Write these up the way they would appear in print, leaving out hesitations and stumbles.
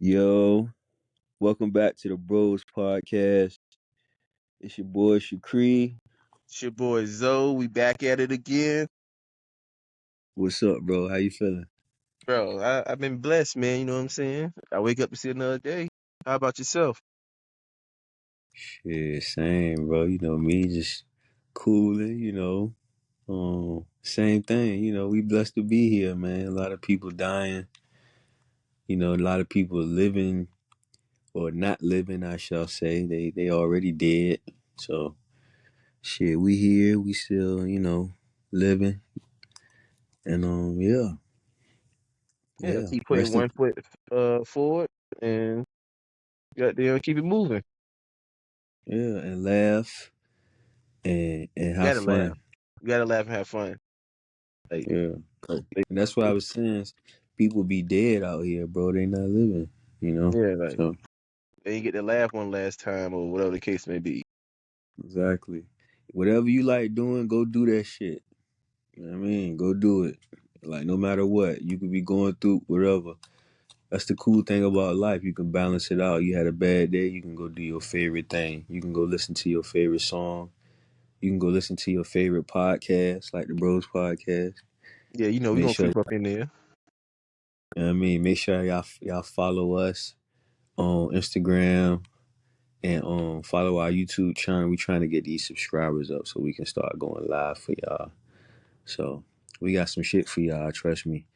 Yo, welcome back to the Bros Podcast. It's your boy Shakri. It's your boy Zoe. We back at it again. What's up, bro? How you feeling? Bro, I've been blessed, man. You know what I'm saying? I wake up to see another day. How about yourself? Shit, same, bro. You know me, just cooling. Same thing. We blessed to be here, man. A lot of people dying. A lot of people living or not living, I shall say. They already dead. So shit, we here. We still, living. And yeah, Yeah, yeah. keep putting Rest in one foot forward and goddamn keep it moving. yeah, and laugh and You have gotta laugh. fun. You gotta laugh and have fun. Like, Yeah. like And that's why I was saying people be dead out here, bro. They not living, you know? yeah, like So they didn't get to laugh one last time or whatever the case may be. exactly. Whatever you like doing, go do that shit. You know what I mean? Go do it. Like no matter what. You could be going through whatever. That's the cool thing about life. You can balance it out. You had a bad day, you can go do your favorite thing. You can go listen to your favorite song. You can go listen to your favorite podcast, like the Bros Podcast. Yeah, we Make gonna sure, creep up in there. you know what I mean? Make sure y'all follow us on Instagram and follow our YouTube channel. We trying to get these subscribers up so we can start going live for y'all. So we got some shit for y'all, trust me.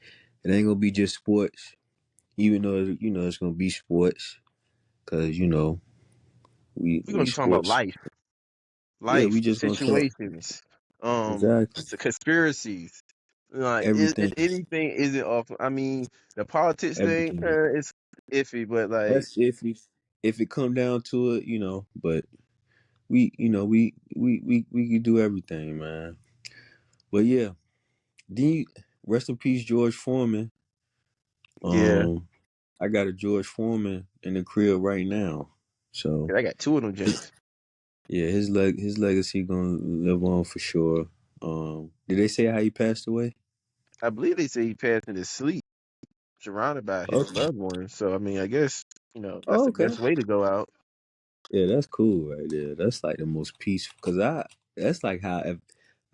It ain't gonna be just sports, even though it's gonna be sports, cause We're we gonna be talking about sports. Yeah, we life, just gonna talk situations, exactly conspiracies. Like, everything, anything isn't off. I mean, the politics thing, everything. it's iffy, but like, That's if it come down to it, But we can do everything, man. But yeah, D, rest in peace, George Foreman. yeah, Um, I got a George Foreman in the crib right now. So I got two of them joints. yeah, his legacy gonna live on for sure. Did they say how he passed away? I believe they say he passed in his sleep, surrounded by his Okay. loved ones. So I mean, I guess that's Oh, the okay. best way to go out. Yeah, that's cool right there. That's like the most peaceful. That's like how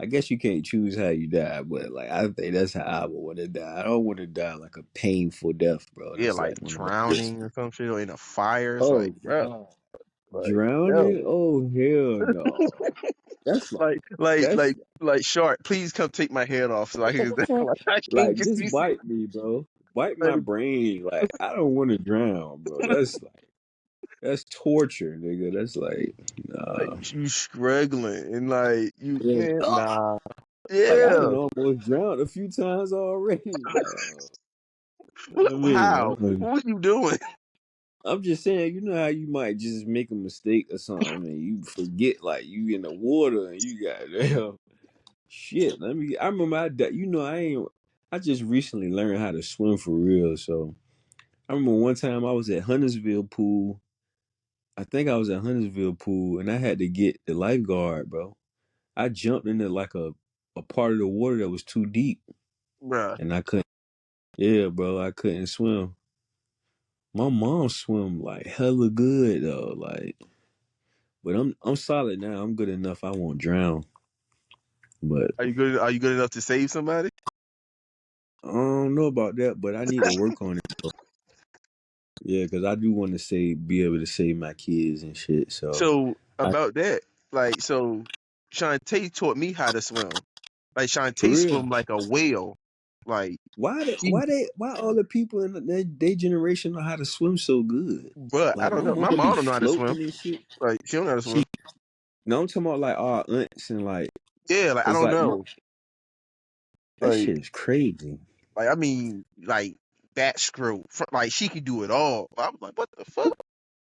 I guess you can't choose how you die, but like I think that's how I would want to die. I don't want to die like a painful death, bro. Yeah, That's like like one of the worst. drowning or some shit, or in a fire. It's like, Oh bro, God, like drowning? no, Oh hell no. That's like like like that's like like shark. Please come take my head off so I can just like I can't like just just be bite me, bro. Bite like, my brain. Like I don't want to drown, bro. That's torture, nigga. That's like like nah. you struggling and like you Yeah. man, Ah! nah. Like I done Yeah. almost drowned a few times already. Like I mean, How? What are you doing? I'm just saying, you know how you might just make a mistake or something and you forget like you in the water and you got damn shit. I remember I just recently learned how to swim for real. So I remember one time I was at Huntersville pool. I think I was at Huntersville pool and I had to get the lifeguard, bro. I jumped into like a part of the water that was too deep Bruh. and I couldn't. Yeah, bro, I couldn't swim. My mom swim like hella good though, like. But I'm solid now. I'm good enough. I won't drown. But Are you good enough to save somebody? I don't know about that. But I need to work on it. Yeah, because I do want to be able to save my kids and shit. So So I about that, like Shantae taught me how to swim. Like for Shantae real. swim like a whale. Like she Why all the people in their generation know how to swim so good? but I Like don't my know. My mom be mom don't know how to swim. floating and shit. Like she don't know how to swim. She no, I'm talking about like our aunts and like, Yeah, like I cause don't like know. that Like shit is crazy. I mean like backstroke. Like she could do it all. I was like, what the fuck?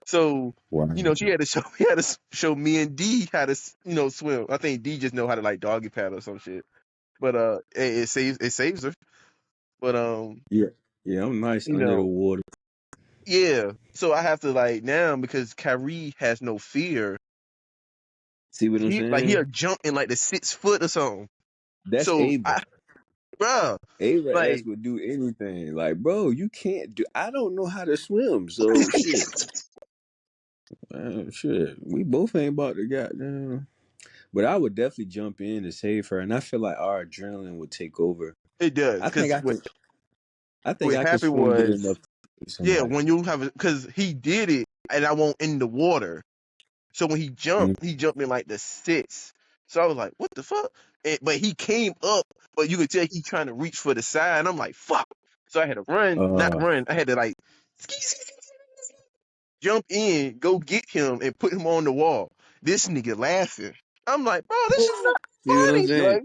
So, Wow. she had to show he had to show me and D how to swim. I think D just know how to like doggy paddle or some shit. But it saves her. But Yeah, yeah. I'm nice you under the know, water. yeah. So I have to like now because Kyrie has no fear. See what I'm He'll saying? jump in like the 6 foot or something. That's So Ava. Bruh. A-Rats Like, would do anything. Like, bro, you can't do. I don't know how to swim, so shit. Shit, we both ain't about to goddamn. But I would definitely jump in to save her, and I feel like our adrenaline would take over. it does. I think Because I what can. I think what I could happened swim good was, enough to save yeah, somebody. when you have because he did it and I won't in the water. So when Mm. he jumped in like the sixth. So I was like, what the fuck? But he came up, but you could tell he trying to reach for the side. And I'm like, fuck. So I had to run, not Uh, run. I had to like jump in, go get him, and put him on the wall. This nigga laughing. I'm like, bro, this is not See what I'm funny. saying? Like,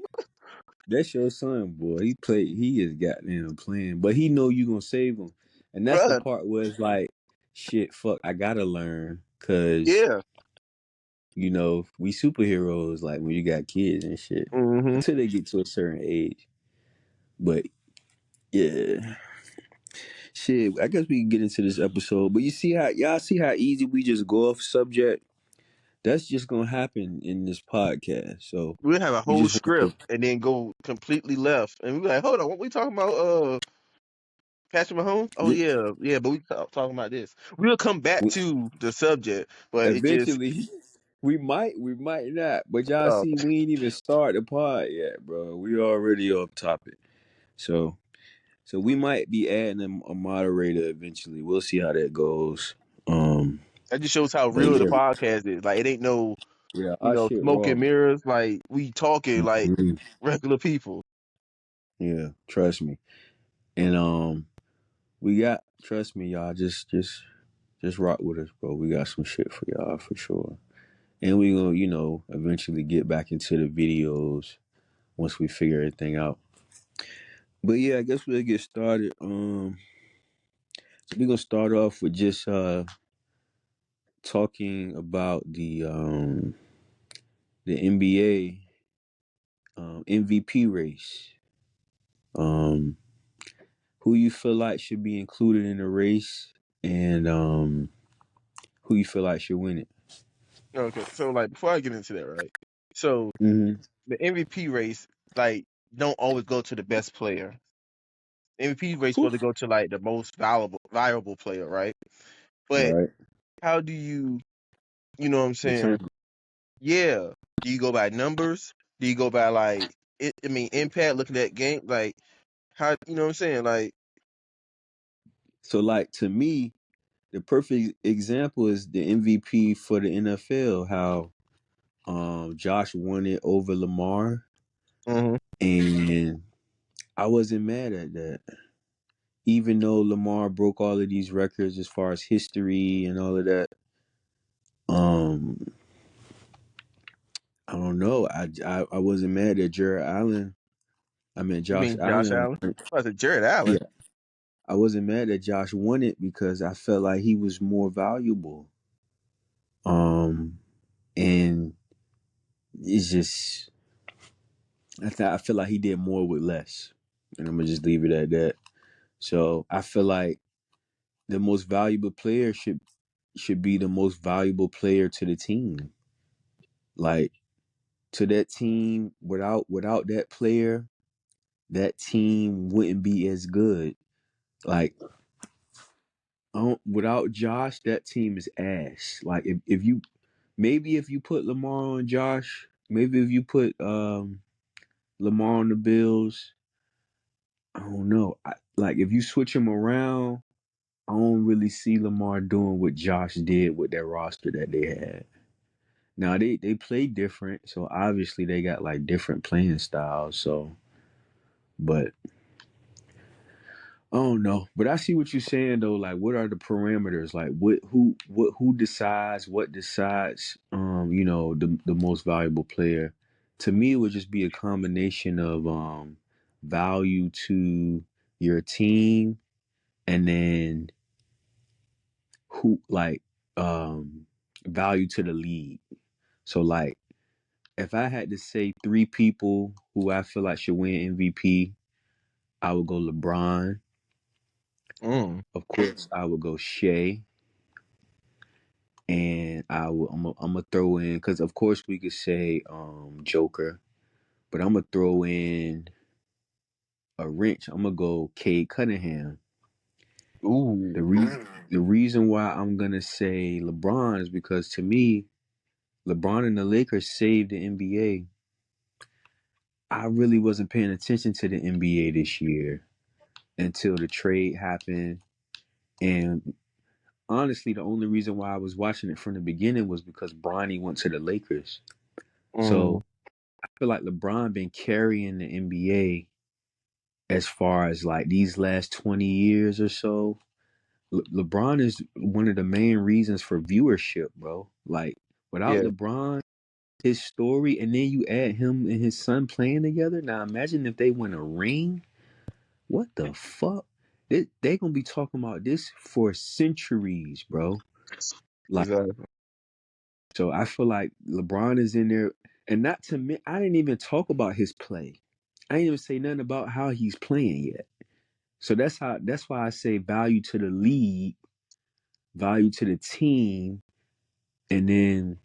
That's your son, boy. He play. He is goddamn playing, but he know you gonna save him, and that's the bro, part where it's like, shit, fuck, I gotta learn, cause yeah. you know we superheroes. Like when you got kids and shit, Mm-hmm. until they get to a certain age. But yeah, shit. I guess we can get into this episode. But you see how y'all see how easy we just go off subject. That's just gonna happen in this podcast. So We'll have a we whole just want script to. and then go completely left. And we be like, hold on, what we talking about? Patrick Mahomes? Oh yeah, yeah, but we talking about this. We'll come back to the subject, but it just Eventually, we might not. But y'all uh, see, we ain't even start the pod yet, bro. We already off topic. So, so we might be adding a moderator eventually. We'll see how that goes. Um, that just shows how but real the yeah, podcast is. Like it ain't no, yeah, our shit smoke raw. and mirrors. Like we talking like Mhm. regular people. Yeah, trust me. And we got trust me, y'all. Just rock with us, bro. We got some shit for y'all for sure. And we gonna, eventually get back into the videos once we figure everything out. But yeah, I guess we'll get started. So we're gonna start off with just talking about the NBA MVP race. Um, who you feel like should be included in the race, and who you feel like should win it. Okay, so like before I get into that, right? So Mm-hmm. the MVP race, like, don't always go to the best player. MVP race Whew. supposed to go to like the most valuable player, right? But Right. how do you, you know what I'm saying? Determine. Yeah. Do you go by numbers? Do you go by like impact, looking at game, like how you know what I'm saying? Like, So, like to me, the perfect example is the MVP for the NFL. How Josh won it over Lamar, hmm and I wasn't mad at that. Even though Lamar broke all of these records as far as history and all of that, um, I don't know. I wasn't mad at Jared Allen. I mean you Josh mean Josh Allen. Allen? I said Jared Allen. Yeah, I wasn't mad that Josh won it because I felt like he was more valuable. Um, and it's just I feel like he did more with less, and I'm gonna just leave it at that. So I feel like the most valuable player should be the most valuable player to the team. Like to that team, without that player, that team wouldn't be as good. Like without Josh, that team is ass. Like if you maybe if you put Lamar on Josh, maybe if you put Lamar on the Bills, I don't know. Like if you switch them around, I don't really see Lamar doing what Josh did with that roster that they had. Now they play different, so obviously they got like different playing styles. So, but I don't know. But I see what you're saying though. Like, what are the parameters? Like, who decides? What decides? The most valuable player. To me, it would just be a combination of value to your team, and then who like value to the league. So like if I had to say three people who I feel like should win MVP, I would go LeBron. Mm. Of course, I would go Shea, and I'm gonna throw in because of course we could say Joker, but I'm gonna throw in a wrench, I'm gonna go Cade Cunningham. Ooh. The reason why I'm gonna say LeBron is because to me, LeBron and the Lakers saved the NBA. I really wasn't paying attention to the NBA this year until the trade happened. And honestly, the only reason why I was watching it from the beginning was because Bronny went to the Lakers. Mm. So I feel like LeBron been carrying the NBA as far as like these last 20 years or so. LeBron is one of the main reasons for viewership, bro. Like without Yeah. LeBron, his story, and then you add him and his son playing together. Now imagine if they win a ring. What the fuck? They gonna be talking about this for centuries, bro. Like, Exactly. so I feel like LeBron is in there, and not to me. I didn't even talk about his play. I didn't even say nothing about how he's playing yet. So that's why I say value to the league, value to the team, and then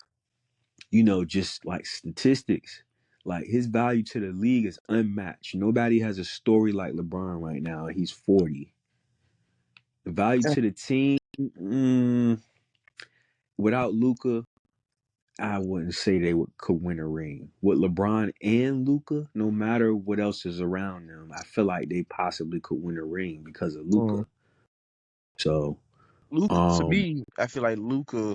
just like statistics. Like his value to the league is unmatched. Nobody has a story like LeBron right now. He's 40. The value to the team, without Luca, I wouldn't say could win a ring. With LeBron and Luca, no matter what else is around them, I feel like they possibly could win a ring because of Mm. Luca. So, Luca, to um, me, I feel like Luca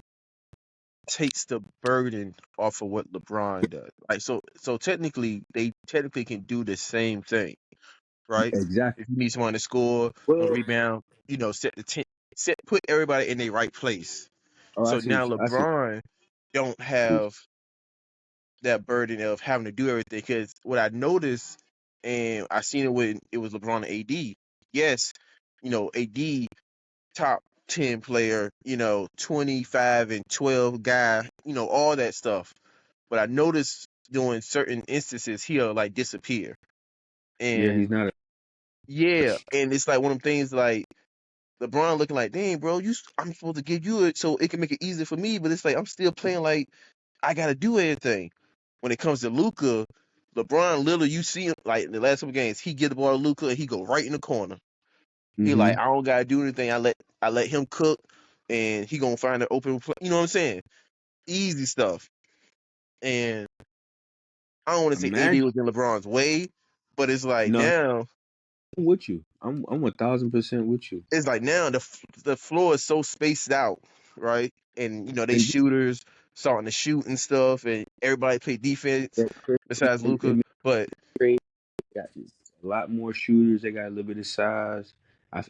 takes the burden off of what LeBron does. Like so technically they technically can do the same thing, right? exactly. If you need someone to score and Well, rebound, set the put everybody in their right place. oh, I So see. What now you, I see. LeBron don't have that burden of having to do everything. Because what I noticed, and I seen it when it was LeBron and AD. Yes, AD top 10 player, 25 and 12 guy, all that stuff. But I noticed during certain instances he'll like disappear. Yeah, he's And not. yeah, and it's like one of them things like LeBron looking like, dang, bro, I'm supposed to give you it so it can make it easier for me, but it's like I'm still playing like I gotta do everything. When it comes to Luca, LeBron literally, you see him like in the last couple games, he get the ball to Luca and he go right in the corner. He Mm-hmm. like, I don't gotta do anything. I let him cook, and he gonna find an open play. You know what I'm saying? Easy stuff. And I don't want to say AD Imagine. was in LeBron's way, but it's like No, now, I'm with you. I'm 1,000% with you. the floor is so spaced out, right? And they And shooters starting to shoot and stuff, and everybody play defense besides it Luca. makes But great. Got a lot more shooters. They got a little bit of size.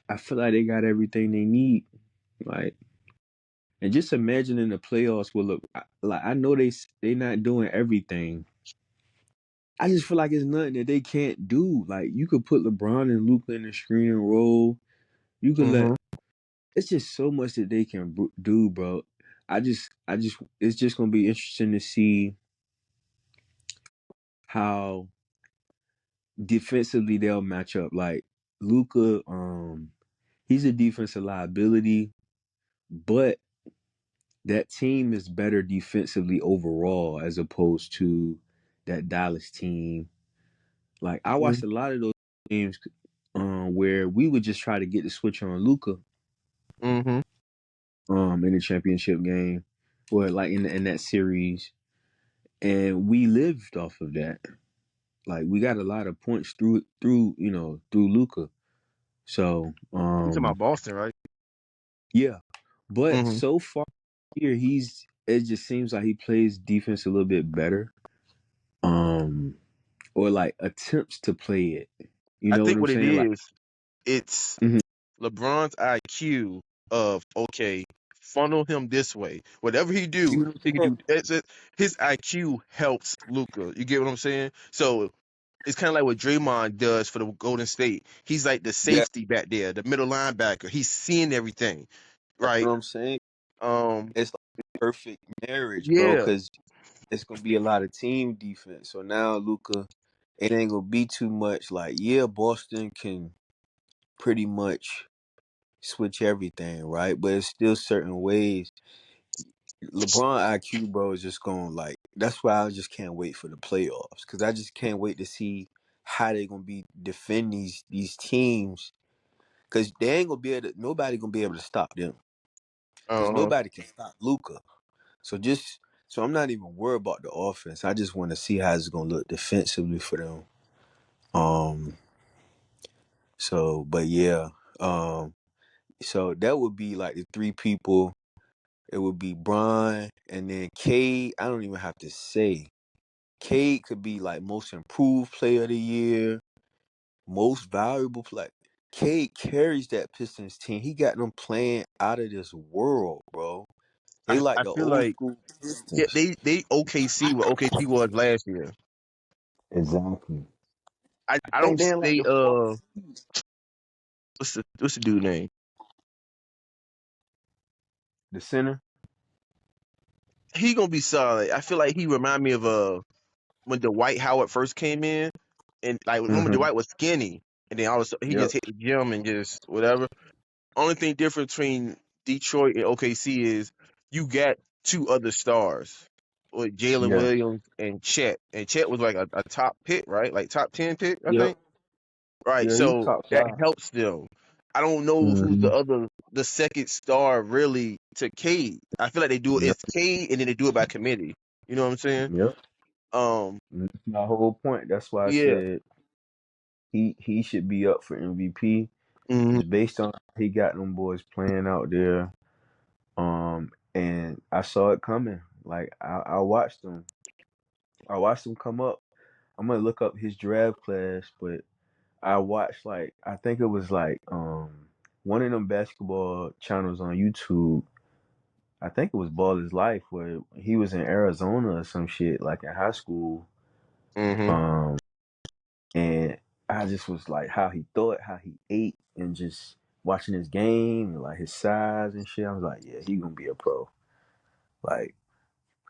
I feel like they got everything they need. Like, and just imagining the playoffs will look like. I know they not doing everything. I just feel like it's nothing that they can't do. Like you could put LeBron and Luca in the screen and roll. You could let. hmm It's just so much that they can do, bro. It's just gonna be interesting to see how defensively they'll match up. Like Luca, he's a defensive liability, but that team is better defensively overall as opposed to that Dallas team. Like I watched a lot of those games where we would just try to get the switch on Luca hmm in the championship game or like in that series, and we lived off of that. Like we got a lot of points through Luca. So You talking about Boston, right? yeah, but hmm so far here it just seems like he plays defense a little bit better. Um, or like attempts to play it. You I know what think I'm what it saying? Like, is, it's mhm. LeBron's IQ of okay, funnel him this way. Whatever See do, what I'm he can saying? do. His IQ helps Luca. You get what I'm saying? So it's kind of like what Draymond does for the Golden State. He's like the Yeah, safety back there, the middle linebacker. He's seeing everything, that's what right? I'm saying. Um, It's like a perfect marriage, bro, yeah. because it's gonna be a lot of team defense. So now Luca, it ain't gonna be too much. Like, yeah, Boston can pretty much switch everything, right? But it's still certain ways. LeBron IQ, bro, is just going like. That's why I just can't wait for the playoffs because I just can't wait to see how they gonna be defend these teams, because they ain't gonna be able to. Nobody gonna be able to stop them, because Uh-huh. nobody can stop Luka. So I'm not even worried about the offense. I just want to see how it's gonna look defensively for them. Um. So, but yeah. Um. So that would be like the three people. It would be Bron, and then Cade. I don't even have to say. Cade could be like most improved player of the year, most valuable player. Cade carries that Pistons team. He got them playing out of this world, bro. They like I the feel old like school yeah, Pistons. they OKC what OKC was last year. Exactly. I I think don't they're like say the fourth. what's the dude name? The center. He gonna be solid. I feel like he remind me of when Dwight Howard first came in, and like remember Mm-hmm. Dwight was skinny, and then all of a sudden he Yep. just hit the gym and just whatever. Only thing different between Detroit and OKC is you got two other stars with Jalen Yeah. Williams and Chet, and Chet was like a top pick, right? Like top 10 pick, I Yep. think. Right, Yeah, he's so top that five. helps them. I don't know who's Mm-hmm. the second star really to Cade. I feel like they do it. Yep. It's Cade, and then they do it by committee. You know what I'm saying? Yep. Um, And that's my whole point. That's why I yeah. said he should be up for MVP. Hmm. Just based on how he got them boys playing out there. And I saw it coming. Like I watched them. I watched him come up. I'm gonna look up his draft class, but I watched like I think it was like one of them basketball channels on YouTube. I think it was Ball His Life where he was in Arizona or some shit like in high school. Hmm. Um and I just was like how he thought, how he ate, and just watching his game and like his size and shit. I was like, yeah, he gonna be a pro. Like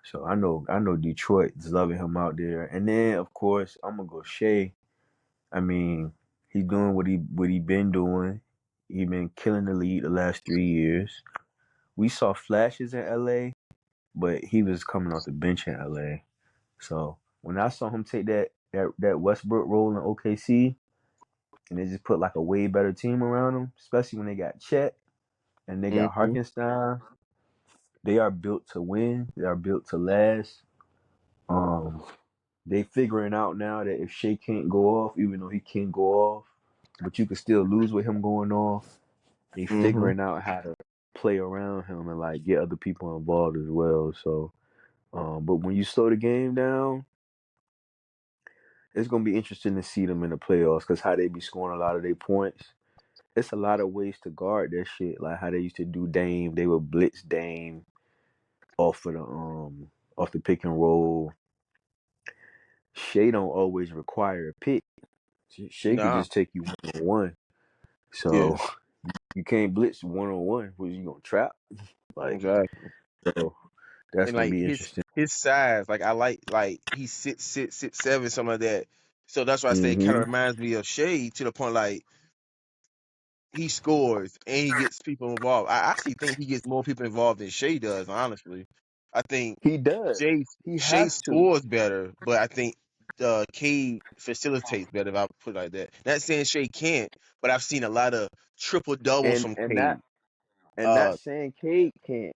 so I know Detroit is loving him out there. And then of course I'm gonna go Shea. I mean, he's doing what he been doing. He been killing the league the last 3 years. We saw flashes in LA, but he was coming off the bench in LA. So when I saw him take that Westbrook role in OKC, and they just put like a way better team around him, especially when they got Chet and they got Hmm. Harkenstein. They are built to win. They are built to last. Um, they figuring out now that if Shea can't go off, even though he can't go off, but you can still lose with him going off. They Hmm. figuring out how to play around him and like get other people involved as well. So, but when you slow the game down, it's gonna be interesting to see them in the playoffs because how they be scoring a lot of their points. It's a lot of ways to guard that shit. Like how they used to do Dame, they would blitz Dame off of the off the pick and roll. Shea don't always require a pick. Shea could Nah. just take you one on one. Yeah. So you can't blitz one on one. Was you gonna trap? Like Exactly. so that's And gonna like be interesting. his size, like I like he's 6'7", something like that. So that's why I say it kind Hmm. of reminds me of Shea to the point like he scores and he gets people involved. I actually think he gets more people involved than Shea does. Honestly, I think He does. Shea He Shea has to. scores better, but I think Cade facilitates better. If I put it like that, not saying Shea can't, but I've seen a lot of triple doubles And from and Cade. not and not Uh, saying Cade can't.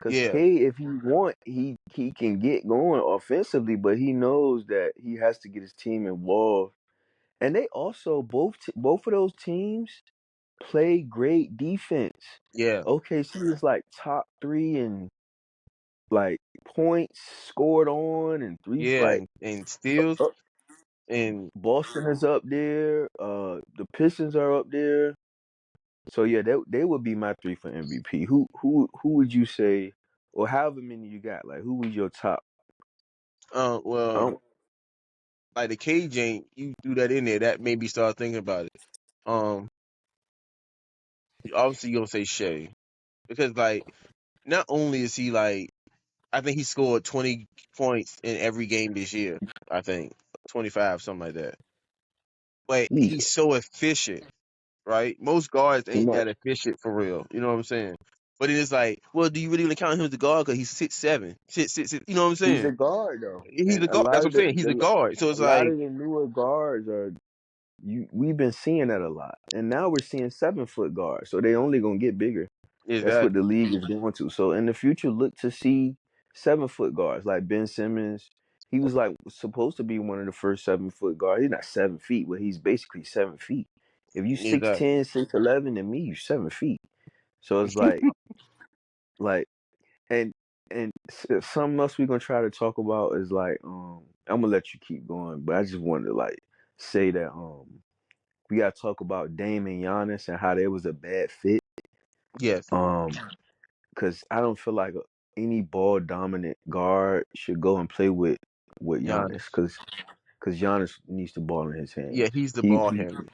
Cause yeah, Cade, if he want, he can get going offensively, but he knows that he has to get his team involved. And they also both of those teams play great defense. yeah, OKC is like top three in like points scored on and three yeah, like and steals uh, and Boston is up there. The Pistons are up there. So yeah, they would be my three for MVP. Who would you say, or however many you got? Like who was your top? I well, don't, like the Cade ain't you threw that in there. That made me start thinking about it. Um, obviously you're gonna say Shea because like not only is he like I think he scored 20 points in every game this year. I think 25, something like that. But Jesus, he's so efficient, right? Most guards too ain't that much. efficient for real. You know what I'm saying? But then it's like, well, do you really want to count him as the guard because he's 6'7", 6'6"? You know what I'm He's saying? a guard though, He's and the guard. That's what I'm saying. He's the guard. So a it's lot like of the newer guards are we've been seeing that a lot, and now we're seeing 7 foot guards, so they only gonna get bigger. That's what exactly, the league is going to. So in the future, look to see 7 foot guards like Ben Simmons. He was like supposed to be one of the first 7 foot guards. He's not 7 feet, but he's basically 7 feet. If you exactly. 6'10", 6'11", and me, you 7 feet. So it's like and something else we're gonna try to talk about is like I'm gonna let you keep going, but I just wanted to like say that we gotta talk about Dame and Giannis and how they was a bad fit. Yes, Um, because I don't feel like any ball dominant guard should go and play with Giannis, Giannis. because Giannis needs the ball in his Yeah, hands. he's the ball He handler.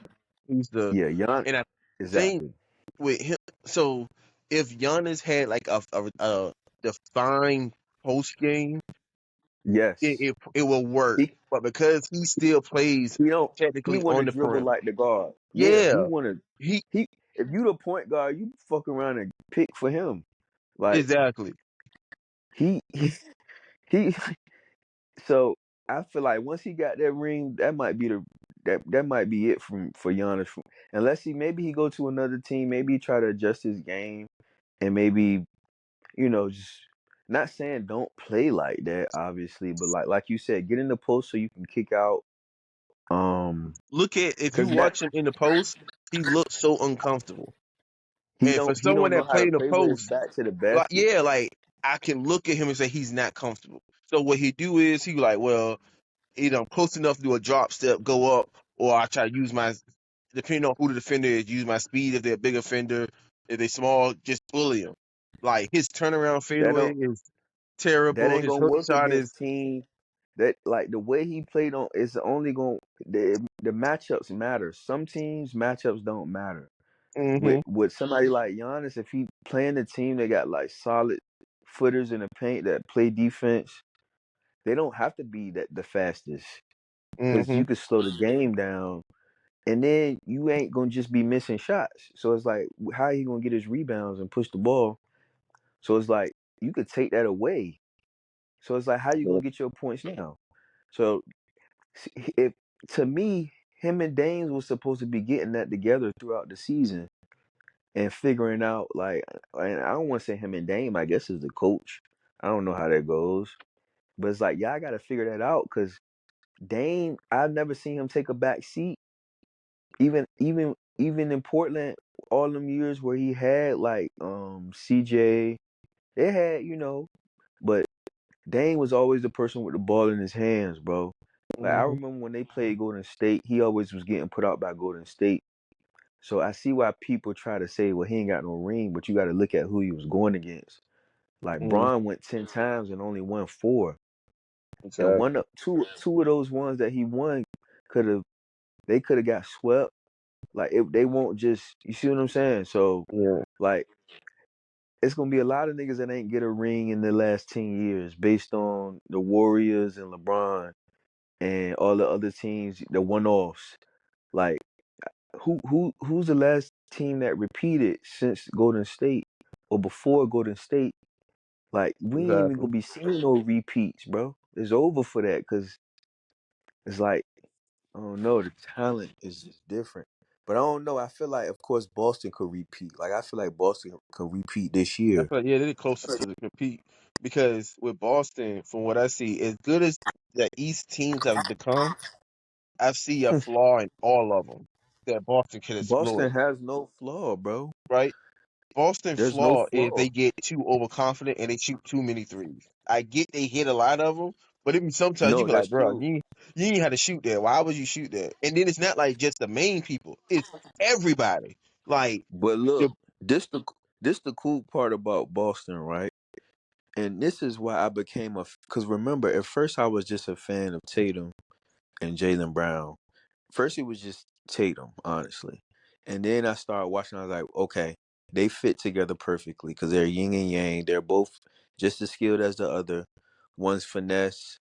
He's the yeah, Giannis, and I think exactly. with him. So if Giannis had like a defined post game, Yes, it will work. he But because he still plays he don't he technically want to on the dribble perimeter, like the guard. Yeah, he yeah, want to he he. If you the point guard, you fuck around and pick for him. Like exactly. he he, he so I feel like once he got that ring, that might be that might be it from for Giannis. Unless maybe he go to another team, maybe he try to adjust his game, and maybe just not saying don't play like that, obviously, but like you said, get in the post so you can kick out. Look at if you Cause that watch him in the post, he looks so uncomfortable. And for he someone don't know that how to played in the play with his post, back to the like basket. yeah, like I can look at him and say he's not comfortable. So what he do is he like, well, either I'm close enough to do a drop step, go up, or I try to use my, depending on who the defender is, use my speed if they're a big offender. If they small, just bully him. Like his turnaround That fadeaway don't is that terrible. ain't His gonna hook work shot is against teams that like the way he played on is only going the matchups matter. Some teams matchups don't matter. mm-hmm, With somebody like Giannis, if he playing a team that got like solid footers in the paint that play defense, they don't have to be the fastest because mm-hmm, you could slow the game down, and then you ain't gonna just be missing shots. So it's like, how he gonna get his rebounds and push the ball? So it's like you could take that away. So it's like, how you gonna get your points now? So if to me, him and Dames was supposed to be getting that together throughout the season and figuring out like, and I don't want to say him and Dame, I guess is the coach. I don't know how that goes, but it's like y'all got to figure that out because Dame, I've never seen him take a back seat. Even in Portland, all them years where he had like CJ, they had but Dame was always the person with the ball in his hands, bro. Like I mm-hmm. remember when they played Golden State, he always was getting put out by Golden State. So I see why people try to say, well, he ain't got no ring, but you got to look at who he was going against. Like Mm-hmm. Braun went 10 times and only won 4, and Exactly. two of those ones that he won could have they could have got swept. Like they won't just, you see what I'm saying? So Yeah, like it's gonna be a lot of niggas that ain't get a ring in the last 10 years based on the Warriors and LeBron and all the other teams, the one offs. Like who's the last team that repeated since Golden State or before Golden State? Like we ain't even exactly. gonna be seeing no repeats, bro. It's over for that because it's like I don't know, the talent is just different. But I don't know. I feel like, of course, Boston could repeat. Like I feel like Boston could repeat this I year. feel like, yeah, they're the closest to the compete because with Boston, from what I see, as good as the East teams have become, I see a flaw in all of them that Boston can exploit. Boston has no flaw, bro. Right? Boston There's no flaw is they flaw. get too overconfident and they shoot too many threes. I get they hit a lot of them, but even sometimes you No, be like, that's bro, true. you ain't had to shoot that. Why would you shoot that? And then it's not like just the main people; it's everybody. Like But the look, this the this the cool part about Boston, right? And this is why I became because remember, at first I was just a fan of Tatum and Jalen Brown. First it was just Tatum, honestly. And then I started watching, I was like, okay, they fit together perfectly because they're yin and yang. They're both just as skilled as the other. One's finesse,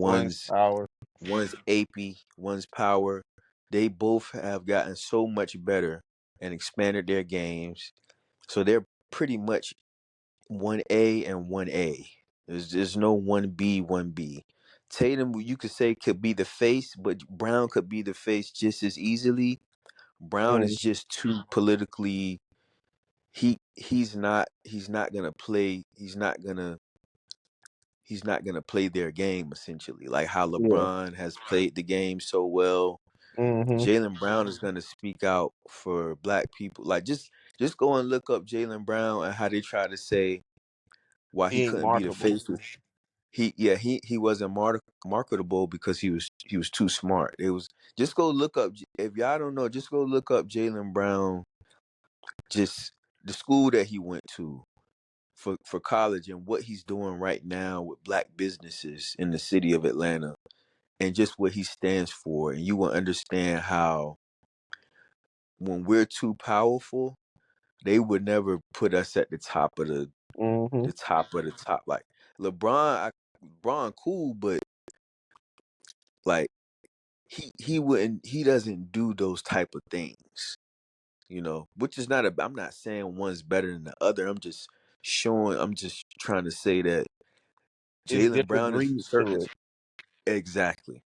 one's one's power. one's AP, one's power. They both have gotten so much better and expanded their games. So they're pretty much 1A and 1A. There's no 1B, 1B. Tatum, you could say, could be the face, but Brown could be the face just as easily. Brown Mm, is just too politically. He's not gonna play. He's not gonna play their game essentially, like how yeah. LeBron has played the game so well. Mm-hmm. Jaylen Brown is gonna speak out for black people. Like just go and look up Jaylen Brown and how they try to say why he He ain't couldn't be the marketable. face. He wasn't marketable because he was too smart. It was just go look up, if y'all don't know, just go look up Jaylen Brown, just the school that he went to for college and what he's doing right now with black businesses in the city of Atlanta and just what he stands for, and you will understand how when we're too powerful, they would never put us at the top of Mm-hmm. the top of the top. Like LeBron cool, but like he doesn't do those type of things, which is not I'm not saying one's better than the other. I'm just trying to say that It's Jaylen different Brown is breeds certain. to it. Exactly.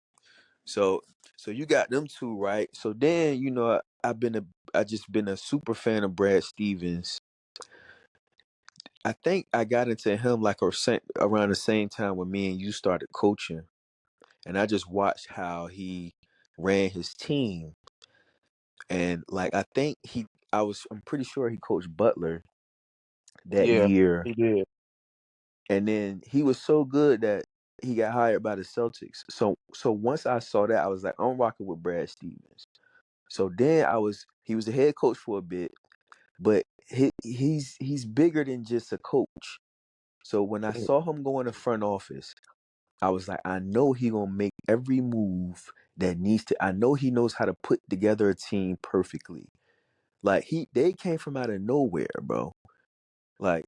So you got them two, right? So then, I just been a super fan of Brad Stevens. I think I got into him like around the same time when me and you started coaching, and I just watched how he ran his team, and like I'm pretty sure he coached Butler that Yeah, year, he did. and then he was so good that he got hired by the Celtics. So once I saw that, I was like, I'm rocking with Brad Stevens. So then he was the head coach for a bit, but he's bigger than just a coach. So when I Mm, saw him go in the front office, I was like, I know he gonna make every move that needs to. I know he knows how to put together a team perfectly. Like they came from out of nowhere, bro. Like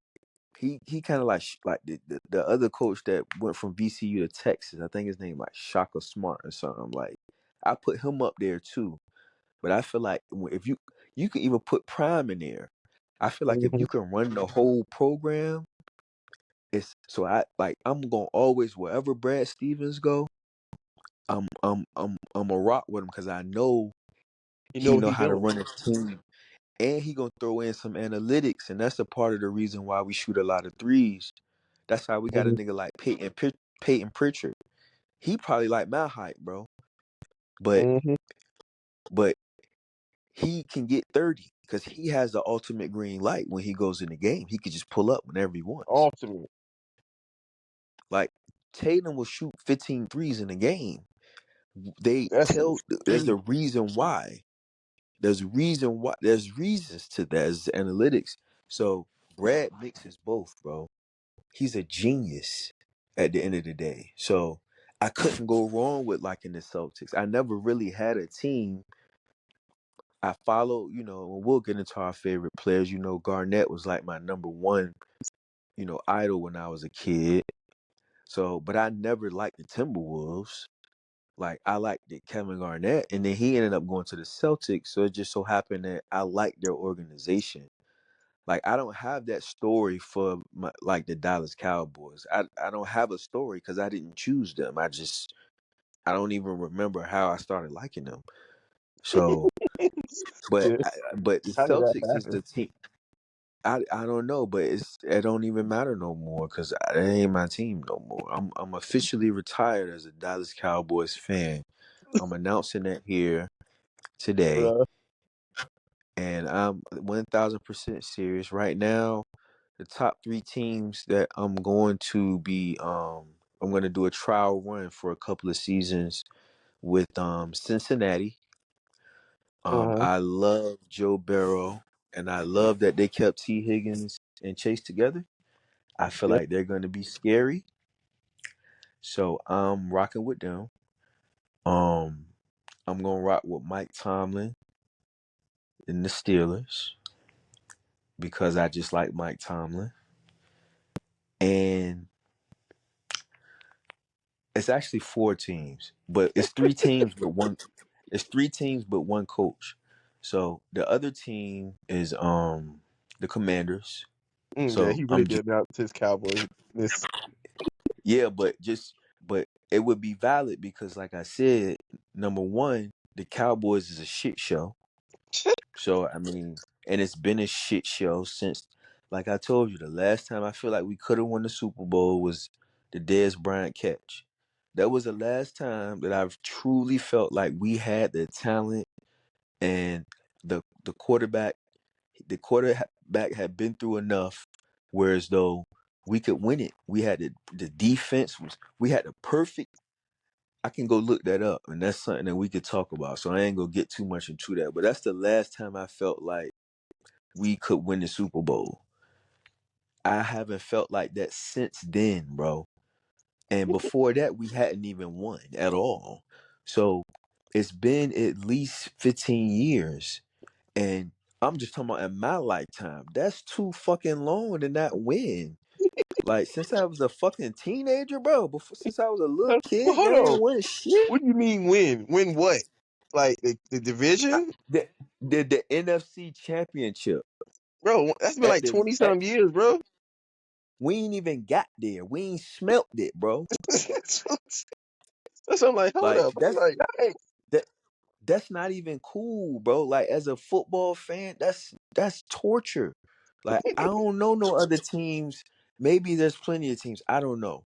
he kind of like the other coach that went from VCU to Texas. I think his name like Shaka Smart or something. Like I put him up there too. But I feel like if you can even put Prime in there. I feel like if mhm. you can run the whole program, I'm gonna always wherever Brad Stevens go, I'm a rock with him because I know You know he what know he how to doing. run his team, and he gonna throw in some analytics, and that's a part of the reason why we shoot a lot of threes. That's how we got a Hmm. nigga like Peyton Pritchard. He probably like my height, bro, but Hmm. but he can get 30 because he has the ultimate green light when he goes in the game. He could just pull up whenever he wants. Ultimate. Like Tatum will shoot 15 threes in a game. They That's tell there's a insane. reason why. There's reasons to that. It's analytics. So Brad mixes both, bro. He's a genius at the end of the day. So I couldn't go wrong with liking the Celtics. I never really had a team I follow, and we'll get into our favorite players. Garnett was like my number one, idol when I was a kid. So, but I never liked the Timberwolves. Like I liked Kevin Garnett, and then he ended up going to the Celtics. So it just so happened that I liked their organization. Like I don't have that story for like the Dallas Cowboys. I don't have a story because I didn't choose them. I don't even remember how I started liking them. So, but Yeah. but the How did that Celtics is happen? the team. I don't know, but it don't even matter no more because it ain't my team no more. I'm officially retired as a Dallas Cowboys fan. I'm announcing that here today, Bruh. and I'm 1,000% serious. Right now, the top three teams that I'm going to do a trial run for a couple of seasons with Cincinnati. Uh-huh. I love Joe Burrow, and I love that they kept T. Higgins and Chase together. I feel Yep. like they're going to be scary. So I'm rocking with them. Um, I'm going to rock with Mike Tomlin and the Steelers because I just like Mike Tomlin. And it's actually four teams, but it's three teams but one. It's three teams but one coach. So the other team is the Commanders. Yeah, So he really I'm just did not his Cowboys. This yeah, but it would be valid because like I said, number one, the Cowboys is a shit show. So I mean, and it's been a shit show since, like I told you, the last time I feel like we could have won the Super Bowl was the Dez Bryant catch. That was the last time that I've truly felt like we had the talent and the quarterback the quarterback had been through enough, whereas though we could win it. We had the defense was we had the perfect. I can go look that up, and that's something that we could talk about. So I ain't gonna get too much into that. But that's the last time I felt like we could win the Super Bowl. I haven't felt like that since then, bro. And before that, we hadn't even won at all. So it's been at least 15 years. And I'm just talking about in my lifetime. That's too fucking long to not win. Like since I was a fucking teenager, bro. Before since I was a little Well, kid, hold y'all on. ain't win shit. What do you mean win? Win what? Like the I, division? the NFC championship. Bro, that's been At like the 20 at some years, bro. we ain't even got there. We ain't smelt it, bro. That's I'm like, hold Like up. I'm like, hey, that that's not even cool, bro. Like as a football fan, that's torture. Like I don't know no other teams. Maybe there's plenty of teams. I don't know.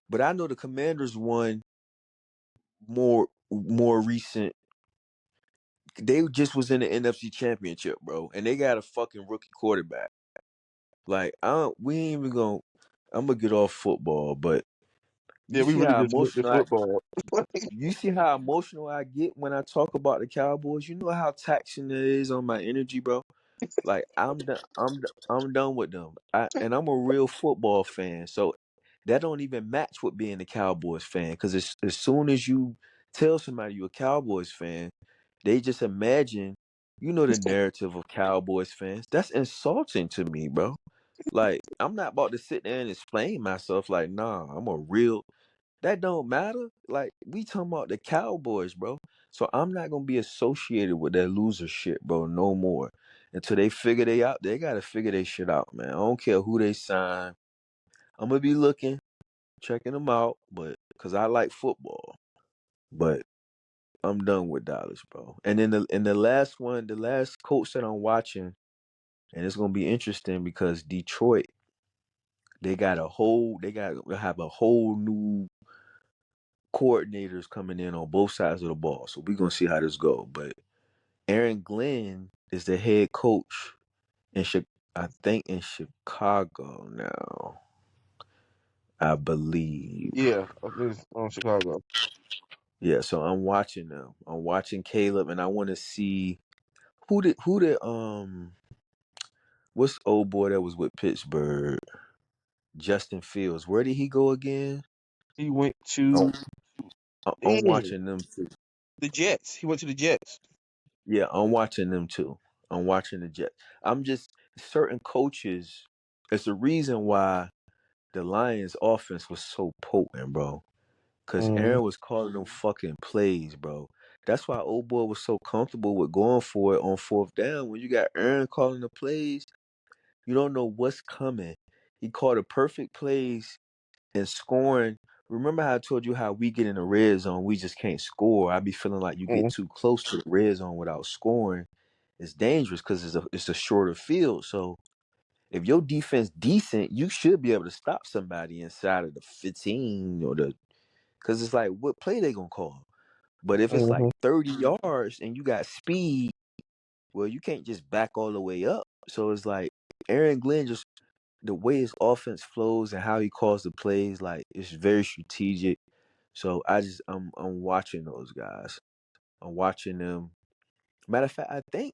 But I know the Commanders won more recent. They just was in the NFC Championship, bro, and they got a fucking rookie quarterback. Like I don't, we ain't even gonna. I'm gonna get off football, but yeah, you we see really how just went to emotional I, football. you see how emotional I get when I talk about the Cowboys. You know how taxing it is on my energy, bro. Like I'm done. I'm done with them. And I'm a real football fan, so that don't even match with being a Cowboys fan. Because as soon as you tell somebody you're a Cowboys fan, they just imagine, the narrative of Cowboys fans. That's insulting to me, bro. Like I'm not about to sit there and explain myself. Like, nah, I'm a real. That don't matter. Like we talking about the Cowboys, bro. So I'm not gonna be associated with that loser shit, bro, no more. Until they figure they out, they gotta figure they shit out, man. I don't care who they sign. I'm gonna be looking, checking them out, but cause I like football. But I'm done with Dallas, bro. And then the last one, the last coach that I'm watching, and it's gonna be interesting because Detroit, they got to have a whole new coordinators coming in on both sides of the ball. So we're gonna see how this go. But Aaron Glenn is the head coach in I think in Chicago now. I believe. Yeah, it's on Chicago. Yeah, so I'm watching them. I'm watching Caleb and I want to see who did what's the old boy that was with Pittsburgh? Justin Fields. Where did he go again? He went Oh, to I'm dang, watching them too. the Jets. He went to the Jets. Yeah, I'm watching them too. I'm watching the Jets. I'm just certain coaches. It's the reason why the Lions' offense was so potent, bro. Cause Mm-hmm. Aaron was calling them fucking plays, bro. That's why old boy was so comfortable with going for it on fourth down. When you got Aaron calling the plays, you don't know what's coming. He called the perfect plays and scoring. Remember how I told you how we get in the red zone, we just can't score. I be feeling like you get too close to the red zone without scoring. It's dangerous because it's a shorter field. So if your defense decent, you should be able to stop somebody inside of the 15 or the because it's like what play they gonna call. But if it's like Mm-hmm. 30 yards and you got speed, well, you can't just back all the way up. So it's like Aaron Glenn just the way his offense flows and how he calls the plays, like it's very strategic. So I'm watching those guys. I'm watching them. Matter of fact, I think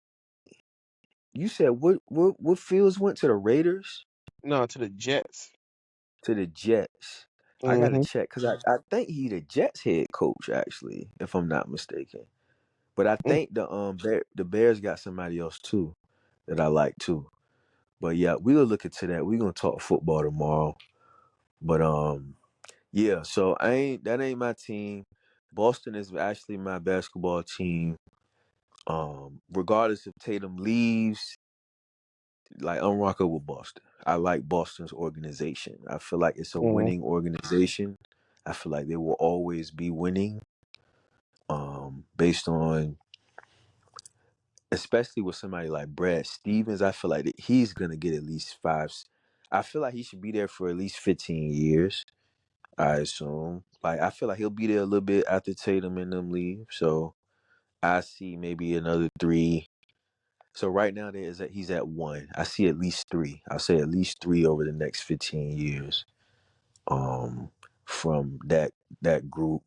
you said what Fields went to the Raiders No, to the Jets. to the Jets. I gotta Mm-hmm. check because I think he the Jets head coach actually, if I'm not mistaken. But I think the Bears got somebody else too that I like too. But yeah, we'll look into that. We're gonna talk football tomorrow. But yeah, so that ain't my team. Boston is actually my basketball team. Regardless if Tatum leaves, like I'm rocking with Boston. I like Boston's organization. I feel like it's a Mm-hmm. winning organization. I feel like they will always be winning. Based on especially with somebody like Brad Stevens, I feel like that he's gonna get at least five. I feel like he should be there for at least 15 years. I assume. Like I feel like he'll be there a little bit after Tatum and them leave. So I see maybe another three. So right now he's at one. I see at least three. I'll say at least three over the next 15 years. Um, from that group.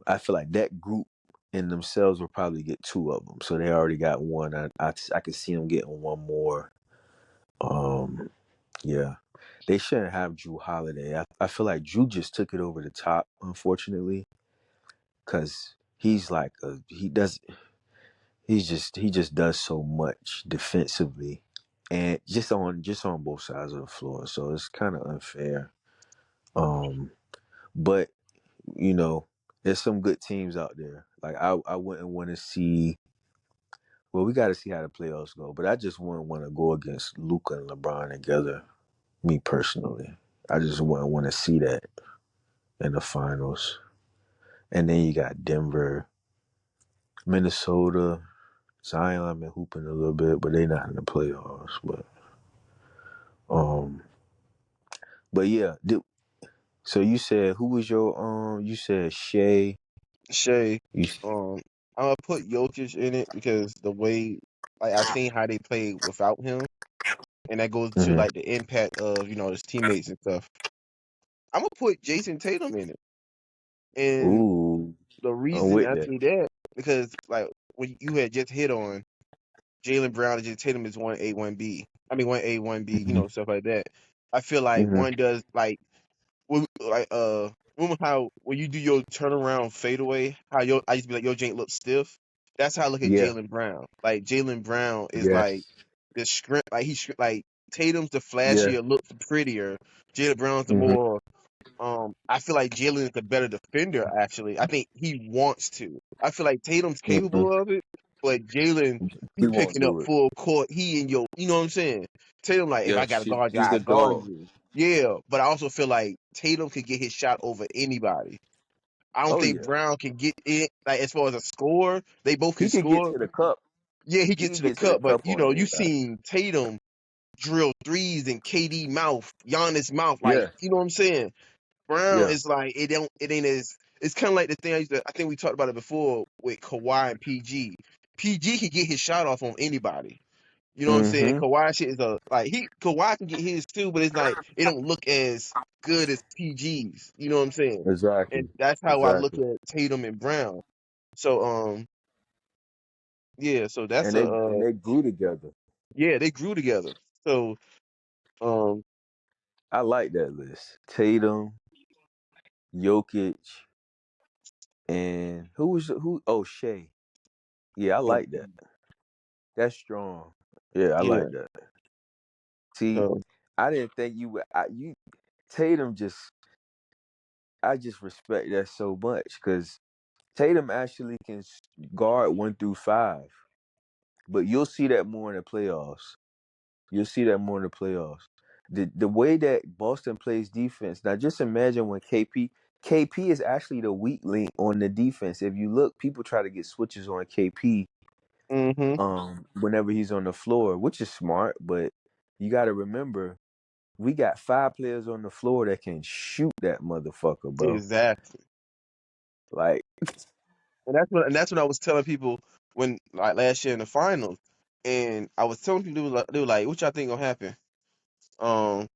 I feel like that group in themselves will probably get two of them. So they already got one. I could see them getting one more. Um, yeah, they shouldn't have Drew Holiday. I feel like Drew just took it over the top, unfortunately, because he's like he just does so much defensively, and just on both sides of the floor. So it's kind of unfair. Um, but you know, there's some good teams out there. Like I wouldn't want to see. Well, we got to see how the playoffs go, but I just wouldn't want to go against Luka and LeBron together. Me personally, I just wouldn't want to see that in the finals. And then you got Denver, Minnesota, Zion been hooping a little bit, but they not in the playoffs. Um, but yeah. So you said who was your You said Shea. Shay, You. um, I'm gonna put Jokic in it because the way like I seen how they played without him, and that goes to Mm-hmm. like the impact of his teammates and stuff. I'm gonna put Jason Tatum in it, and Ooh, the I'm reason with I that. say that because like when you had just hit on Jalen Brown and Jason Tatum is 1A 1B. I mean 1A 1B, Mm-hmm. stuff like that. I feel like Mm-hmm. one does like remember how when you do your turnaround fadeaway, how I used to be like your jank looks stiff. That's how I look at Yeah. Jalen Brown. Like Jalen Brown is like Yes. the script, like like Tatum's the Yeah. flashier, looks prettier. Jalen Brown's the Mm-hmm. more I feel like Jalen is the better defender. Actually, I think he wants to. I feel like Tatum's Mm-hmm. capable of it, but Jalen, He he won't picking up do it. full court. He and your, you know what I'm saying? Tatum, like, if I got to Yes, guard you, he's I the guard dog. you. Yeah, but I also feel like Tatum could get his shot over anybody. I don't Oh think yeah, Brown can get it. Like as far as a score, they both can he could get score. to the cup. Yeah, he He gets can to the get to the cup, but cup on you anybody. seen Tatum drill threes in KD mouth, Giannis mouth, like Yeah, you know what I'm saying? Brown yeah. is like it ain't as it's kind of like the thing I think we talked about it before with Kawhi and PG. PG can get his shot off on anybody. You know what I'm saying? Mm-hmm. Kawhi shit is a like he Kawhi can get his too, but it's like it don't look as good as PG's. You know what I'm saying? And Exactly. that's how I look Exactly. at Tatum and Brown. So yeah, so that's And a they grew together. yeah, they grew together. So um I like that list. Tatum, Jokic, and who? Oh, Shea. Yeah, I yeah, like that. That's strong. Yeah, I yeah. like that. See, So I didn't think you would. You Tatum just. I just respect that so much because Tatum actually can guard 1 through 5, but you'll see that more in the playoffs. You'll see that more in the playoffs. The way that Boston plays defense. Now, just imagine when KP is actually the weak link on the defense. If you look, people try to get switches on KP mm-hmm. whenever he's on the floor, which is smart. But you got to remember, we got 5 players on the floor that can shoot that motherfucker, bro. Exactly. Like, And that's what I was telling people when like last year in the finals. And I was telling people they were like, what y'all think gonna happen? Um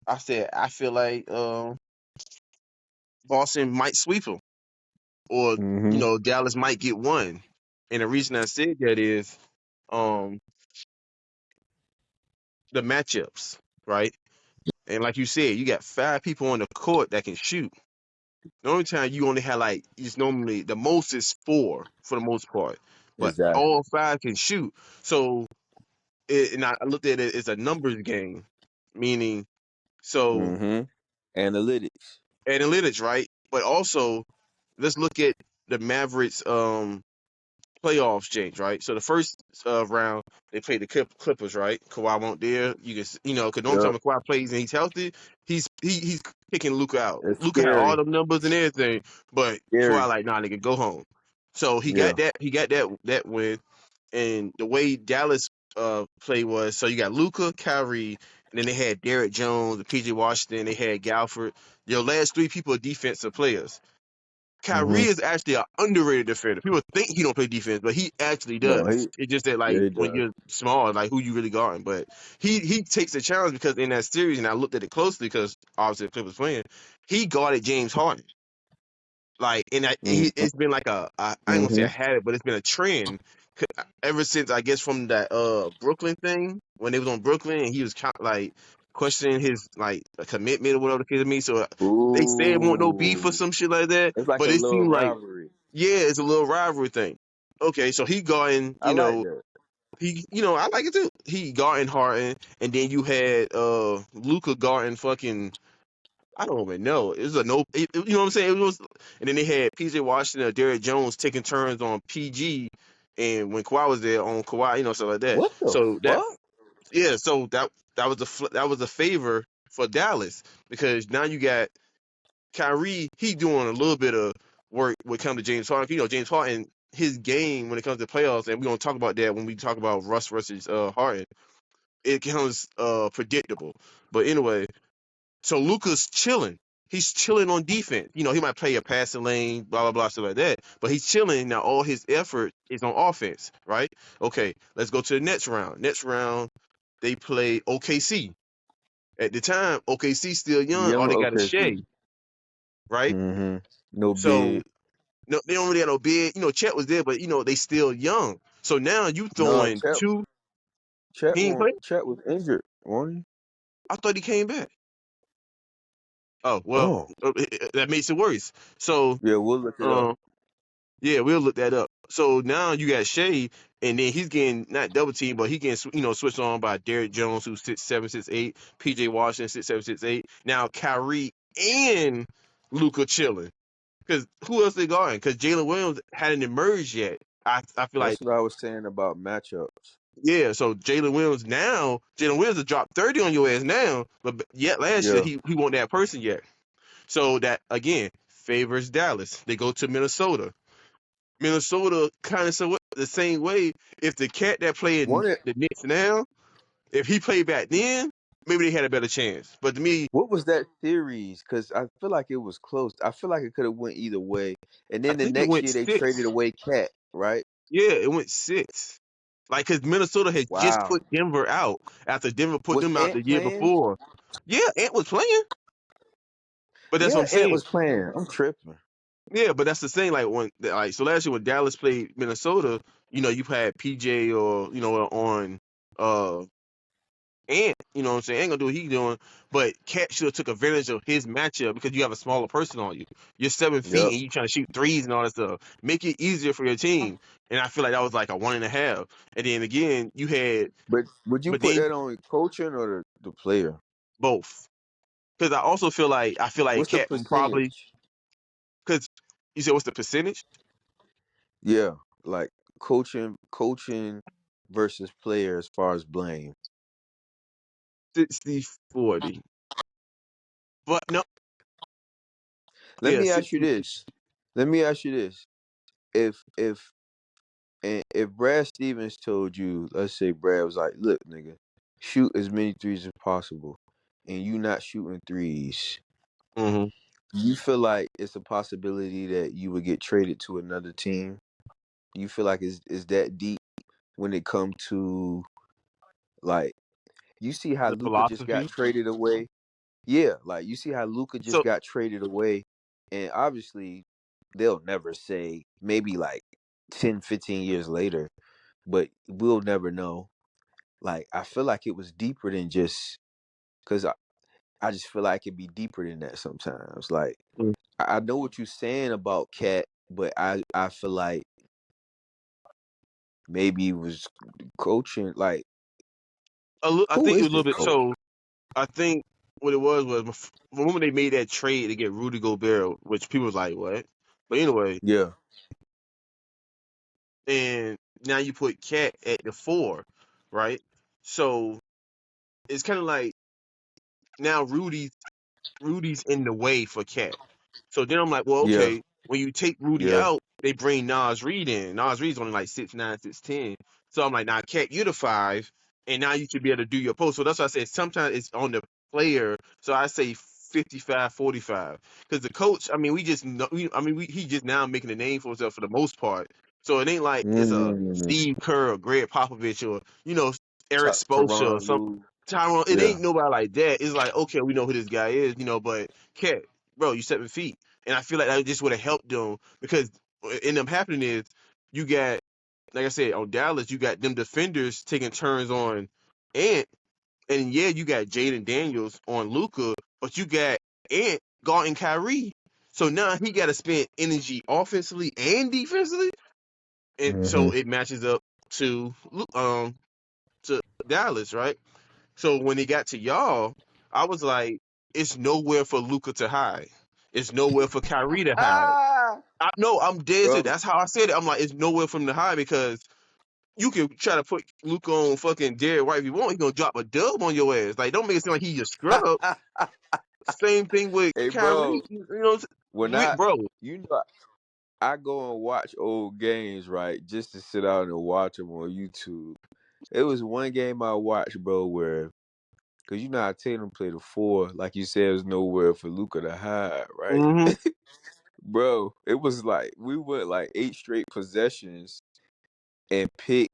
I said I feel like Boston might sweep them or hmm Dallas might get one. And the reason I said that is um the matchups, right? And like you said, you got 5 people on the court that can shoot. The only time you only have like is normally the most is 4 for the most part, but exactly. all 5 can shoot. So and I looked at it as a numbers game, meaning so hmm Analytics. analytics, right? But also let's look at the Mavericks. playoffs change, right? So the first round they played the Clippers, right? Kawhi won't there. You can because normally Yep. when Kawhi plays and he's healthy, he's kicking Luka out. It's Luka had all scary. the numbers and everything, but Kawhi Scary. like, nah, nigga, go home. So Yeah. he got that win, and the way Dallas play was so you got Luka, Kyrie, and then they had Derek Jones, PJ Washington, they had Galford. Your last three people are defensive players. Kyrie Mm-hmm. is actually an underrated defender. People think he don't play defense, but he actually No, does. It's just that yeah, like he when does. you're small, like who you really guarding. But he takes the challenge because in that series, and I looked at it closely because obviously the Clippers playing, he guarded James Harden. Like, and it's been like I ain't gonna say a Mm-hmm. habit, but it's been a trend ever since I guess from that Brooklyn thing when they was on Brooklyn and he was like questioning his like commitment or whatever the case of me. So they said want no beef or Ooh. some shit like that, It's like but a it little seemed like rivalry. yeah, it's a little rivalry thing. Okay, so he guarding, I like that. I like it too. He guarding Harden, and then you had Luca guarding fucking I don't even know. It was a no, you know what I'm saying? It was, and then they had PJ Washington or Derrick Jones taking turns on PG, and when Kawhi was there on Kawhi, stuff like that. What the So that fuck? yeah, so that was that was a favor for Dallas because now you got Kyrie. He doing a little bit of work when it comes to James Harden. James Harden, his game when it comes to playoffs, and we're gonna talk about that when we talk about Russ versus Harden. It becomes predictable. But anyway, so Luka's chilling. He's chilling on defense. He might play a passing lane, blah blah blah, stuff like that. But he's chilling now. All his effort is on offense, right? Okay, let's go to the next round. Next round, they play OKC. At the time, OKC still young. All Young they got is Shea, OKC. right? Mm-hmm. No So big. no, they don't really have no big. Chet was there, but they still young. So now you No, throwing two. He ain't play. Chet was injured, wasn't he? I thought he came back. Oh well, Oh. that makes it worse. So Yeah, we'll look it up. um, yeah, we'll look that up. So now you got Shea, and then he's getting not double teamed, but he getting switched on by Derrick Jones, who's 6'7", 6'8", PJ Washington 6'7", 6'8". Now Kyrie and Luka chilling because who else they guarding? Because Jalen Williams hadn't emerged yet. I feel like That's what I was saying about matchups. yeah. So Jalen Williams has dropped 30 on your ass now, but yet last year Yeah. he wasn't that person yet. So that again favors Dallas. They go to Minnesota. Minnesota kind of so the same way. If the cat that played in One of, the Knicks now, if he played back then, maybe they had a better chance. But to me, what was that series? Because I feel like it was close. I feel like it could have went either way. And I then the think it next went year they traded 6. away Cat, right? Yeah, it went 6. Like, because Minnesota had just Wow. put Denver out after Denver put Was them out Ant the year playing? before. Yeah, Ant was playing, but that's what Yeah, I'm Ant saying. was playing. I'm tripping. Yeah, but that's the thing. Like so last year when Dallas played Minnesota, you had PJ or on uh and what I'm saying, ain't gonna do what he doing, but Cat should have took advantage of his matchup because you have a smaller person on you. You're 7 feet Yep. and you trying to shoot threes and all that stuff. Make it easier for your team. And I feel like that was like a 1.5. And then again, you had, But would you but put then that on coaching or the player? both because I feel like What's the Cat will probably percentage? because you said what's the percentage? Yeah, like coaching versus player as far as blame. 60-40. But no, Let yeah, me ask you 60. this. Let me ask you this. If and if Brad Stevens told you, let's say Brad was like, "Look, nigga, shoot as many threes as possible," and you not shooting threes, Hmm. you feel like it's a possibility that you would get traded to another team? You feel like is that deep when it comes to like you see how The Luca just got philosophy. traded away? Yeah, like you see how Luca just So got traded away, and obviously they'll never say maybe like 10, 15 years later, but we'll never know. Like I feel like it was deeper than just because I just feel like it'd be deeper than that sometimes. Like mm, I know what you're saying about Cat, but I feel like maybe it was coaching. Like I who think it is was a little this bit. coach? So I think what it was when they made that trade to get Rudy Gobert, which people was like, what? But anyway, Yeah, and now you put Cat at the 4, right? So it's kind of like now Rudy's in the way for Cat. So then I'm like, well, Yeah, okay, when you take Rudy yeah. out, they bring Nas Reed in. Nas Reed's only like 6'9", 6'10". So I'm like, now Cat, you're the 5, and now you should be able to do your post. So that's why I said sometimes it's on the player. So I say 55-45. Because the coach, I mean, we just know, he just now making a name for himself for the most part. So it ain't like it's a Mm. Steve Kerr or Greg Popovich or, Eric Spoelstra or Teron some Lou. Tyrone. It Yeah. ain't nobody like that. It's like, okay, we know who this guy is, but Cat, bro, you 7 feet. And I feel like that just would have helped them because what ended up happening is you got, like I said, on Dallas, you got them defenders taking turns on Ant. And yeah, you got Jaden Daniels on Luca, but you got Ant guarding Kyrie. So now he got to spend energy offensively and defensively. And Hmm. so it matches up to to Dallas, right? So when it got to y'all, I was like, it's nowhere for Luca to hide. It's nowhere for Kyrie to hide. Ah, No, I'm dead serious. bro. That's how I said it. I'm like, it's nowhere for him to hide because you can try to put Luca on fucking Derek White if you want. He's gonna drop a dub on your ass. Like, don't make it seem like he's a scrub. Same thing with Hey, Kyrie. bro. When Bro. you know, I go and watch old games, right, just to sit out and watch them on YouTube. It was one game I watched, bro, where, cause you know how Tatum played the 4, like you said, there's nowhere for Luca to hide, right? Mm-hmm. Bro, it was like we went like 8 straight possessions and pick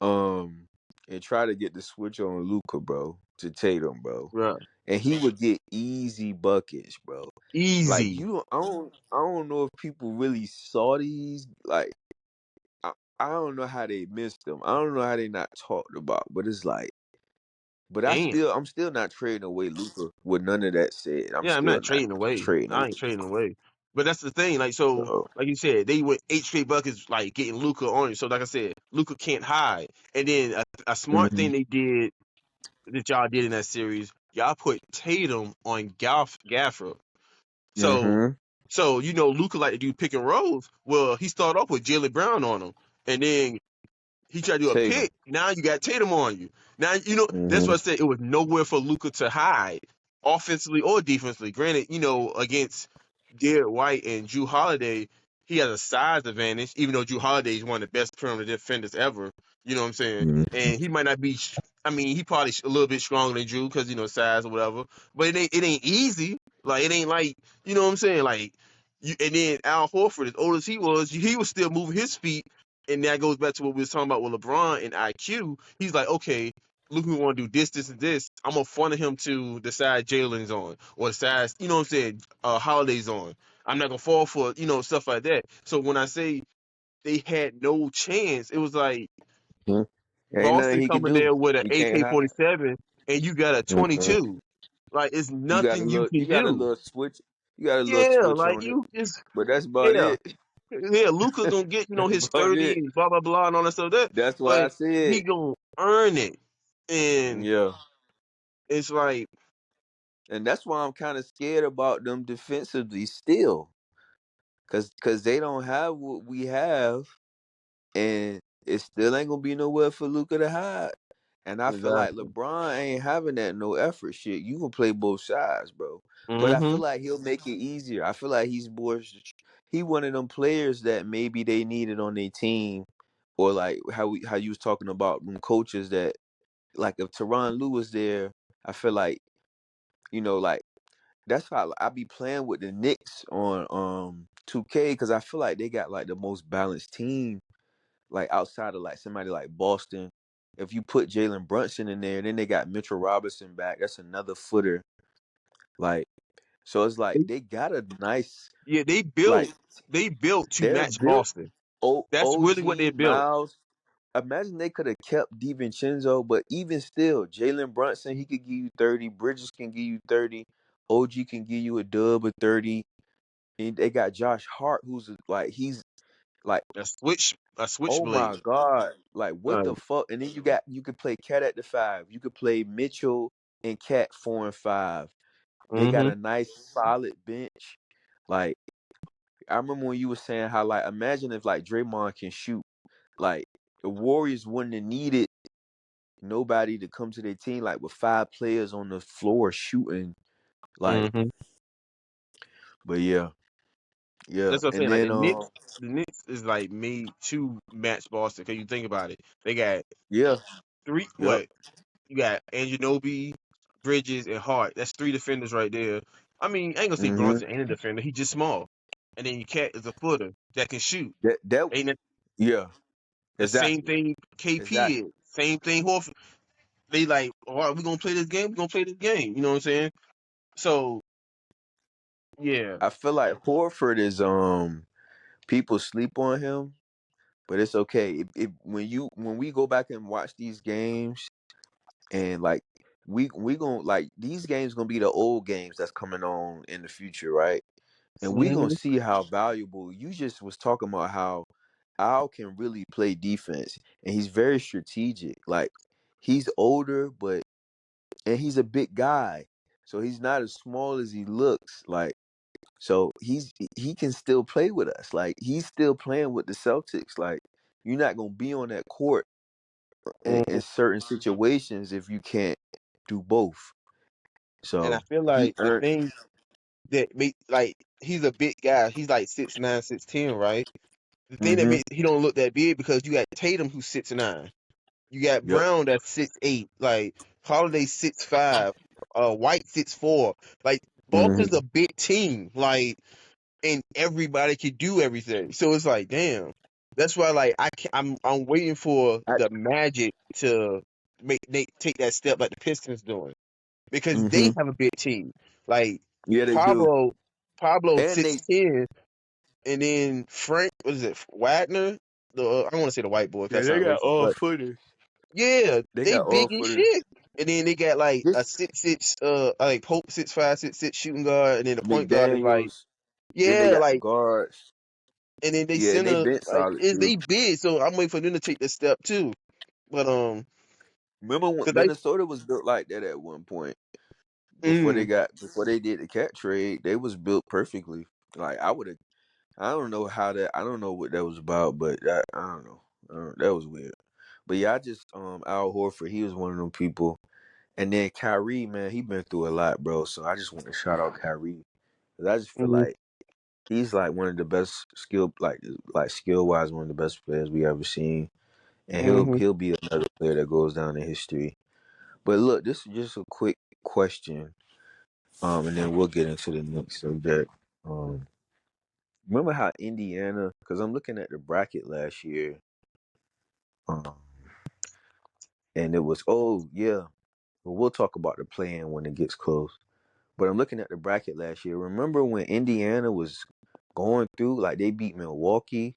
and try to get the switch on Luca, bro, to Tatum, bro. Right. And he would get easy buckets, bro. Like Easy. I don't know if people really saw these. Like I don't know how they missed them. I don't know how they not talked about. But it's like, but Damn. I'm still not trading away Luca with none of that said. I'm Yeah, I'm still not not trading away. trading I away. ain't trading away. But that's the thing. Like, so, So, like you said, they went 8 straight buckets, like getting Luca on you. So, like I said, Luca can't hide. And then a smart hmm thing they did that y'all did in that series, y'all put Tatum on Gafford. So, hmm Luca like to do pick and rolls. Well, he started off with Jalen Brown on him, and then he tried to do a Tatum. pick. Now you got Tatum on you. Now that's hmm what I said. It was nowhere for Luca to hide, offensively or defensively. Granted, against Derek White and Drew Holiday, he has a size advantage. Even though Drew Holiday is one of the best perimeter defenders ever. You know what I'm saying? And he might not be. I mean, he probably a little bit stronger than Drew because size or whatever. But it ain't easy. Like it ain't like what I'm saying. Like and then Al Horford, as old as he was still moving his feet, and that goes back to what we was talking about with LeBron and IQ. He's like, okay, look, we want to do this, this, and this. I'm gonna funnel him to the side Jalen's on, or the side, what I'm saying, Holiday's on. I'm not gonna fall for stuff like that. So when I say they had no chance, it was like hmm Ain't nothing Boston he could coming do. there with an He can't hide. AK-47, and you got a Mm-mm. 22. Like it's nothing you You can got a do. little switch. You got a little Yeah, switch like on it, you just but that's about yeah. it. Yeah, Luca gonna get That's his about 30 it. and blah blah blah and all that stuff. That's why I But he said, gonna earn it, and yeah. it's like And that's why I'm kind of scared about them defensively still, cause they don't have what we have, and it still ain't gonna be nowhere for Luca to hide. And I feel like exactly. LeBron ain't having that no effort shit. You can play both sides, bro. But I Mm-hmm. feel like he'll make it easier. I feel like he one of them players that maybe they needed on their team, or like how you was talking about them coaches that, like, if Teron Lue was there, I feel like, like, that's how I be playing with the Knicks on 2K, because I feel like they got like the most balanced team, like outside of like somebody like Boston. If you put Jalen Brunson in there, then they got Mitchell Robinson back. That's another footer. Like, so it's like they got a nice, Yeah, like, they built to they're match built. Boston. That's really what they OG built. Miles. Imagine they could have kept DiVincenzo, but even still, Jalen Brunson, he could give you 30. Bridges can give you 30. OG can give you a dub of 30. And they got Josh Hart, who's like, he's like, A oh switchblade. my God, like what Right. the fuck? And then you could play Cat at the 5. You could play Mitchell and Cat 4 and 5. They got Mm-hmm. a nice solid bench. Like, I remember when you were saying how, like, imagine if like Draymond can shoot. like the Warriors wouldn't have needed nobody to come to their team like with 5 players on the floor shooting. Like, Hmm. but yeah, yeah, That's what I'm and saying. Like then the Knicks is like made to match Boston. Cause you think about it, they got yeah, three. yep, What you got? Anunoby, Bridges, and Hart. That's three defenders right there. I mean, I ain't gonna say mm-hmm. Bronson ain't a defender. He just small. And then your cat is a footer that can shoot. That Ain't it yeah, the same exactly, thing KP exactly. is? Same thing Horford. They like, all right, we gonna play this game. We gonna play this game. You know what I'm saying? So yeah. I feel like Horford is people sleep on him, but it's okay. When we go back and watch these games and like we gonna like these games gonna be the old games that's coming on in the future, right? And we gonna Hmm. see how valuable you just was talking about how Al can really play defense and he's very strategic. Like he's older, but and he's a big guy. So he's not as small as he looks. Like so he can still play with us. Like he's still playing with the Celtics. Like you're not gonna be on that court in certain situations if you can't do both. And I So feel he like the earned. thing that make like he's a big guy. He's like 6'9", 6'10", right? The thing that Mm-hmm. makes he don't look that big because you got Tatum who's 6'9". You got Yep. Brown that's 6'8". Like Holiday 6'5". White 6'4". Like Boston's Mm-hmm. a big team. Like and everybody can do everything. So it's like damn. That's why like I'm waiting for I, the Magic to make they take that step like the Pistons doing because they mm-hmm. have a big team. Like Yeah, they do. Pablo, Pablo And they 6'10", and then Frank, what is it, Wagner? I don't want to say the white boy, if yeah, that they sounds got racist, all but footers. yeah, They they got all big as footers. shit. And then they got like a This 6'6", like Pope 6'5", 6'6" shooting guard, and then the point guard is like, McDaniels. Then they yeah, got the like, guards. and then they Yeah, and they center been like solid is too. they big, so I'm waiting for them to take this step too. But Remember when cause I, Minnesota was built like that at one point mm, before they did the cat trade? They was built perfectly. Like I would have. I don't know how that. I don't know what that was about, but I don't know. That was weird. But yeah, I just Al Horford. He was one of them people. And then Kyrie, man, he been through a lot, bro. So I just want to shout out Kyrie. 'Cause I just feel mm, like he's like one of the best like skill wise, one of the best players we ever seen. And mm, he'll be another player that goes down in history. But look, this is just a quick question. And then we'll get into the next subject. Um, remember how Indiana? Because I'm looking at the bracket last year. Um, and it was yeah. But we'll talk about the play-in when it gets close. But I'm looking at the bracket last year. Remember when Indiana was going through? Like they beat Milwaukee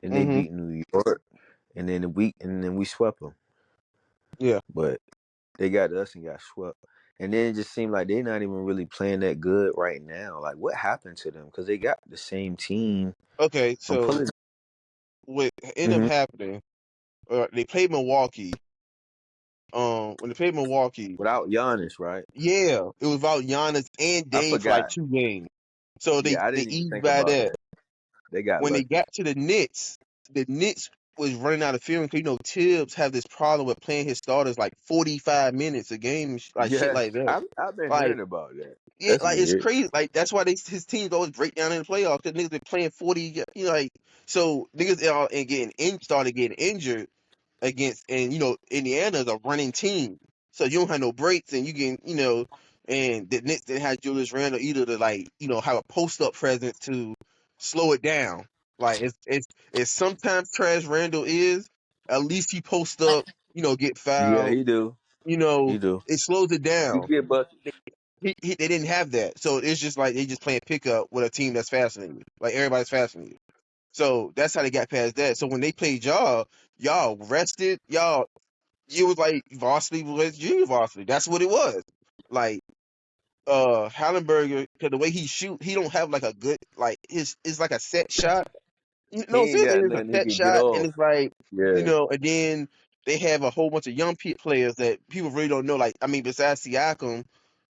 and they mm, beat New York, and then we swept them. yeah. But they got us and got swept. And then it just seemed like they're not even really playing that good right now. Like what happened to them? Because they got the same team. Okay, I'm so pulling. what ended up Hmm. happening? They played Milwaukee. When they played Milwaukee, Without Giannis, right? yeah, it was about Giannis and I Dame for like forgot. 2 games. So Yeah, I they didn't even eased think by about that. that. They got When they lucky. got to the Knicks was running out of fuel because you know Tibbs have this problem with playing his starters like 45 minutes a game, like shit Yes, like that. I've been Like hearing about that. yeah, That's like it's weird. crazy. Like that's why his teams always break down in the playoffs because niggas been playing 40. You know, like so niggas are and started getting injured against and you know Indiana's a running team, so you don't have no breaks and you can and the Knicks didn't have Julius Randle either to like have a post up presence to slow it down. Like it's sometimes trash Randle is at least he post up get Yeah, fouled he do. He do. it slows it He down. get buckets. They didn't have that, so it's just like they just playing pickup with a team that's faster than you. Like everybody's faster than you. So that's how they got past that. So when they played y'all rested. It was like varsity was junior varsity. That's what it was. Like Hallenberger, because the way he shoot, he don't have like a good like his it's like a set shot. He No, ain't seriously, got it's a nothing he set can get shot, and off. it's like Yeah. and then they have a whole bunch of young players that people really don't know. Like I mean, besides Siakam,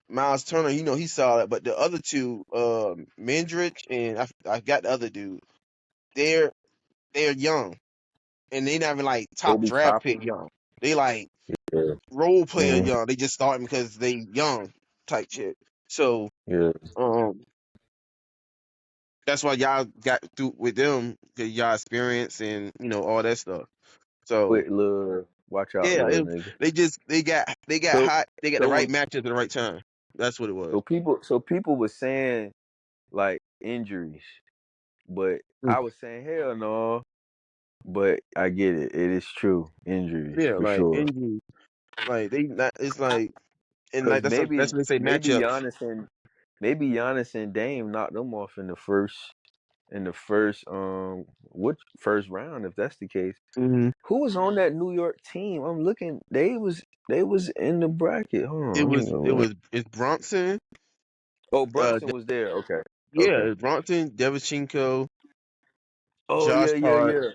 Miles Turner, he saw it, but the other two, Mendrich and I got the other dude. They're they're young. and they not even like They top be draft chopping. pick young. They like Yeah. role player Mm, young. They just starting because they young type shit. So yeah. um, that's why y'all got through with them because y'all experience and all that stuff. So Quick little, watch out, yeah, little nigga. they got So, hot. They got the right so, matches at the right time. That's what it was. so people were saying like injuries, but Mm. I was saying hell no. But I get it. It is true. Injuries Yeah, for like sure. injury. Like they not. It's like and Cause like that's what they say matchups. maybe Giannis and Dame knocked them off in the first what first round if that's the case. Hmm Who was on that New York team? I'm looking. They was in the bracket. Hold It on. was it was it's Bronson. Oh, Uh, Brunson was there. Okay. yeah, Okay. it's Bronson, Devichenko, Oh Josh yeah, yeah, Hart, yeah.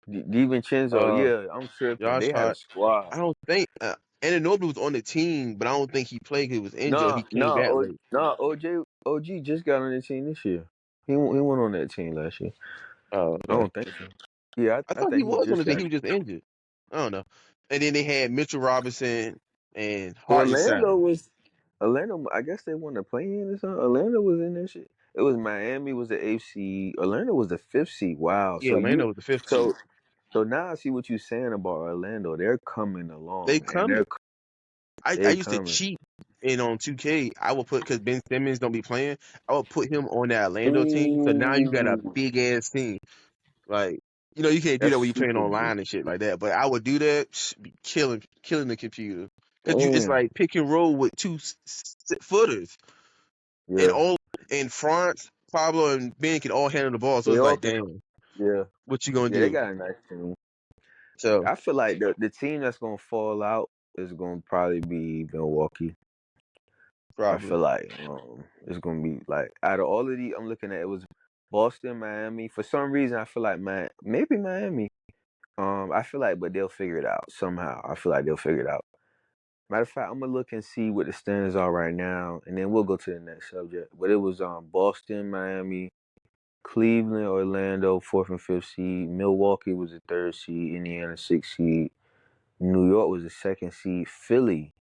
DiVincenzo. uh, Yeah, I'm tripping. Josh They had a Hart. squad. I don't think Ananobi was on the team, but I don't think he played 'cause he was injured. Nah, He came nah, back late. OG just got on the team this year. He went on that team last year. Oh, I okay. don't think so. Yeah, I I thought he think he was on just the team. got He was just injured. I don't know. And then they had Mitchell Robinson and Orlando Hartenstein. was Orlando. I guess they won the play-in or something. Orlando was in this shit. It was Miami was the eighth seed. Orlando was the fifth seed. Wow. Yeah, Orlando was the fifth seed. So so now I see what you're saying about Orlando. They're coming They along, man. coming. I They used to coming. cheat and on 2K. I would put because Ben Simmons don't be playing. I would put him on that Orlando team. So now you got a Ooh, big ass team. Like you can't do that's that when you're playing super big. online and shit like that. But I would do that. Be killing the computer because it's Damn. like pick and roll with two footers and Yeah. all in France. Pablo and Ben can all handle the ball. So They it's all like, can. damn, Yeah. what you gonna Yeah. They do? got a nice team. So I feel like the team that's gonna fall out is gonna probably be Milwaukee. I probably, feel like it's gonna be like out of all of these I'm looking at it was Boston, Miami. For some reason I feel like maybe Miami. I feel like but they'll figure it out somehow. I feel like they'll figure it out. Matter of fact, I'm gonna look and see what the standings are right now and then we'll go to the next subject. But it was Boston, Miami, Cleveland, Orlando, fourth and fifth seed, Milwaukee was the third seed, Indiana sixth seed, New York was the second seed, Philly.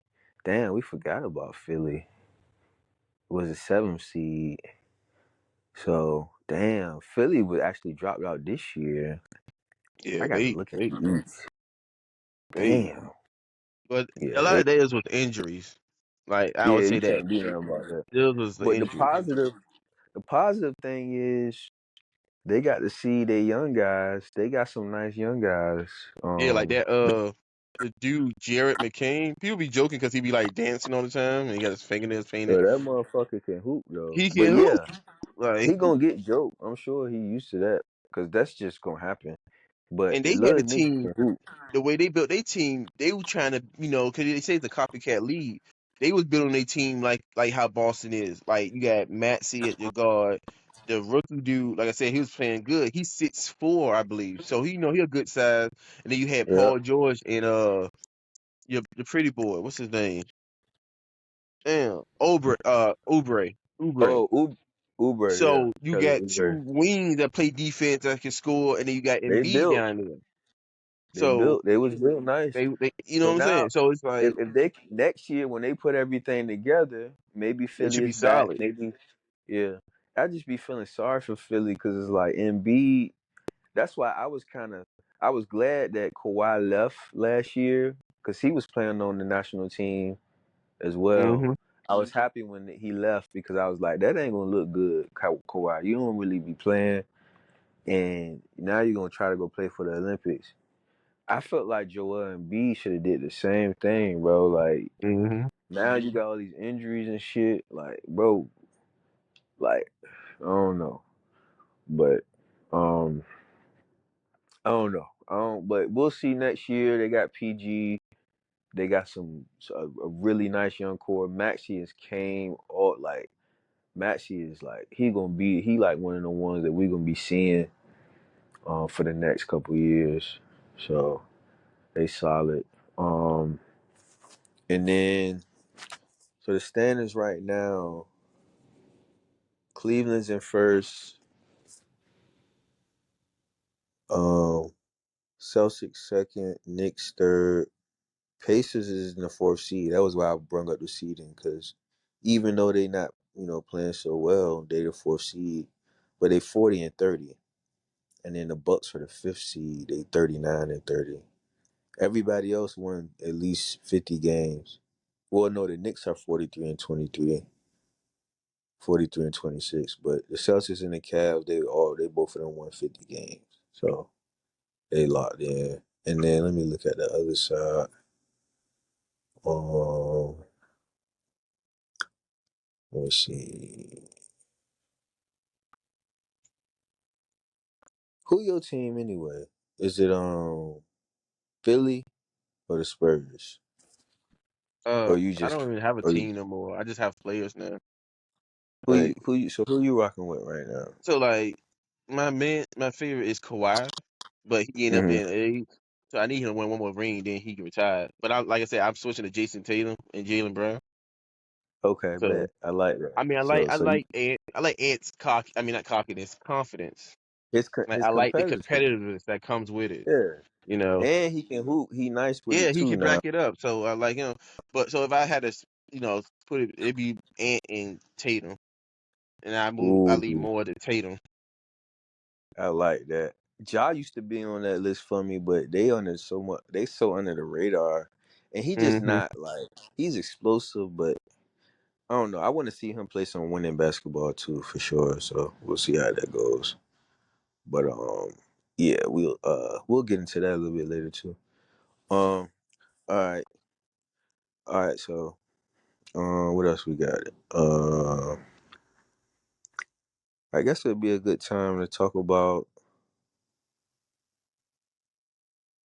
Damn, we forgot about Philly. Was the seventh seed. So damn, Philly was actually dropped out this year. I yeah, gotta look at they the East. they. Damn. But a Yeah, lot of theirs was injuries. Like I would yeah, say you that can't do nothing about that. theirs was the But injuries. the positive thing is they got to see their young guys. They got some nice young guys. Yeah, like that. The dude Jared McCain. People be joking because he be like dancing all the time and he got his fingernails painted. That motherfucker can hoop though. He But can hoop. yeah, Like, he gonna get joked. I'm sure he used to that because that's just gonna happen. But and the they had little the nigga team. can hoop. The way they built their team, they were trying to, because they say it's a copycat league. They was building their team like how Boston is. Like you got Maxey at your guard. The rookie dude, like I said, he was playing good. He's 6'4", I believe. So he a good size. And then you had Yeah. Paul George and your pretty boy. What's his name? Damn, Oubre. Oh, Uber. Yeah, So you Kelly got two Uber. wings that play defense that can score, and then you got They Embiid built. down there. They So built. They was built nice. they you know So what I'm now, saying. So it's like if they next year when they put everything together, maybe they Philly should be is back. solid. Maybe yeah. I just be feeling sorry for Philly because it's like Embiid. That's why I was glad that Kawhi left last year because he was playing on the national team as well. Hmm I was happy when he left because I was like, that ain't gonna look good, Kawhi. You don't really be playing, and now you're gonna try to go play for the Olympics. I felt like Joel and B should have did the same thing, bro. Like hmm now you got all these injuries and shit. Like, bro, like I don't know, but um, I don't know. I don't. But we'll see next year. They got PG. They got a really nice young core. Maxi is came all like Maxi is like he like one of the ones that we're gonna be seeing for the next couple years. So they solid. Um, and then so the standings right now, Cleveland's in first. Um, Celtics second, Knicks third. Pacers is in the fourth seed. That was why I brung up the seeding because even though they not playing so well, they the fourth seed, but they 40-30, and then the Bucks are the fifth seed. They 39-30. Everybody else won at least 50 games. Well, no, the Knicks are 43-23, 43-26, but the Celtics and the Cavs, they both of them won 50 games, so they locked in. And then let me look at the other side. Um, let me see. Who your team anyway? Is it Philly or the Spurs? Or you I just don't even have a or you, team no more. I just have players now. who you Like who you so who you rocking with right now? so, like my favorite is Kawhi, but he ended up Hmm. being age. So I need him to win one more ring, then he can retire. But like I said, I'm switching to Jason Tatum and Jalen Brown. Okay, So bet I like that. I mean, So I so you, like I like Ant's cock. I mean, not cockiness, confidence. Like it's I like the competitive. competitiveness that comes with it. Yeah, You know, and he can hoop. He nice with yeah, it he too. can Now, back it up. So I like him. But so if I had to, put it, it'd be Ant and Tatum, and I leave ooh, more to Tatum. I like that. Ja used to be on that list for me, but they under so much. They so under the radar, and he just Hmm. not like he's explosive, but I don't know. I want to see him play some winning basketball too, for sure. So we'll see how that goes. But yeah, we'll get into that a little bit later too. Um, all right, all right. So what else we got? I guess it'd be a good time to talk about.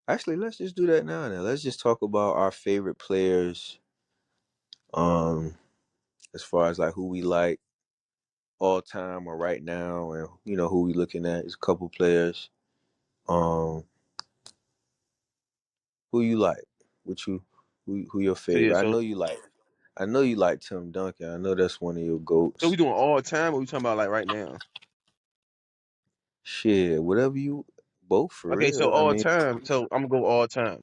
Actually, let's just do that now. Then let's just talk about our favorite players. Um, as far as like who we like all time or right now, and who we looking at is a couple players. Um, who you like? What you who your So yeah, favorite? I know you like Tim Duncan. I know that's one of your so we goats. doing all time, or we talking about like right now? Shit, whatever you both for Okay, so real. I all mean, time. So I'm gonna go all time.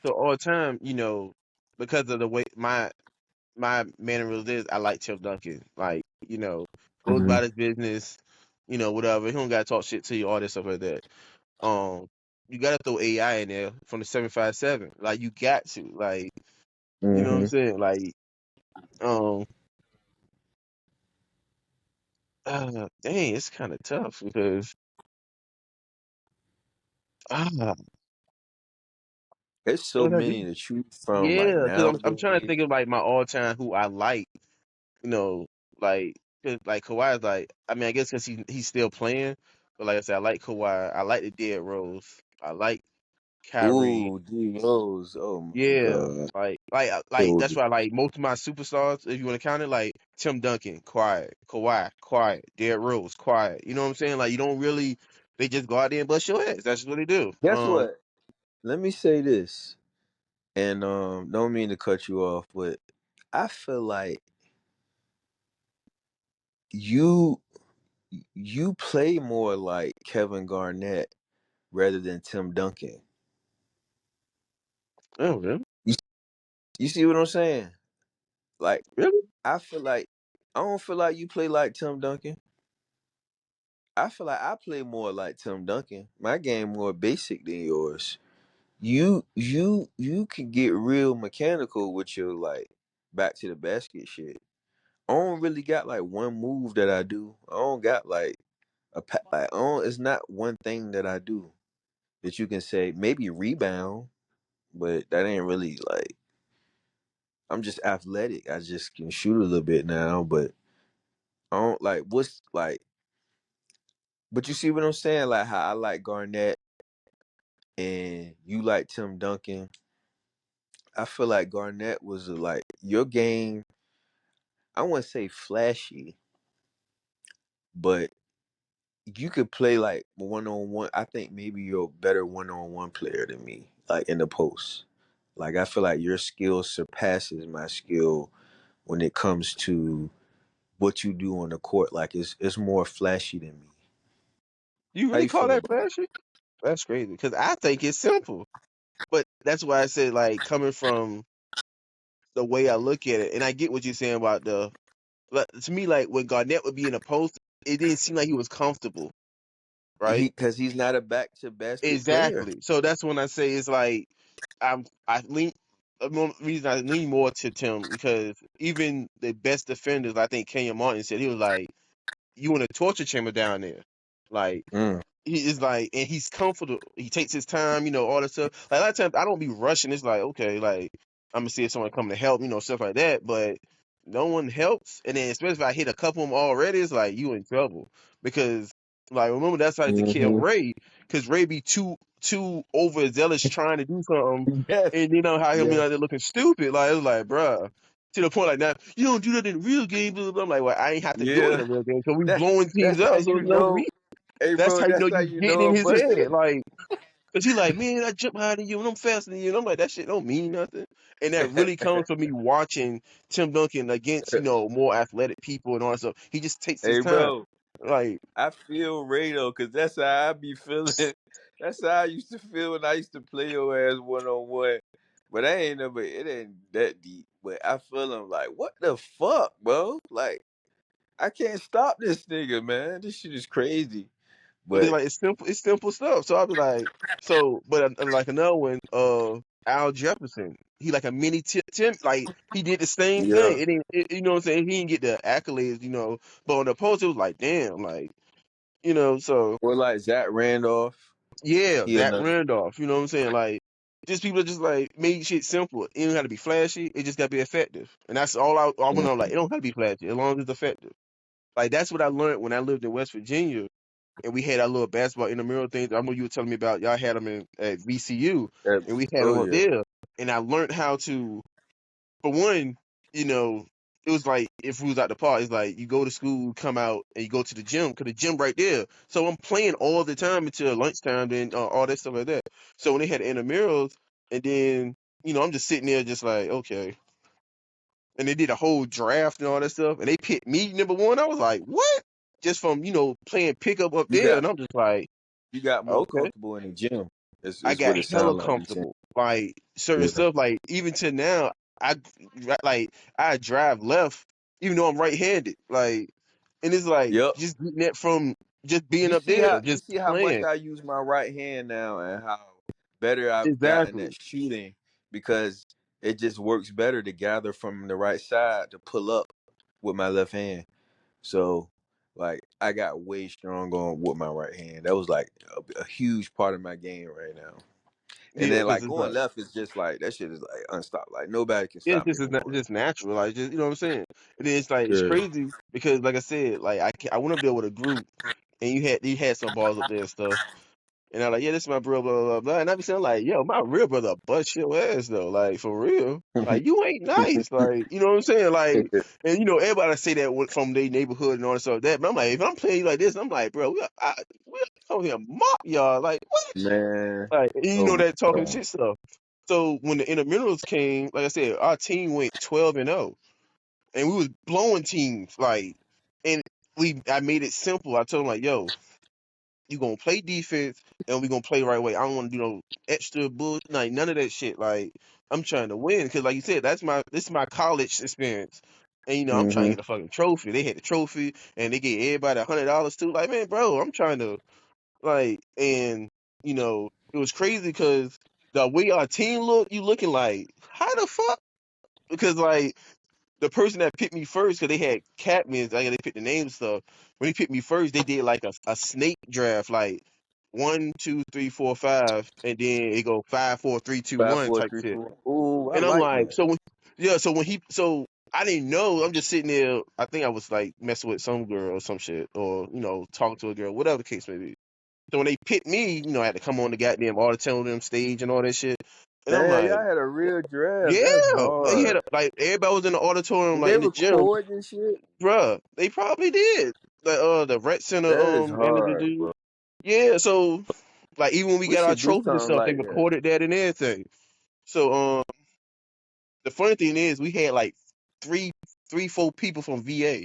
So all time, because of the way my mannerisms is, I like Tim Duncan. Like, goes hmm about his business, whatever. He don't gotta talk shit to you, all this stuff like that. Um, you gotta throw AI in there from the 757. Like, you got to. Like, you know what I'm hmm saying? Like, um, dang, it's kind of tough because ah, There's what so would I many do? to choose from, like Yeah, because I'm trying to nowadays. think of like my all time who I like. You know, like 'cause, like Kawhi's like, I mean, I guess because he's still playing, but like I said, I like Kawhi. I like the Dead Rose. I like Kyrie. Ooh, D Rose. Oh my Yeah, God, like killed that's it. why I like most of my superstars. If you want to count it, like Tim Duncan, quiet. Kawhi, quiet. Derrick Rose, quiet. You know what I'm saying? Like you don't really, they just go out there and bust your ass. That's what they do. Guess what? Let me say this, and don't mean to cut you off, but I feel like you you play more like Kevin Garnett rather than Tim Duncan. Oh, really? You you see what I'm saying? Like Really? I feel like I don't feel like you play like Tim Duncan. I feel like I play more like Tim Duncan. My game more basic than yours. You can get real mechanical with your like back to the basket shit. I don't really got like one move that I do. I don't got like like I don't, it's not one thing that I do that you can say maybe rebound, but that ain't really like I'm just athletic. I just can shoot a little bit now, but I don't like what's like. But you see what I'm saying? Like how I like Garnett and you like Tim Duncan. I feel like Garnett was like your game. I wouldn't say flashy, but you could play like one on one. I think maybe you're a better one on one player than me, like in the post. Like I feel like your skill surpasses my skill when it comes to what you do on the court. Like it's more flashy than me. You How really you call feel that about it? flashy? That's crazy because I think it's simple, but that's why I said like coming from the way I look at it, and I get what you're saying about the. Like, to me, like when Garnett would be in a post, it didn't seem like he was comfortable, right? Because he's not a back to basket player. Exactly. So that's when I say it's like I lean. The reason I lean more to Tim because even the best defenders, I think Kenyon Martin said he was like, "You in a torture chamber down there." Like Mm. he is like, and he's comfortable. He takes his time, all that stuff. Like a lot of times, I don't be rushing. It's like, okay, like I'm gonna see if someone come to help, stuff like that. But no one helps, and then especially if I hit a couple of them already, it's like you in trouble because, like, remember that's how I used to kill Hmm. Ray because Ray be too overzealous trying to do something, Yes. and how he'll be Yes. out there looking stupid. Like it's like, bruh. To the point like now, you don't do that in real games. Blah, blah, blah. I'm like, well, I ain't have to do it Yeah. in real games because we That blowing teams that's how up, so you there's no know. reason. Hey, That's bro, how you know that's how you you getting know in a his busted. head. Like, cause he like, man, I jump higher than you and I'm faster than you. And I'm like, that shit don't mean nothing. And that really comes from me watching Tim Duncan against, more athletic people and all that stuff. He just takes his Hey, time. bro, Like, I feel Ray though, cause that's how I be feeling. That's how I used to feel when I used to play your ass 1-on-1. But I ain't never. It ain't that deep. But I feel him like, what the fuck, bro? Like, I can't stop this nigga, man. This shit is crazy. but it's But like it's simple stuff. So I'll be like, but like another one, Al Jefferson. He like a mini Tim, like he did the same yeah, thing. It ain't, you know what I'm saying? He didn't get the accolades, but on the post it was like, damn, like, so. or like Zach Randolph. Yeah, He Zach another. Randolph. You know what I'm saying? Like, just people that just like made shit simple. It don't got to be flashy. It just got to be effective. And that's all I went on. Like, it don't got to be flashy as long as it's effective. Like, that's what I learned when I lived in West Virginia and we had our little basketball intramural things. I remember you were telling me about y'all had them at VCU and we had them Oh up yeah. there. And I learned how to for one, you know, it was like if we was at the park, it's like you go to school, come out, and you go to the gym because the gym right there. So I'm playing all the time until lunchtime, then all that stuff like that. So when they had intramurals, and then I'm just sitting there, just like okay, and they did a whole draft and all that stuff, and they picked me number one. I was like, what? Just from playing pickup up You there, got and I'm just like, you got more okay. comfortable in the gym. I Is got what it hella sounds like you saying. comfortable. Like certain Yeah. stuff, like even to now, I like I drive left, even though I'm right-handed. Like, and it's like Yep. just getting that from just being up there, You just see how much playing. I use my right hand now and how better I've gotten Exactly. at shooting because it just works better to gather from the right side to pull up with my left hand. So like I got way stronger with my right hand. That was like a huge part of my game right now. And Yeah, then because like it's going like left is just like that shit is like unstoppable. Like nobody can yeah, it's stop me just from going. just natural. Like just what I'm saying. And then it's like it's Yeah. crazy because like I said, like I went up there with a group and you had some balls up there and stuff. And I'm like, yeah, this is my bro, blah, blah, blah. And I be saying, like, yo, my real brother bust your ass, though. Like, for real. Like, you ain't nice. Like, you know what I'm saying? Like, and, everybody say that from their neighborhood and all that stuff like that. But I'm like, if I'm playing you like this, I'm like, bro, we come here and mop y'all. Like, what? Man. Like, and Oh my that talking God. shit stuff. So when the intermittals came, like I said, our team went 12-0. And we was blowing teams. Like, and I made it simple. I told them, like, yo, you gonna play defense and we gonna play right way. I don't want to do no extra bull, like none of that shit. Like I'm trying to win because, like you said, this is my college experience, and I'm trying to Hmm. get a fucking trophy. They had the trophy and they gave everybody $100 too. Like man, bro, I'm trying to like, and it was crazy because the way our team looked, you looking like how the fuck because like the person that picked me first, because they had captains, like they picked the name and stuff. When he picked me first, they did like a snake draft, like 1, 2, 3, 4, 5, and then it go 5, 4, 3, 2, 1 5, 4, type 3, shit. 2. Ooh, I And I'm like like, that. so when, yeah, so I didn't know. I'm just sitting there. I think I was like messing with some girl or some shit, or talking to a girl, whatever the case may be. So when they picked me, I had to come on the goddamn auditorium stage and all that shit. And I'm Damn, like, y'all had a real draft. That's yeah, they had hard. like everybody was in the auditorium, Did like they in the gym. record this shit? Bruh, they probably did. The rec center That is manager hard, dude. bro. Yeah, so like even when we We got our should do trophies and something stuff, they like that. recorded that and everything. So the funny thing is we had like three, 4 people from VA.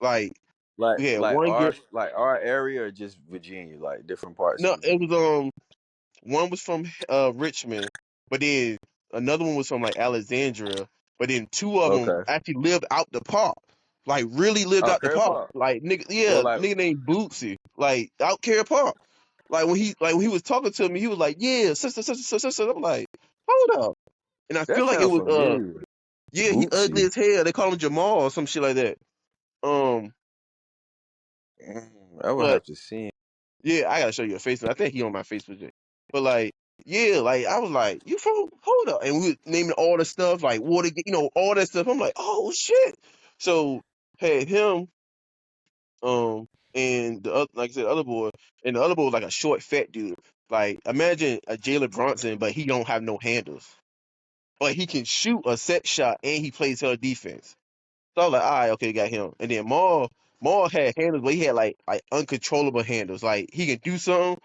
Like Like We had one game. like our area or just Virginia, like different parts of No, it Virginia. was one was from Richmond, but then another one was from like Alexandria. But then two of them Okay. actually lived out the park, like really lived Out out the Career park. Park. Like nigga, Or yeah, like nigga named Bootsy, like out Care Park. Like when he was talking to me, he was like, "Yeah, sister, sister, sister, sister." I'm like, "Hold up," and I that feel like it sounds was familiar. yeah, he ugly Bootsy. as hell. They call him Jamal or some shit like that. Um, I would but have to see him. yeah, I gotta show you a Facebook. I think he on my Facebook. But like, yeah, like I was like, you from hold up, and we was naming all the stuff like Watergate, all that stuff. I'm like, oh shit. So had him, and the other, like I said, other boy, and the other boy was like a short, fat dude. Like imagine a Jalen Brunson, but he don't have no handles, but he can shoot a set shot and he plays her defense. So I was like, all right, okay, got him. And then Maul had handles, but he had like uncontrollable handles. Like he can do something,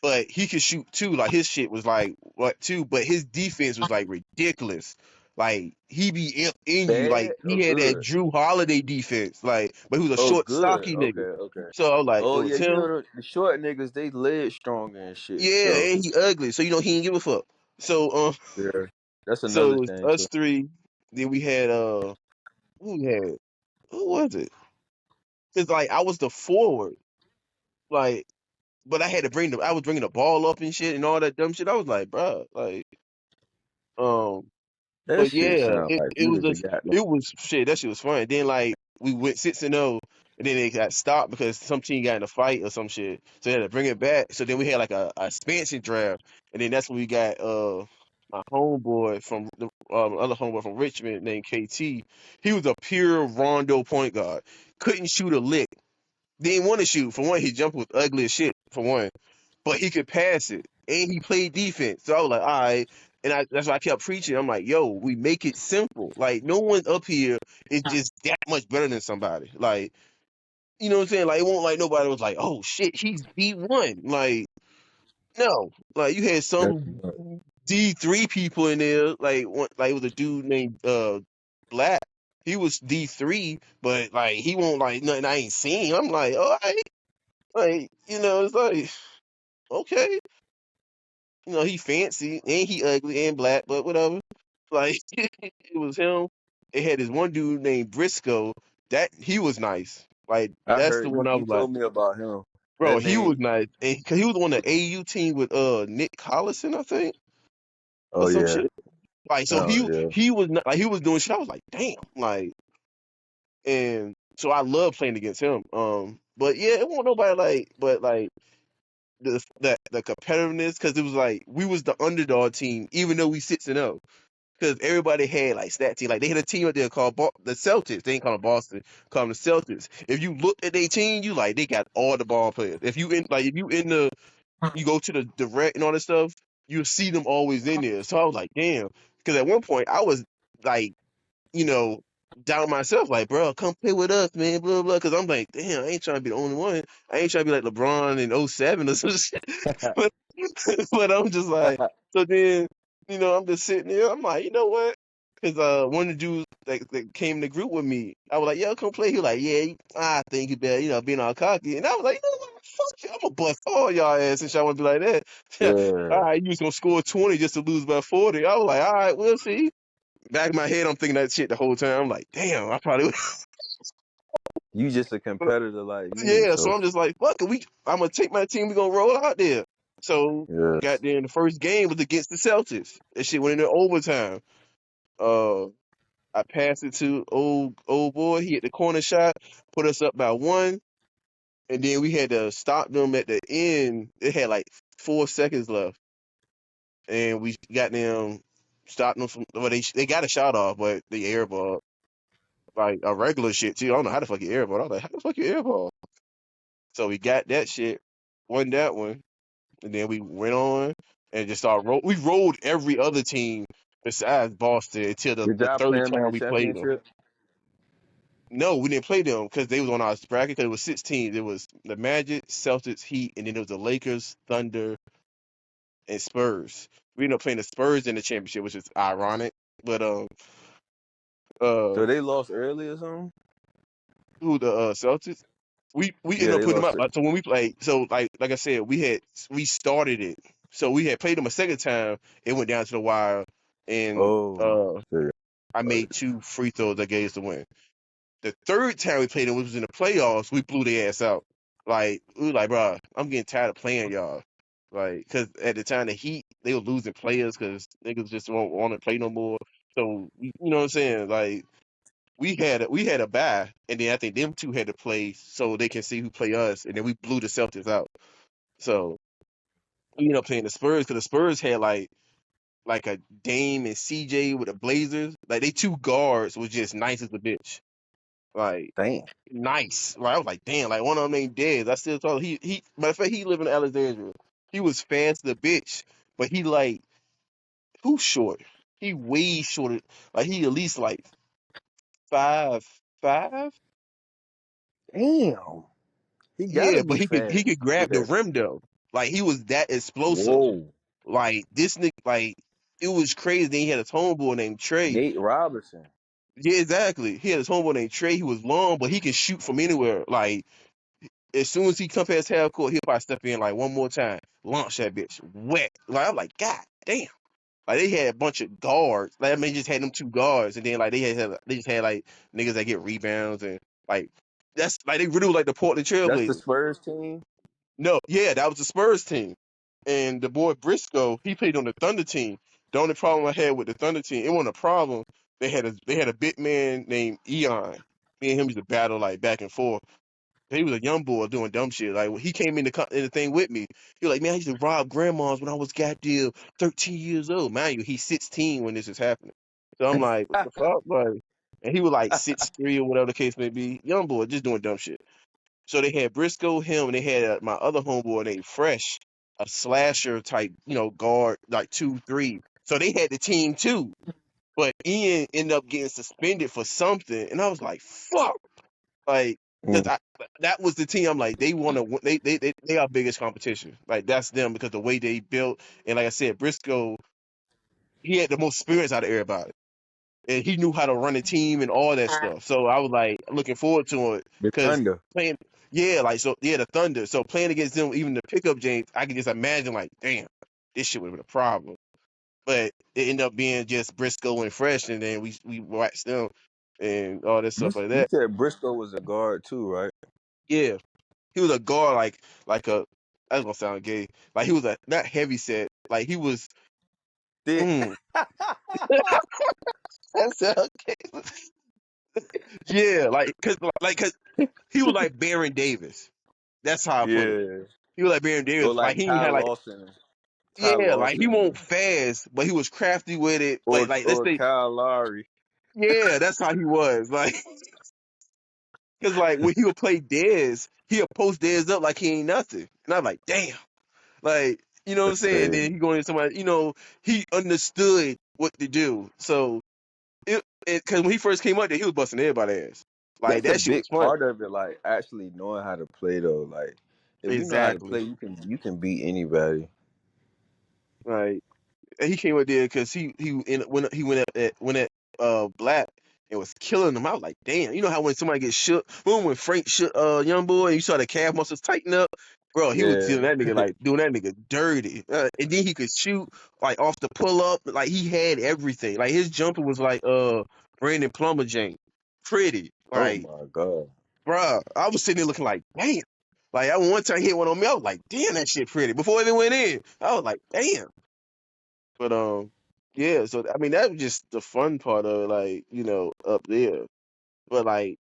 but he could shoot too. Like his shit was like what too, but his defense was like ridiculous. Like he be in you. Like Bad or he had that good? Drew Holiday defense. Like, but he was a Oh, short, good. stocky Okay, nigga. okay. So I was like, it Oh was yeah, him. the short niggas they leg stronger and shit. Yeah, So and he ugly. So he didn't give a fuck. So yeah, that's so another it was thing us too. three. Then we had who we had? Who was it? Cause like I was the forward. Like, but I had to I was bringing the ball up and shit and all that dumb shit. I was like, bruh, like um. That But shit yeah, sound like it you was the just goddamn. it was shit. That shit was fun. Then like we went 6-0, and then they got stopped because some team got in a fight or some shit. So they had to bring it back. So then we had like a expansion draft, and then that's when we got my homeboy from the other homeboy from Richmond named KT. He was a pure Rondo point guard. Couldn't shoot a lick. Didn't want to shoot. For one, his jumper was ugly as shit. For one, but he could pass it and he played defense. So I was like, all right. And that's why I kept preaching. I'm like, yo, we make it simple. Like, no one up here is just that much better than somebody. Like, you know what I'm saying? Like, it won't like nobody was like, oh shit, he's D1. Like, no. Like, you had That's some D3 people in there. Like, like it was a dude named Black. He was D3, but like, he won't like nothing I ain't seen. I'm like, all right. Like, it's like, okay. He fancy and he ugly and black, but whatever. Like it was him. It had this one dude named Briscoe. That he was nice. Like I that's the heard one I you was like, told me about him. bro, That he name. was nice. And cause he was on the AU team with Nick Collison, I think, or Oh some yeah. shit. Like so Oh he yeah. he was not, like he was doing shit. I was like, damn, like and so I love playing against him. But yeah, it wasn't nobody like, but like the competitiveness because it was like we was the underdog team even though we 6-0. Because everybody had like stat team. Like they had a team out there called the Celtics. They ain't call them Boston, call them the Celtics. If you looked at their team, you like they got all the ball players. If you in the you go to the direct and all that stuff, you see them always in there. So I was like, damn. Because at one point I was like, you know, down myself, like, bro, come play with us, man, blah blah. Because I'm like, damn, I ain't trying to be the only one. I ain't trying to be like LeBron in '07 or some shit. But but I'm just like, so then, I'm just sitting there. I'm like, you know what? Because one of the dudes that came in the group with me, I was like, yo, come play. He was like, yeah, I think you better, being all cocky. And I was like, you know what? Fuck you. I'm going to bust all y'all ass since y'all want to be like that. All Yeah. right, you was going to score 20 just to lose by 40. I was like, all right, we'll see. Back in my head, I'm thinking that shit the whole time. I'm like, damn, I probably You just a competitor like me, yeah, so so I'm just like, fuck it. I'm gonna take my team. We gonna roll out there. So yes. got there. The first game was against the Celtics. That shit went into overtime. Uh, I passed it to old boy. He hit the corner shot, put us up by one, and then we had to stop them at the end. It had like 4 seconds left, and we got them stopped them from. Well, they got a shot off, but they airball like a regular shit too. I don't know how the fuck you airball. I was like, how the fuck you airball? So we got that shit, won that one, and then we went on and just started we rolled every other team besides Boston until Did the y'all play third him in time the we played them. championship? No, we didn't play them because they was on our bracket because it was 16. It was the Magic, Celtics, Heat, and then it was the Lakers, Thunder, and Spurs. We ended up playing the Spurs in the championship, which is ironic. But uh So they lost early or something? who the Celtics? we ended Yeah, up they putting them lost up. it. So when we played, so like I said, we started it. So we had played them a second time. It went down to the wire, and Oh, shit. I made 2 free throws that gave us the win. The third time we played them, which was in the playoffs, we blew their ass out. Like we were like, bro, I'm getting tired of playing y'all. Like, because at the time the Heat they were losing players because niggas just won't want to play no more. So you know what I'm saying? Like we had a bye, and then I think them two had to play so they can see who play us, and then we blew the Celtics out. So we ended up playing the Spurs because the Spurs had like a Dame and CJ with the Blazers. Like they two guards was just nice as a bitch. Like Damn. nice. Like I was like, damn, like one of them ain't dead. I still thought he matter of fact, he live in Alexandria. He was fast as a bitch, but he like who's short? He way shorter. Like he at least like 5'5". Damn. He Yeah, gotta but be he fast. could grab the Yeah. rim though. Like he was that explosive. Whoa. Like this nigga, like it was crazy. Then he had his homeboy named Trey. Nate Robinson. Yeah, exactly. He had his homeboy named Trey. He was long, but he can shoot from anywhere. Like as soon as he come past half court, he'll probably step in like one more time, launch that bitch wet. Like I'm like, God damn. Like they had a bunch of guards. Like I mean, just had them two guards, and then like they just had like niggas that get rebounds and like that's like they really were like the Portland That's the Trailblazers. Spurs team. No, yeah, that was the Spurs team. And the boy Briscoe, he played on the Thunder team. The only problem I had with the Thunder team, it wasn't a problem. They had a big man named Eon. Me and him used to battle like back and forth. He was a young boy doing dumb shit. Like when he came in the thing with me, he was like, man, I used to rob grandmas when I was goddamn 13 years old. Mind you, he's 16 when this is happening. So I'm like, what the fuck? Like, and he was like 6'3" or whatever the case may be. Young boy, just doing dumb shit. So they had Briscoe, him, and they had my other homeboy named Fresh, a slasher type, guard, like 2'3". So they had the team too. But Ian ended up getting suspended for something, and I was like, "Fuck!" Like, Mm. because that was the team. I'm like, they want to, they our biggest competition. Like that's them because the way they built, and like I said, Briscoe, he had the most spirits out of everybody, and he knew how to run a team and all that stuff. So I was like looking forward to it The because Thunder. playing, yeah, like so, yeah, the Thunder. So playing against them, even the pickup James, I could just imagine like, damn, this shit would have been a problem. But it ended up being just Briscoe and Fresh, and then we watched them and all that You stuff like you that. said Briscoe was a guard too, right? Yeah, he was a guard, like a. That's gonna sound gay. Like he was a not heavy set. Like he was. Thick. Mm, that sound gay. Yeah, cause he was like Baron Davis. That's how I put it. Yeah. He was like Baron Or Davis. Like like he Ty had like Lawson. Ty yeah, like he Lawson. won't fast, but he was crafty with it. Or Like let's or say Kyle Lowry. yeah, that's how he was. Like because like when he would play Dez, he'll post Dez up like he ain't nothing, and I'm like damn, like you know what I'm That's saying. Then crazy. he going to somebody, he understood what to do. So it because when he first came up there, he was busting everybody's ass. Like That's a that shit was big fun. part of it, like actually knowing how to play though. Like if you know how to Exactly. play, you can beat anybody. Like and he came up there because he went at Black and was killing him. I was like, damn. You know how when somebody gets shook, when Frank shook young boy, and you saw the calf muscles tighten up, bro. He was Yeah. doing that nigga dirty, and then he could shoot like off the pull up. Like he had everything. Like his jumper was like Brandon Plummer Jane, pretty. Oh Like, my god. bro, I was sitting there looking like, damn. Like I one time he hit one on me, I was like, damn, that shit pretty. Before it even went in, I was like, damn. But yeah. So I mean, that was just the fun part of it, like up there. But like,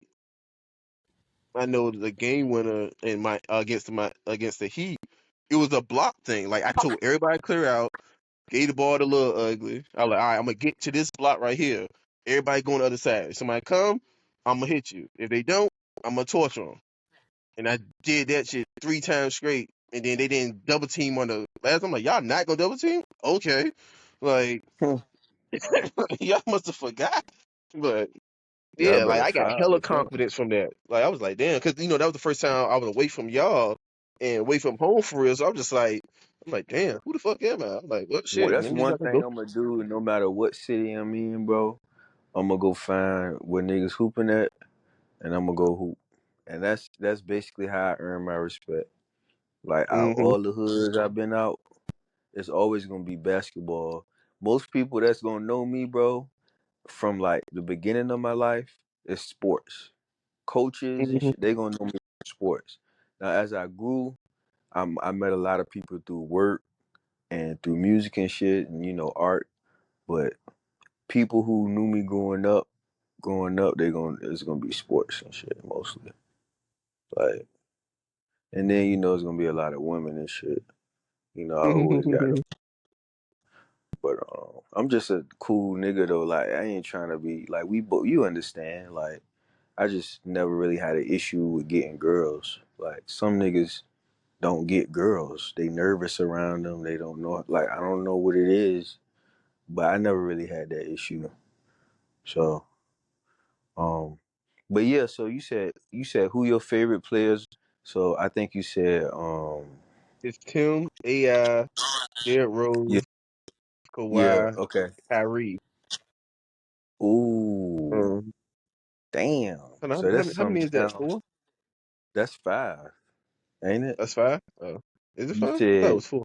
I know the game winner in my against the Heat, it was a block thing. Like I told everybody clear out, gave the ball to Little Ugly. I was like, all right, I'm gonna get to this block right here. Everybody going to the other side. If somebody come, I'm gonna hit you. If they don't, I'm gonna torture them. And I did that shit 3 times straight. And then they didn't double team on the last. I'm like, y'all not gonna double team? Okay. Like, y'all must have forgot. But Y'all yeah, like better I got find hella or something. confidence from that. Like I was like, damn, because that was the first time I was away from y'all and away from home for real. So I'm like, damn, who the fuck am I? I'm like, what Well, shit? that's Let me just one not thing go. I'm gonna do no matter what city I'm in, bro. I'm gonna go find where niggas hooping at and I'm gonna go hoop. and that's basically how I earn my respect. Like out of Mm-hmm. all the hoods I've been out, it's always gonna be basketball. Most people that's gonna know me, bro, from like the beginning of my life, is sports. Coaches and Mm-hmm. shit, they gonna know me from sports. Now as I grew, I met a lot of people through work and through music and shit, and art. But people who knew me growing up, it's gonna be sports and shit mostly. Like, and then it's gonna be a lot of women and shit. I always got them. But I'm just a cool nigga though. Like I ain't trying to be like we both. You understand? Like I just never really had an issue with getting girls. Like some niggas don't get girls. They nervous around them. They don't know. Like I don't know what it is, but I never really had that issue. So um, but yeah. So you said who your favorite players. So I think you said It's Tim, AI, Derrick yeah, Rose, yeah, Kawhi, okay. Kyrie. Ooh, Um, damn. hold on, So that's how some many is that? down. 4? That's five, ain't it? That's 5. Oh, is it You 5? I thought it said was 4.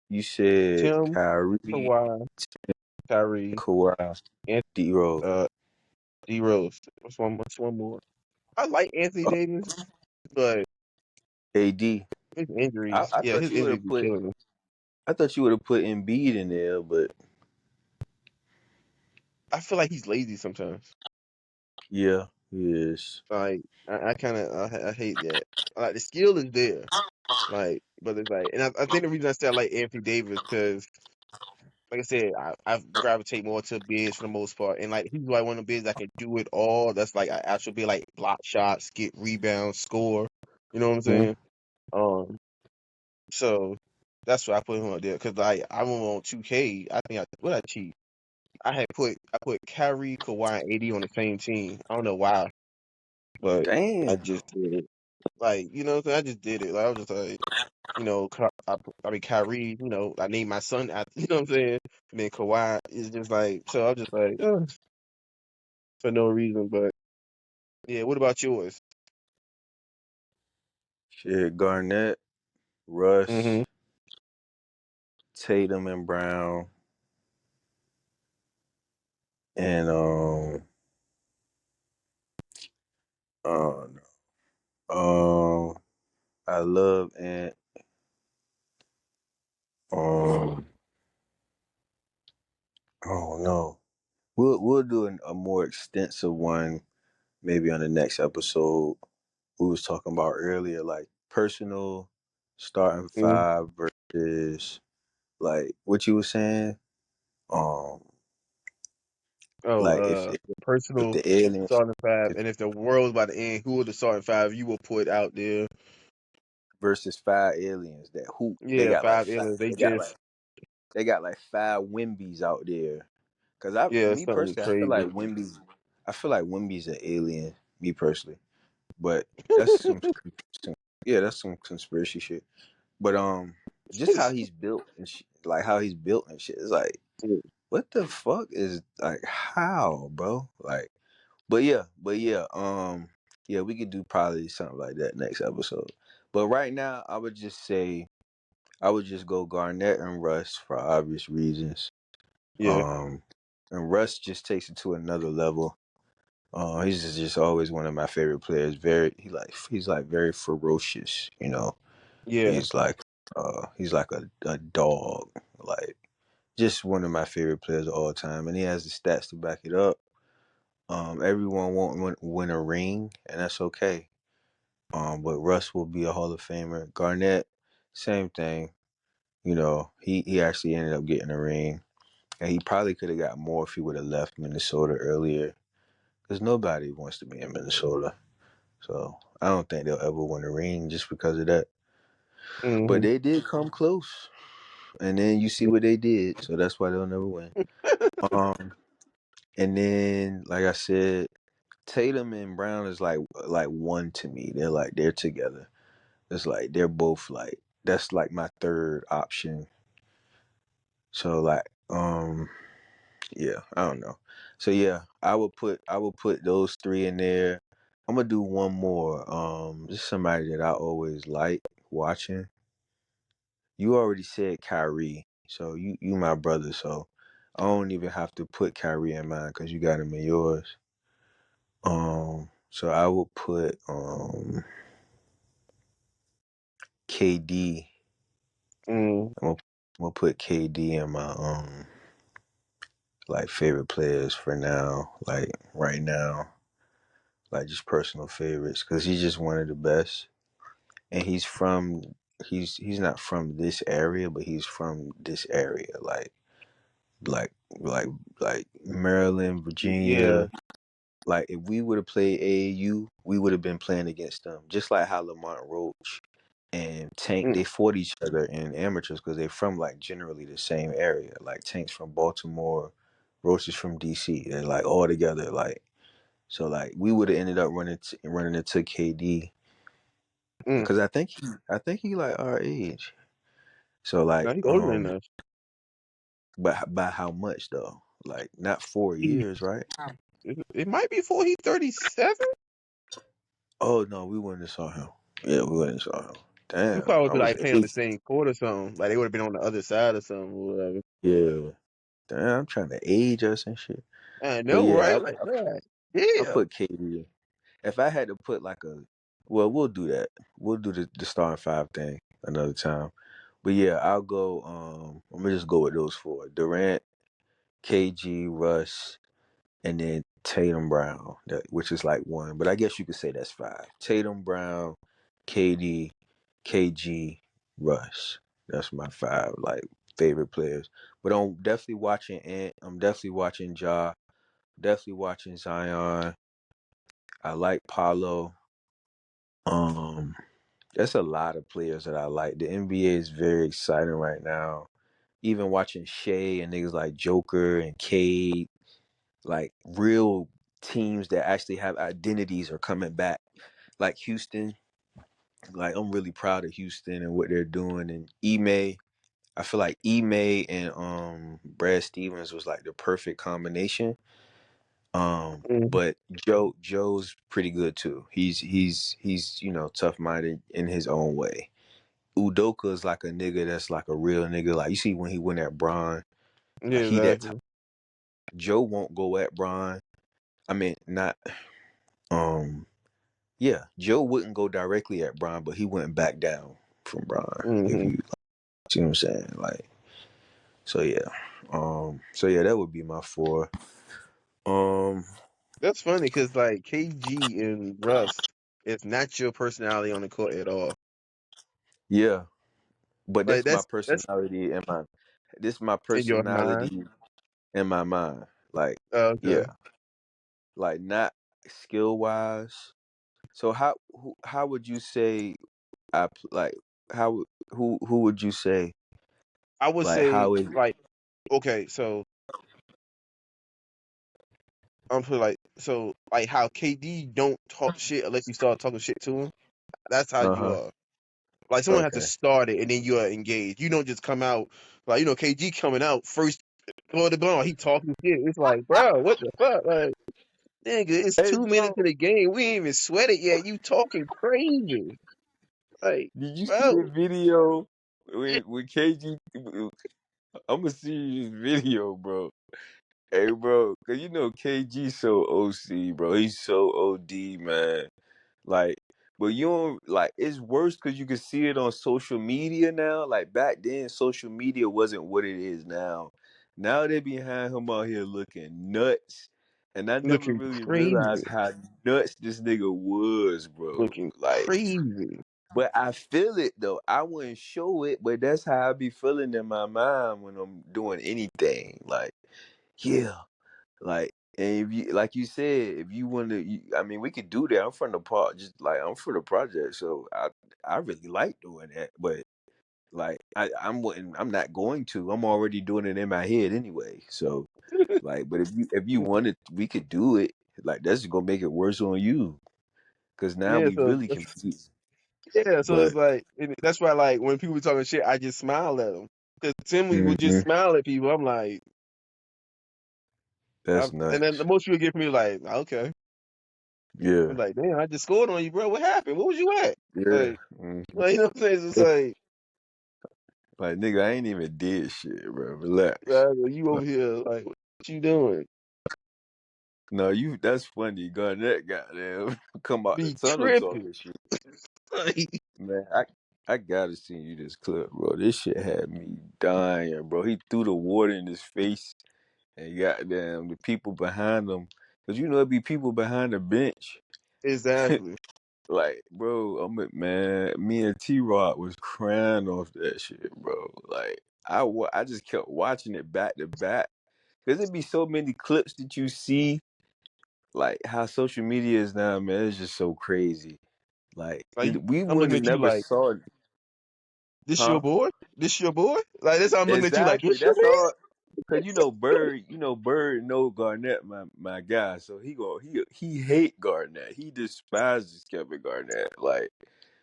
you said Tim, Kyrie, Kawhi, Kyrie, Kawhi, and D Rose. uh, D Rose. What's one? What's one more? I like Anthony Oh, Davis, but AD. his I, injuries, I yeah, thought his you would injuries have be put killing him. I thought you would have put Embiid in there, but I feel like he's lazy sometimes. yeah, he is. Like I kind of I hate that. Like the skill is there, like, but it's like, and I think the reason I say I like Anthony Davis because, like I said, I gravitate more to bigs for the most part, and like he's like one of the bigs that can do it all. That's like I actually be like block shots, get rebounds, score. You know what I'm Hmm? saying? Um, so that's why I put him up there because like I went on 2K. I think I cheat. I put Kyrie, Kawhi, and AD on the same team. I don't know why, but I Damn. just did it. Like, you know what I'm saying? I just did it. Like, I was just like, I mean, Kyrie, I named my son after, you know what I'm saying? And then Kawhi is just like, so I was just like, for no reason. But yeah, what about yours? Shit, Garnett, Mm-hmm. Russ, Tatum and Brown, and uh, I love and um, oh no, we'll do a more extensive one maybe on the next episode. We was talking about earlier, like personal starting Mm-hmm. five versus like what you were saying. Um, Oh, like if the if personal the aliens starting five, if and if the world's about to end, who are the starting five you will put out there? versus five aliens that hoop, they Yeah, got like 5 five, aliens. They they got like just, they got like five Wimbies out there. Cause yeah, me something personally, crazy. I feel like Wimby's an alien. Me personally, but that's yeah, that's some conspiracy shit. But just how he's built and like how he's built and shit. It's like, what the fuck is like how, bro? Like, yeah, we could do probably something like that next episode. But right now, I would just go Garnett and Russ for obvious reasons. Yeah, Um, and Russ just takes it to another level. He's just always one of my favorite players. He's like very ferocious. yeah, He's like a dog. Like just one of my favorite players of all time, and he has the stats to back it up. Everyone won't win a ring, and that's okay. But Russ will be a Hall of Famer. Garnett, same thing. He actually ended up getting a ring, and he probably could have got more if he would have left Minnesota earlier. Because nobody wants to be in Minnesota, so I don't think they'll ever win a ring just because of that. But hmm they did come close, and then you see what they did, so that's why they'll never win. Um, and then like I said, Tatum and Brown is like one to me. They're together. It's like they're both like that's like my third option. So like yeah, I don't know. So yeah, I would put those three in there. I'm gonna do one more. Just somebody that I always like watching. You already said Kyrie, so you my brother, so I don't even have to put Kyrie in mine because you got him in yours. So I will put KD. Mm, I'm gonna put KD in my like favorite players for now, like right now, like just personal favorites because he's just one of the best, and he's not from this area, but he's from this area, like like like Maryland, yeah. Virginia. Like if we would have played AAU, we would have been playing against them. Just like how Lamont Roach and Tank, Mm, they fought each other in amateurs because they're from like generally the same area. Like Tank's from Baltimore, Roach is from DC. They're like all together. Like so, like we would have ended up running into KD mm. because I think he like our age. So like Now he older than us. but by how much though? Like not 4 years, right? It might be before he 37. Oh no, we wouldn't have saw him. Yeah, we wouldn't have saw him. We Damn, probably I be was like playing on the 8. same court or something. Like they would have been on the other side or something or whatever. Yeah. Damn, I'm trying to age us and shit. I But know, yeah, right? Like, God, I yeah. put KD. If I had to put like well, we'll do that. We'll do the starting five thing another time. But yeah, I'll go. Let me just go with those four: Durant, KG, Russ, and then Tatum Brown. Which is like one, but I guess you could say that's five. Tatum Brown, KD, KG, Russ. That's my five like favorite players. But I'm definitely watching Ant. I'm definitely watching Ja. Definitely watching Zion. I like Paulo. Um, there's a lot of players that I like. The NBA is very exciting right now. Even watching Shea and niggas like Joker and Cade, like real teams that actually have identities are coming back. Like Houston, like I'm really proud of Houston and what they're doing. And Ime, I feel like Ime and Brad Stevens was like the perfect combination. Mm, But Joe's pretty good too. He's tough minded in his own way. Udoka is like a nigga that's like a real nigga. Like you see when he went at Bron, yeah, like he that type. exactly. Joe won't go at Bron. I mean, not yeah. Joe wouldn't go directly at Bron, but he went back down from Bron. If Hmm. you see what I'm saying, like so yeah. So yeah, that would be my four. Um, That's funny because like KG and Russ is not your personality on the court at all. yeah. But Like that's this is my in your mind. personality in my mind. Like, Okay. yeah, like not skill wise. So how would you say like who would you say I would like say how is like okay, so I'm put like so like how KD don't talk shit unless you start talking shit to him. That's how you uh-huh. are. Like someone has to Okay. start it and then you are engaged. You don't just come out like KG coming out first blow the blow. He talking shit. It's like, bro, what the fuck? Like, nigga, it's Hey 2 minutes bro, in the game. We ain't even sweat it yet. You talking crazy? Like, did you see bro, the video yeah, when KG? I'm gonna see you this video, bro. Hey bro, cause KG so OC, bro. He's so OD, man. Like, but you don't like it's worse because you can see it on social media now. Like back then, social media wasn't what it is now. Now they behind him out here looking nuts. And I never looking really crazy, realized how nuts this nigga was, bro. looking Like, crazy. but I feel it though. I wouldn't show it, but that's how I be feeling in my mind when I'm doing anything. Like, yeah. Like, and if you, like you said, if you want to, I mean, we could do that. I'm from the part, just like I'm for the project, so I really like doing that. But like, I'm not going to. I'm already doing it in my head anyway. So, like, but if you wanted, we could do it. Like, that's just gonna make it worse on you, because now Yeah, we so really confused. yeah, so it's But like that's why like when people be talking shit, I just smile at them because Timmy would just mhm, smile at people. I'm like, that's and then the nuts. most you would get from me like, okay, Yeah, I'm like, damn, I just scored on you, bro. What happened? What was you at? yeah. Like, Mm. you know what I'm saying? It's just like, Like nigga, I ain't even did shit, bro. Relax. you Like, over here, like, what you doing? no, you. That's funny. Garnett, goddamn, come out the Be tunnel tripping. talking shit. Like, Man, I gotta see you this clip, bro. This shit had me dying, bro. He threw the water in his face, and goddamn the people behind him, cause you know it be people behind the bench. exactly. Like, bro, man. Me and T Rod was crying off that shit, bro. Like, I just kept watching it back to back, cause it be so many clips that you see, like how social media is now, man. It's just so crazy. Like, Like, we I'm would looking have at you never like, saw it, this your huh? boy? This your boy? Like, that's how I'm looking at you like, Exactly. this your That's man? all. Because Bird know Garnett, my guy. So he hate Garnett. He despises Kevin Garnett. Like,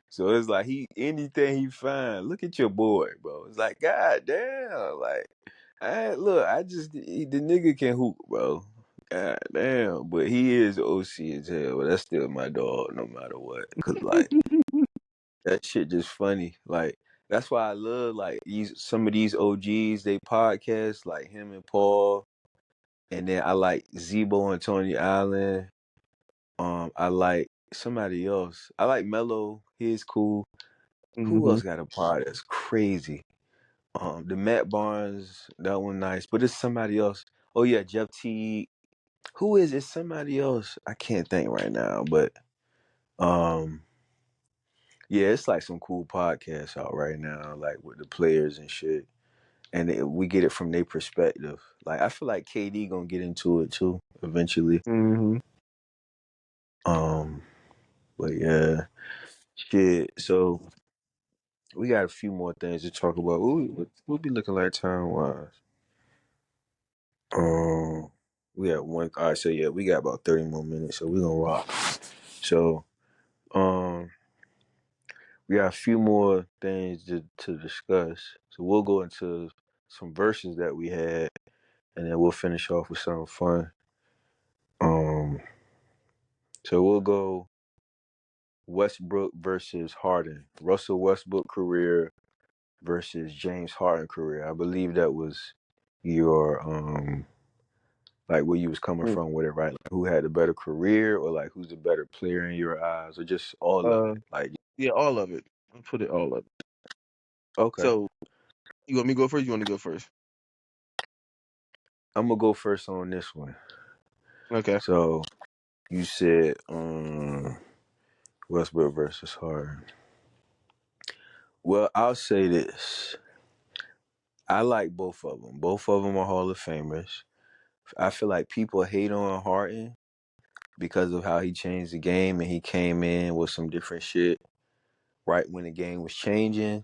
so it's like anything he find. Look at your boy, bro. It's like, God damn. Like, the nigga can hoop, bro. God damn. But he is OC as hell. But that's still my dog, no matter what. Cause like that shit just funny. Like that's why I love like some of these OGs. They podcast like him and Paul, and then I like Zebo and Tony Allen. I like somebody else. I like Mello. He's cool. Who Mm-hmm. else got a pod that's crazy? The Matt Barnes, that one nice, but it's somebody else. Oh yeah, Jeff T. Who is it? Somebody else. I can't think right now, but um, yeah, it's like some cool podcasts out right now, like with the players and shit. And we get it from their perspective. Like I feel like KD gonna get into it too eventually. Mm-hmm. Um, but yeah, shit. So we got a few more things to talk about. We'll be looking like time wise. Um, we got one. All right, so yeah, we got about 30 more minutes, so we gonna rock. So um, we got a few more things to discuss. So we'll go into some verses that we had, and then we'll finish off with something fun. Um, so we'll go Westbrook versus Harden. Russell Westbrook career versus James Harden career. I believe that was your like where you was coming from with it, right? Like who had the better career, or like who's the better player in your eyes, or just all of Uh, it. Like, yeah, all of it. I'll put it all of it. okay, So, you want me to go first? You want to go first? I'm gonna go first on this one. Okay. So you said Westbrook versus Harden. Well, I'll say this. I like both of them. Both of them are Hall of Famers. I feel like people hate on Harden because of how he changed the game, and he came in with some different shit right when the game was changing.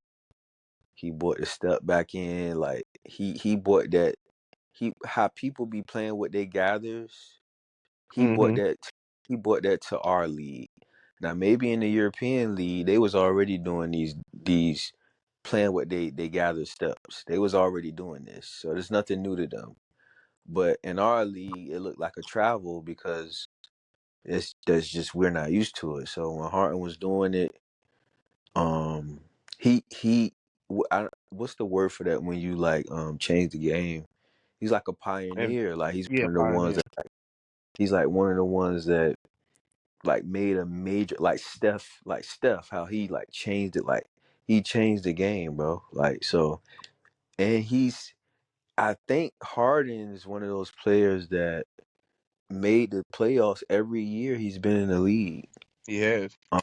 He brought the step back in, like he brought that how people be playing with their gathers. He brought Mm-hmm. that to our league. Now maybe in the European league they was already doing these playing with they gather steps. They was already doing this, so there's nothing new to them. But in our league, it looked like a travel because that's just we're not used to it. So when Harton was doing it, um, he, what's the word for that when you like change the game? He's like a And pioneer. Like yeah, pioneer. he's like one of the ones that like made a major like Steph, how he like changed it. Like he changed the game, bro. Like so, and I think Harden is one of those players that made the playoffs every year he's been in the league. He has. Um,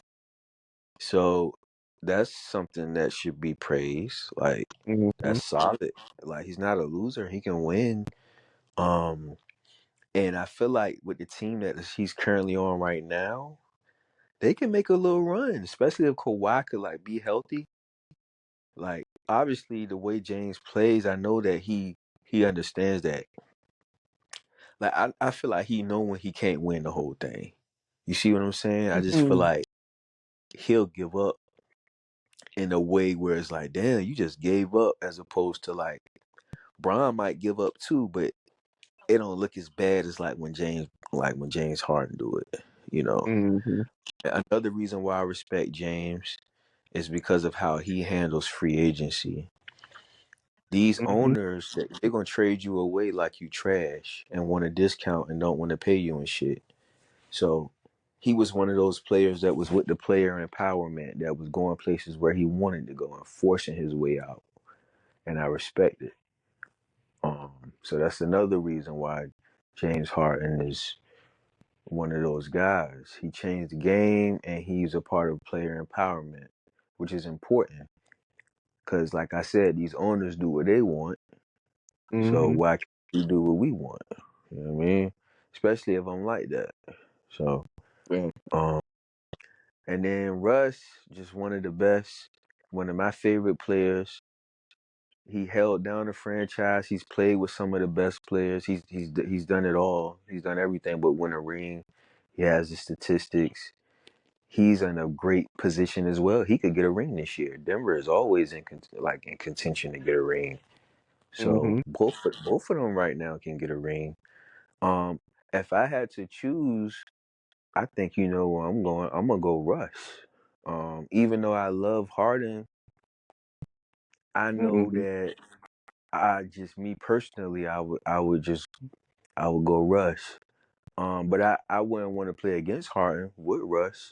so that's something that should be praised. Like Mm-hmm. that's solid. Like he's not a loser. He can win. Um, and I feel like with the team that he's currently on right now, they can make a little run, especially if Kawhi could like be healthy. Like obviously the way James plays, I know that he understands that. Like I feel like he know when he can't win the whole thing. You see what I'm saying? I just feel Mm-hmm. like he'll give up in a way where it's like, damn, you just gave up, as opposed to like Bron might give up too, but it don't look as bad as like when James Harden do it. You know, Mm-hmm. another reason why I respect James is because of how he handles free agency. These Mm-hmm. owners, they're gonna trade you away like you trash and want a discount and don't want to pay you and shit. So he was one of those players that was with the player empowerment, that was going places where he wanted to go and forcing his way out. And I respect it. So that's another reason why James Harden is one of those guys. He changed the game and he's a part of player empowerment, which is important. Because, like I said, these owners do what they want. So Mm-hmm. why can't we do what we want? You know what I mean? Especially if I'm like that. So, Yeah. um, and then Russ, just one of the best, one of my favorite players. He held down the franchise. He's played with some of the best players. He's done it all. He's done everything but win a ring. He has the statistics. He's in a great position as well. He could get a ring this year. Denver is always in contention to get a ring. So Mm-hmm. both of them right now can get a ring. Um, if I had to choose, I think you know where I'm going. I'm gonna go Russ. Even though I love Harden, I know Mm-hmm. that I just me personally, I would go Russ. But I wouldn't want to play against Harden with Russ.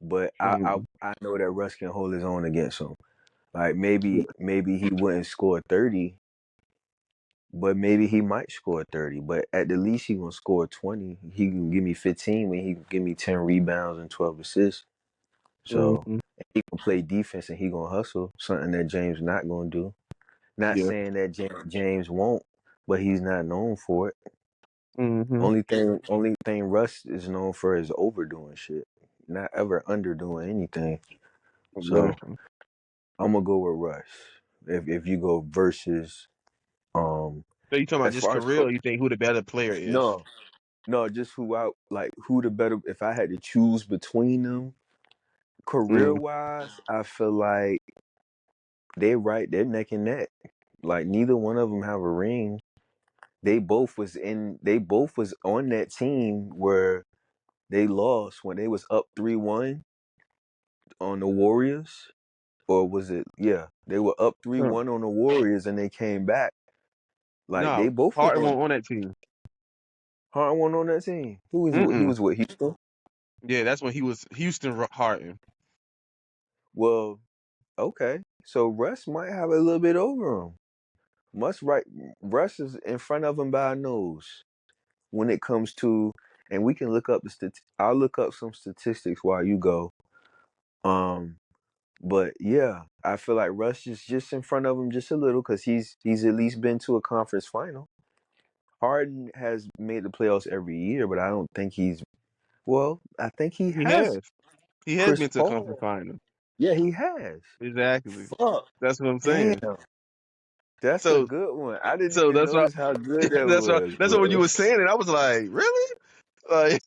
But I know that Russ can hold his own against him. Like maybe he wouldn't score 30, but maybe he might score 30. But at the least he gonna score 20. He can give me 15 when he can give me 10 rebounds and 12 assists. So Mm-hmm. he can play defense and he gonna hustle, something that James not gonna do. Not Yeah. saying that James won't, but he's not known for it. Mm-hmm. Only thing Russ is known for is overdoing shit, not ever underdoing anything. So Exactly. I'm gonna go with Russ. If you go versus So you talking about as just far as career, or you think who the better player is? no, no, just who the better. If I had to choose between them, career Mm. wise, I feel like they're neck and neck. Like neither one of them have a ring. They both was on that team where they lost when they was up 3-1 on the Warriors. Or was it, yeah, they were up three No, one on the Warriors and they came back. Like they no, both was Harden on won't on that team. Harden one on that team. He Mm-mm. was with Houston. Yeah, that's when he was Harden. Well, okay. So Russ might have a little bit over him. Must right Russ is in front of him by a nose when it comes to, and we can look up I'll look up some statistics while you go. Um but yeah, I feel like Russ is just in front of him just a little because he's at least been to a conference final. Harden has made the playoffs every year, but I don't think I think he He has has. He has Chris been to a conference Paul. final. Yeah, he has. Exactly. Fuck. That's what I'm Damn. saying. That's a So good one. I didn't so even that's why notice how good that was, that's what you bro. were saying, and I was like, really? Like,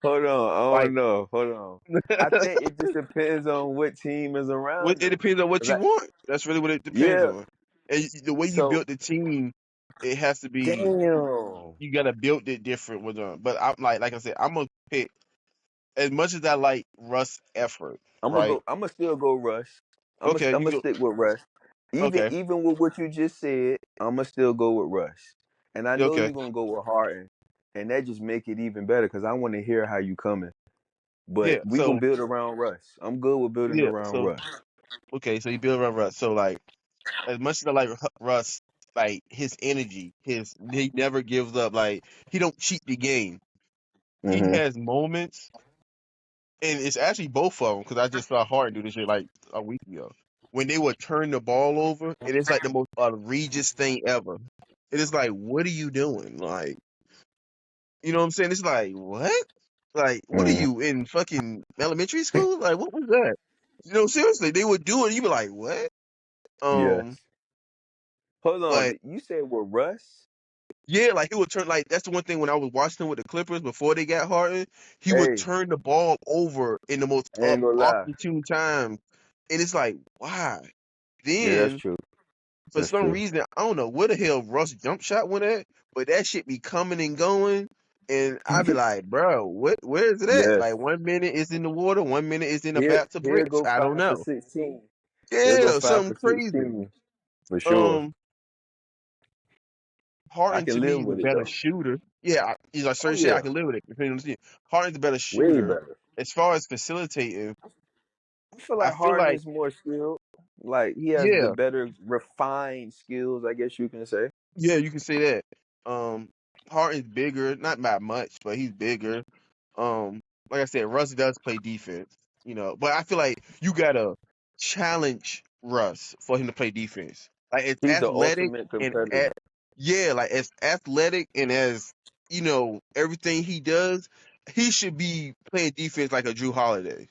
Hold on. I like don't know. Hold on. I think it just depends on what team is around it them. depends on what 'Cause you want. That's really what it depends yeah. on. And the way you So, built the team, it has to be damn. you gotta build it different with them. But I'm like I said, I'm gonna pick as much as I like Russ' effort, right? I'm gonna still go Russ. Okay, I'm you gonna go. stick with Russ. Okay, Even with what you just said, I'm gonna still go with Russ. And I know okay, you're gonna go with Harden, and that just make it even better because I want to hear how you coming. But yeah. we gonna So build around Russ. I'm good with building yeah, around so Russ. okay, so you build around Russ. So like, as much as I like Russ, like his energy, he never gives up. Like he don't cheat the game. He Hmm. has moments, and it's actually both of them because I just saw Harden do this shit like a week ago when they would turn the ball over, and it's like the most egregious thing ever. It is like, what are you doing? Like, you know what I'm saying? It's like, what? Like, what are Hmm. you in fucking elementary school? Like, what was that? You know, seriously, they would do it. You be like, what? Yes. Um, Hold on. but You said with Russ? yeah, like he would turn like that's the one thing when I was watching him with the Clippers before they got Harden, he would Hey, turn the ball over in the most I ain't gonna lie. opportune times, and it's like, why? Yeah, that's Then true. for That's some true. reason, I don't know where the hell Russ jump shot went at, but that shit be coming and going, And I'd be like, bro, where is it at? Yes. Like 1 minute it's in the water, 1 minute it's in the Here, bathtub here bricks. go I don't five for know. 16. Here go Yeah, five something for crazy. 16 for sure. Um, I Harden to can me live is a with it better though. shooter. Yeah, he's like Oh certain shit I yeah, can live with it. Depending on the team. Harden's a better way shooter. better. As far as facilitating, I feel I like feel Harden like is more skilled. Like he has the yeah, better refined skills, I guess you can say. yeah, you can say that. Harden's bigger, not by much, but he's bigger. Like I said, Russ does play defense, but I feel like you gotta challenge Russ for him to play defense. Like it's He's the athletic ultimate and competitor. yeah, like as athletic and as everything he does, he should be playing defense like a Drew Holiday.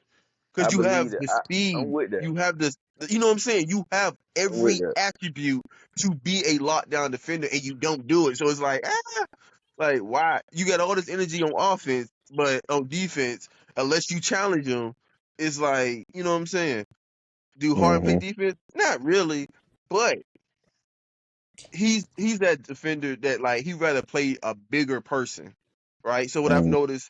I Because you have believe that. the I'm speed, with that. you have this, you know what I'm saying? You have I'm with every that. attribute to be a lockdown defender, and you don't do it. So it's like why? You got all this energy on offense, but on defense, unless you challenge him, it's like you know what I'm saying. Do Harden play Hmm. defense? Not really, but he's that defender that like he rather play a bigger person, right? So what I've Hmm. noticed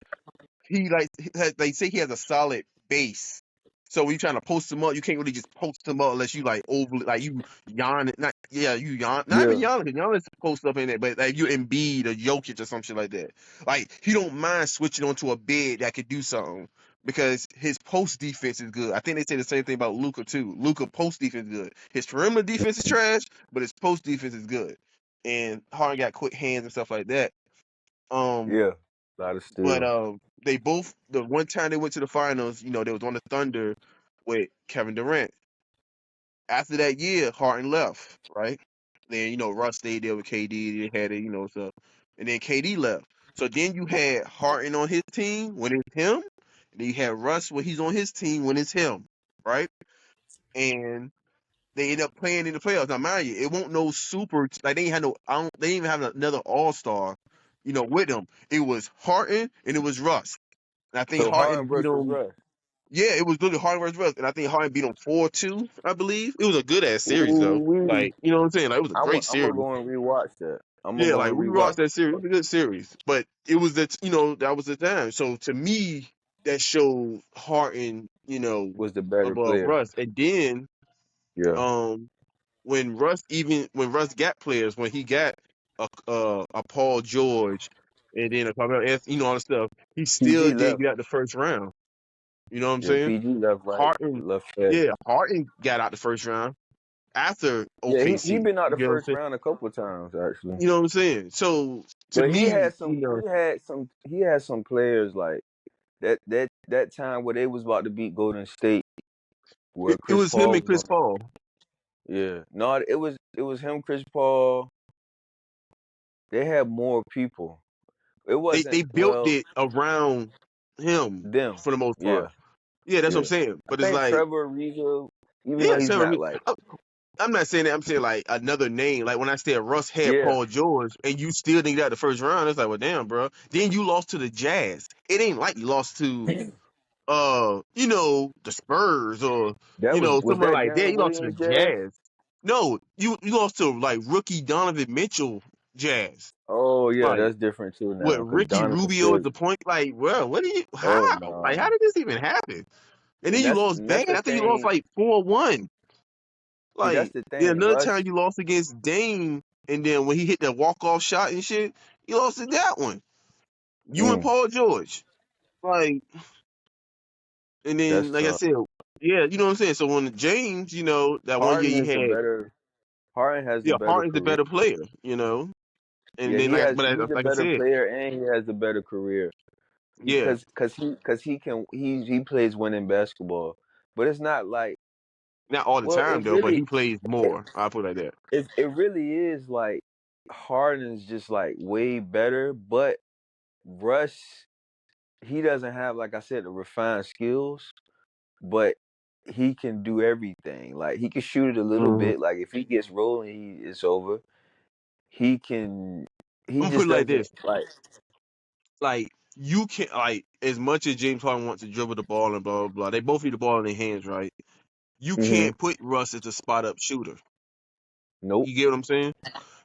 they say he has a solid base. So when you trying to post him up, you can't really just post him up unless you like overly like you yawn not yeah, you yawn not even Yeah. yawn because yawn is post up in there, but like you Embiid or Jokic or some shit like that. Like he don't mind switching onto a bid that could do something because his post defense is good. I think they say the same thing about Luca too. Luca post defense is good. His perimeter defense is trash, but his post defense is good. And Harden got quick hands and stuff like that. Um, Yeah. A lot of but steel. they both the one time they went to the finals, they was on the Thunder with Kevin Durant. After that year, Harden left, right? Then Russ stayed there with KD. They had it, so and then KD left. So then you had Harden on his team when it's him. And then you had Russ when he's on his team when it's him, right? And they end up playing in the playoffs. Now, mind you, it won't no super like they ain't had no. They didn't even have another All Star, with them. It was Harden and it was Russ. And I think So Harden Harden beat versus him. Russ. Yeah, it was literally Harden versus Russ, and I think Harden beat him 4-2. I believe it was a good ass series though. Ooh, Like you know what I'm saying? Like it was a great I'm gonna series. go and rewatch that. I'm gonna Yeah, go like and we rewatch watched that it. series. It was a good series, but it was that was the time. So to me, that showed Harden, Was the better above player. Russ. And then Yeah. um when Russ got players, when he got a Paul George and then a Carmelo Anthony, all the stuff, he still PG didn't left. get out the first round. You know what I'm Yeah, saying? PG left right, Harden, left fast. yeah, Harden got out the first round after Yeah, he OKC. been out You the get what I'm first saying? round a couple times actually. You know what I'm saying? So to But me, he had some players like that time where they was about to beat Golden State where it Chris was him Paul and was Chris on. Paul. Yeah, no, it was him, Chris Paul. They had more people. It They wasn't built well it around him them. for the most Yeah, part. Yeah, that's what I'm yeah. saying. I But it's think like, Trevor Ariza, even though yeah, he's so I not mean, like I'm not saying that. I'm saying like another name. Like when I said Russ had yeah, Paul George, and you still didn't get out the first round. It's like, well, damn, bro. Then you lost to the Jazz. It ain't like you lost to the Spurs or that was someone that like that. Darren You lost to the Williams jazz. Jazz. No, you lost to like rookie Donovan Mitchell Jazz. Oh yeah, Like that's different too what now because Ricky Donovan Rubio is Field. the point. Like, well, what do you how? Oh Like how no, did this even happen? And then you lost that's bad. the I think you lost thing. like 4-1. See, that's Like the then thing. another time Russ. you lost against Dame, and then when he hit that walk off shot and shit, you lost to that one. You and Mm, Paul George. Like, and then that's like I tough. said, yeah, you know what I'm saying. So when James, that one year Harden you is the had, better. Harden has the yeah, better Harden's the career. better player, and Yeah, then he's the like I better said, player and he has the better career. yeah, Because he plays winning basketball. But it's not like not all the well time though, but he plays it, more. I put it like that. it really is like Harden's just like way better, but Russ he doesn't have like I said the refined skills, but he can do everything. Like he can shoot it a little Mhm. bit. Like if he gets rolling, it's over. He can. He I'm gonna put just it like doesn't this: like. like you can like as much as James Harden wants to dribble the ball and blah blah blah. They both need the ball in their hands, right? You Hmm. can't put Russ as a spot up shooter. Nope. You get what I'm saying?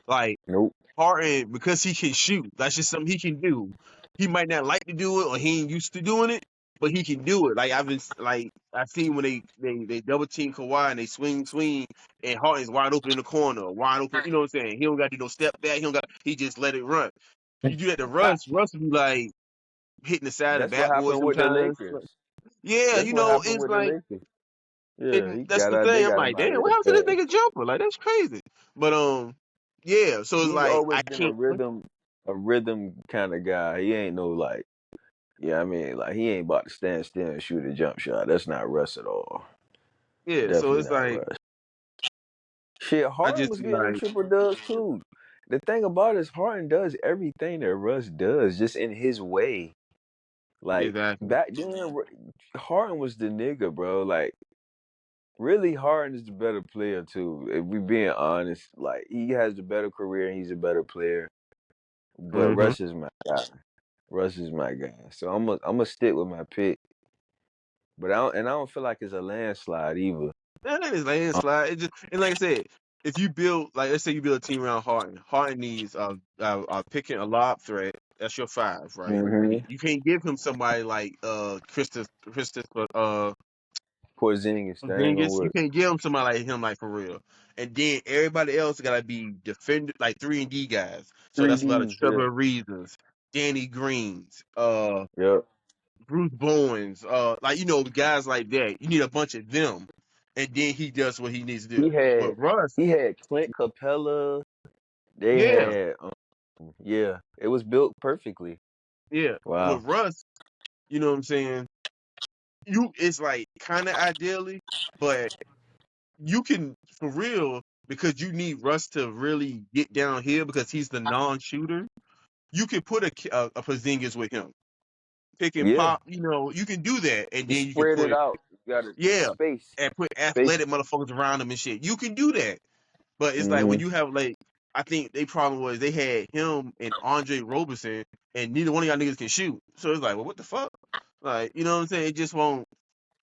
Like Nope. Harden, because he can shoot, that's just something he can do. He might not like to do it or he ain't used to doing it, but he can do it. Like I've seen when they double team Kawhi and they swing, and Harden's wide open in the corner, wide open. You know what I'm saying? He don't got to do no step back. He just let it run. You do that to Russ. Russ will be like hitting the side of the That's what backboard happened with the sometimes. Lakers. Yeah, That's you what know, happened it's with the like, Lakers. Yeah, and he that's got the out. They thing. I'm got him like, out of damn, what there happened to this fast. nigga jumper? Like that's crazy. But yeah. So it's He's like always I been can't. a rhythm kind of guy. He ain't no like, yeah, I mean, like he ain't about to stand still and shoot a jump shot. That's not Russ at all. Yeah. So Definitely it's not like Russ. Shit, I Harden just was be getting them like, triple dubs too. The thing about it is Harden does everything that Russ does, just in his way. Like exactly. back then, Harden was the nigga, bro. Like really, Harden is the better player too. If we being honest, like he has the better career and he's a better player. But Mm-hmm. Russ is my guy. Russ is my guy. So I'm gonna stick with my pick. But I don't feel like it's a landslide either. That ain't his landslide. It just and like I said, if you build like let's say you build a team around Harden, Harden needs picking a lob threat. That's your five, right? Mm-hmm. You can't give him somebody like Christopher Porzingis, that ain't gonna Vegas. You work. can't give him somebody like him like for real. And then everybody else gotta be defender like 3-and-D guys. So Three that's a lot of Ds, yeah. Trevor Reasons, Danny Greens, Yep. Bruce Bowens, like guys like that. You need a bunch of them, and then he does what he needs to He do. had But Russ, he had Clint Capella. They yeah, had yeah. It was built perfectly. yeah. Wow. With Russ, you know what I'm saying? It's like kind of ideally, but you can for real because you need Russ to really get down here because he's the non-shooter. You can put a Porzingis with him, pick and Yeah. pop. You can do that, and Just then you can spread it put out. You got to yeah, space. and put Space. athletic motherfuckers around him and shit. You can do that. But it's like when Mm-hmm. you have like I think their problem was they had him and Andre Roberson and neither one of y'all niggas can shoot. So it's like, well, what the fuck? Like, you know what I'm saying? It just won't.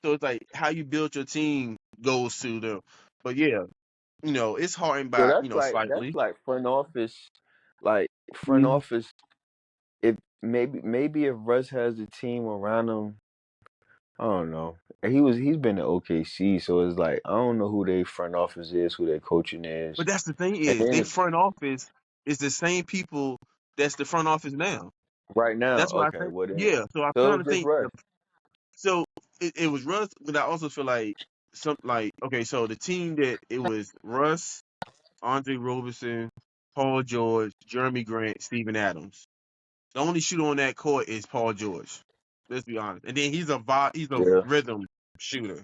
So it's like how you build your team goes to them. But yeah, it's hardened So by, that's slightly. like like front Mhm. office. If maybe if Russ has a team around him, I don't know. He's been to OKC, so it's like I don't know who their front office is, who their coaching is, But that's the thing and is they then front office is the same people that's the front office now. right now, That's what I okay, think. well then, Yeah. So I'm so it trying was to just think. Russ. So it was Russ, but I also feel like okay, so the team that it was Russ, Andre Roberson, Paul George, Jeremy Grant, Steven Adams. The only shooter on that court is Paul George. Let's be honest. And then he's a Yeah, rhythm shooter.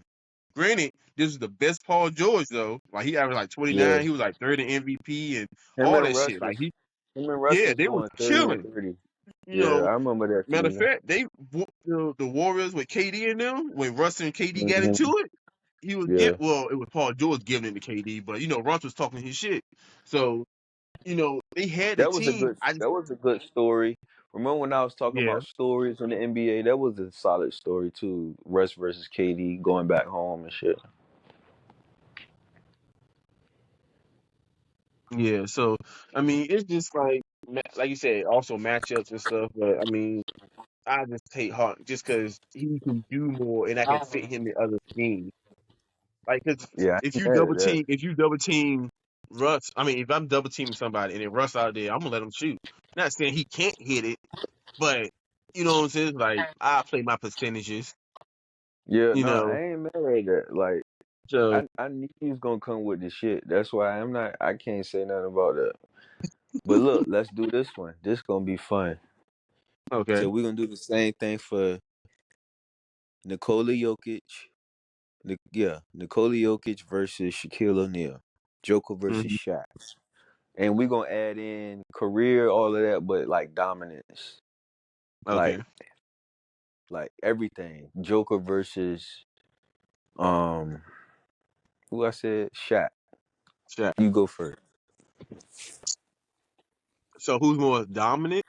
Granted, this is the best Paul George though. Like he averaged like yeah. 29. He was like third in MVP and Him all and that Russ shit. was Like him and Russ yeah, was they was going 30 and killing. 30. You Yeah, know, I remember that matter of season. fact, they whooped the Warriors with KD in them when Russ and KD got Hmm. into it. He was Yeah, well, it was Paul George giving it to KD, but Russ was talking his shit. So they had the team. that was a good story. Remember when I was talking Yeah, about stories in the NBA? That was a solid story too. Russ versus KD going back home and shit. yeah. So I mean, it's just like you said, also matchups and stuff. But I mean, I just take Hart just because he can do more and I can fit him in other schemes. Like, cause Yeah, I ain't mad at that. if you double team Russ, I mean, if I'm double teaming somebody and then Russ out there, I'm gonna let him shoot. Not saying he can't hit it, but you know what I'm saying? It's like I play my percentages, Yeah, you no, know. I ain't mad at that. Like So I knew he was gonna come with the shit. That's why I can't say nothing about that. But look, let's do this one. This gonna be fun. okay. So we're gonna do the same thing for Nikola Jokic. Nikola Jokic versus Shaquille O'Neal. Joker versus Hmm. Shaq. And we're gonna add in career, all of that, but like dominance. Like Okay. everything. Joker versus um who I said? Shaq. Shaq. You go first. So who's more dominant?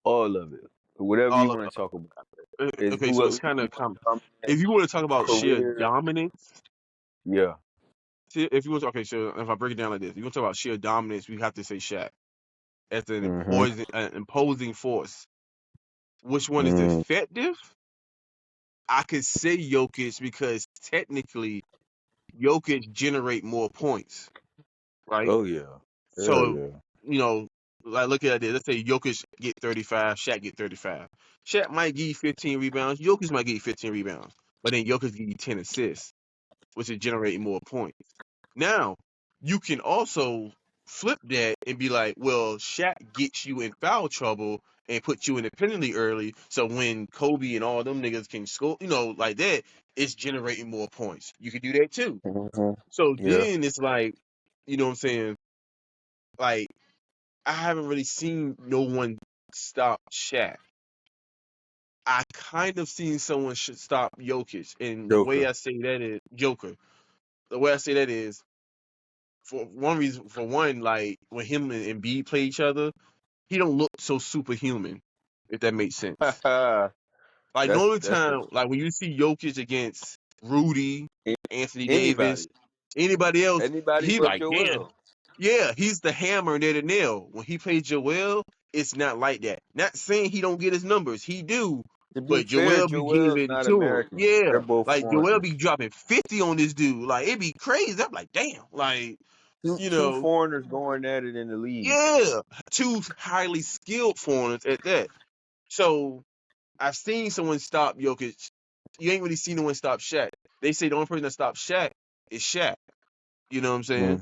All of it. Whatever you All of want to talk about. Is okay. So who it's kind of dominant if you want to talk about sheer career. dominance. Yeah. If you want to, okay, so if I break it down like this, you want to talk about sheer dominance, we have to say Shaq as an Mm-hmm. imposing force. Which one is Mm. effective? I could say Jokic because technically Jokic generate more points, right? Oh yeah. Hell So, yeah. you know, like look at it. Let's say Jokic get 35, Shaq get 35. Shaq might give you 15 rebounds. Jokic might give you 15 rebounds. But then Jokic give you 10 assists, which is generating more points. Now, you can also flip that and be like, well, Shaq gets you in foul trouble and put you in the penalty early. So when Kobe and all them niggas can score, like that, it's generating more points. You can do that too. Hmm. So Yeah. then it's like, what I'm saying? Like, I haven't really seen no one stop Shaq. I kind of seen someone should stop Jokic. And the way Joker. I say that is Joker. The way I say that is for one reason, for one, like when him and Embiid play each other, he don't look so superhuman, if that makes sense. Like the only That's the time, like when you see Jokic against Rudy, a- Anthony Davis, anybody. anybody else, Anybody he but like, damn, Joel. yeah, he's the hammer and they're the nail. When he plays Joel, it's not like that. Not saying he don't get his numbers, he do, To be but fair, Joel be giving Joel's it not to him. American. They're Yeah, both like Joel foreigners. be dropping 50 on this dude. Like it be crazy. I'm like, damn, like Two you two know. foreigners going at it in the league. Yeah, two highly skilled foreigners at that. So I've seen someone stop Jokic. You ain't really seen no one stop Shaq. They say the only person that stopped Shaq is Shaq. You know what I'm saying?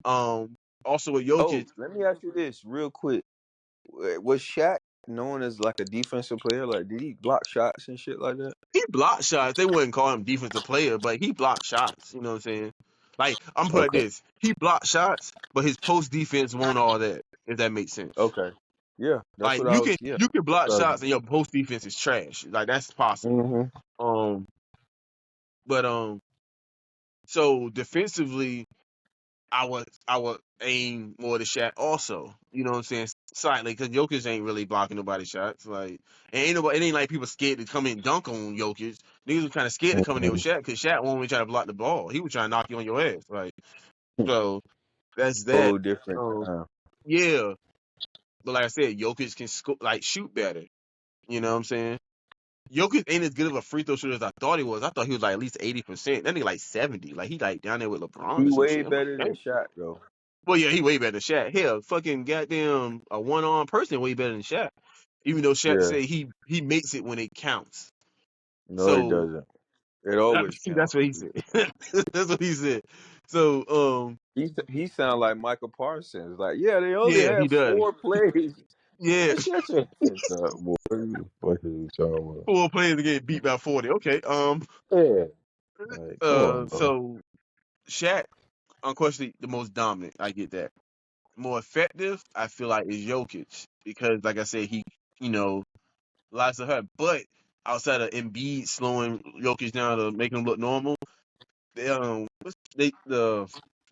Hmm. Um, Also with Oh, Jokic, let me ask you this real quick. Was Shaq known as like a defensive player? Like, did he block shots and shit like that? he blocked shots. They wouldn't call him defensive player, but he blocked shots. You know what I'm saying? Like I'm put like Okay. this: he blocked shots, but his post defense won't all that. If that makes sense. Okay. Yeah, that's Like what I was. Yeah, you can that's block what I shots was. and your post defense is trash. Like that's possible. Mm-hmm. Um, but So defensively, I would aim more to Shaq also. You know what I'm saying? Slightly, because Jokic ain't really blocking nobody's shots. Like, and ain't nobody. It ain't like people scared to come in and dunk on Jokic. Niggas were kind of scared to come in there with Hmm. Shaq because Shaq won't even try to block the ball. He was trying to knock you on your ass. Like, so that's that. Whole different Um, time. yeah, but like I said, Jokic can like shoot better. You know what I'm saying? Jokic ain't as good of a free throw shooter as I thought he was. I thought he was like at least 80%. That nigga like 70. Like he like down there with LeBron He or some way shit. I'm like, better than damn. Shaq though. Well, yeah, he way better than Shaq. Hell, fucking goddamn a one arm person way better than Shaq. Even though Shaq Yeah. say he makes it when it counts. No, it So doesn't. It always that's counts. what he said. That's what he said. So He sound like Michael Parsons. Like, yeah, they only yeah, he have does. 4 plays. Yeah, Man, shut your ass up, boy. What are you talking about? four players to get beat by 40. Okay. Yeah. Like, come on, bro. So Shaq unquestionably the most dominant. I get that. More effective, I feel like is Jokic because, like I said, he you know lots of her. But outside of Embiid slowing Jokic down to make him look normal, they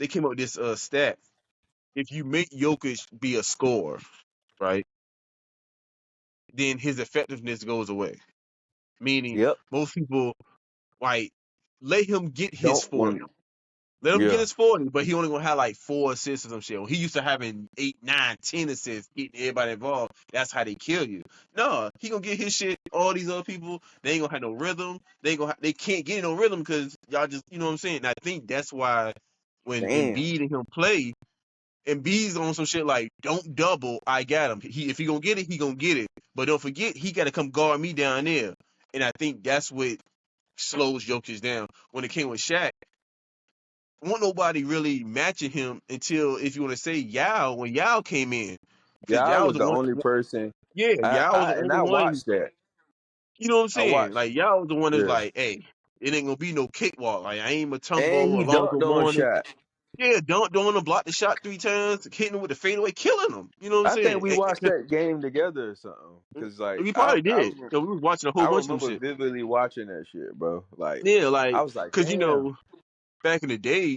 came up with this stat. If you make Jokic be a scorer, right, then his effectiveness goes away. Meaning Yep. most people like let him get his Don't 40. want. Let him get Yeah. his 40, but he only gonna have like 4 assists or some shit. He used to having 8, 9, 10 assists, getting everybody involved. That's how they kill you. No, he gonna get his shit. All these other people, they ain't gonna have no rhythm. They can't get no rhythm because y'all just, you know what I'm saying. And I think that's why when Damn. Embiid and him play, Embiid's on some shit like don't double. I got him. If he gonna get it, he gonna get it. But don't forget, he got to come guard me down there. And I think that's what slows Jokic down. When it came with Shaq, won't nobody really matching him until if you want to say Yao when Yao came in because Yeah, I Yao was was the the one. only person. Yeah, Yao was the And only I one. watched that. You know what I'm I saying? watched Like it. Yao was the one that's Yeah. like, hey, it ain't gonna be no cakewalk. Like I ain't a And tumble, he Alonzo dunked on Mourning. Shaq. Yeah, dunked on him, blocked the shot 3 times, hitting him with the fadeaway, killing him. You know what I'm I think saying? we watched that game together or something. Cause like We probably did. remember, So we was watching a whole I bunch of them remember shit. vividly watching that shit, bro. Like Yeah, I like, was like, cause damn. back in the day,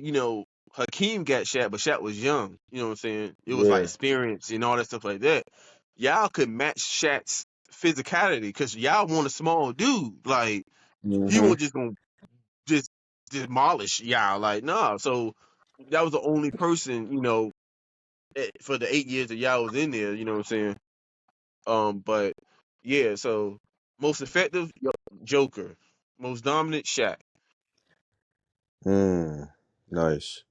Hakeem got Shaq, but Shaq was young. You know what I'm saying? It was like Yeah. experience and all that stuff like that. Y'all could match Shaq's physicality because y'all want a small dude. Like he Hmm. won't just gonna just demolish y'all. Like nah. So that was the only person for the 8 years that y'all was in there. You know what I'm saying? But Yeah, so most effective Joker, most dominant Shaq. Mm, nice.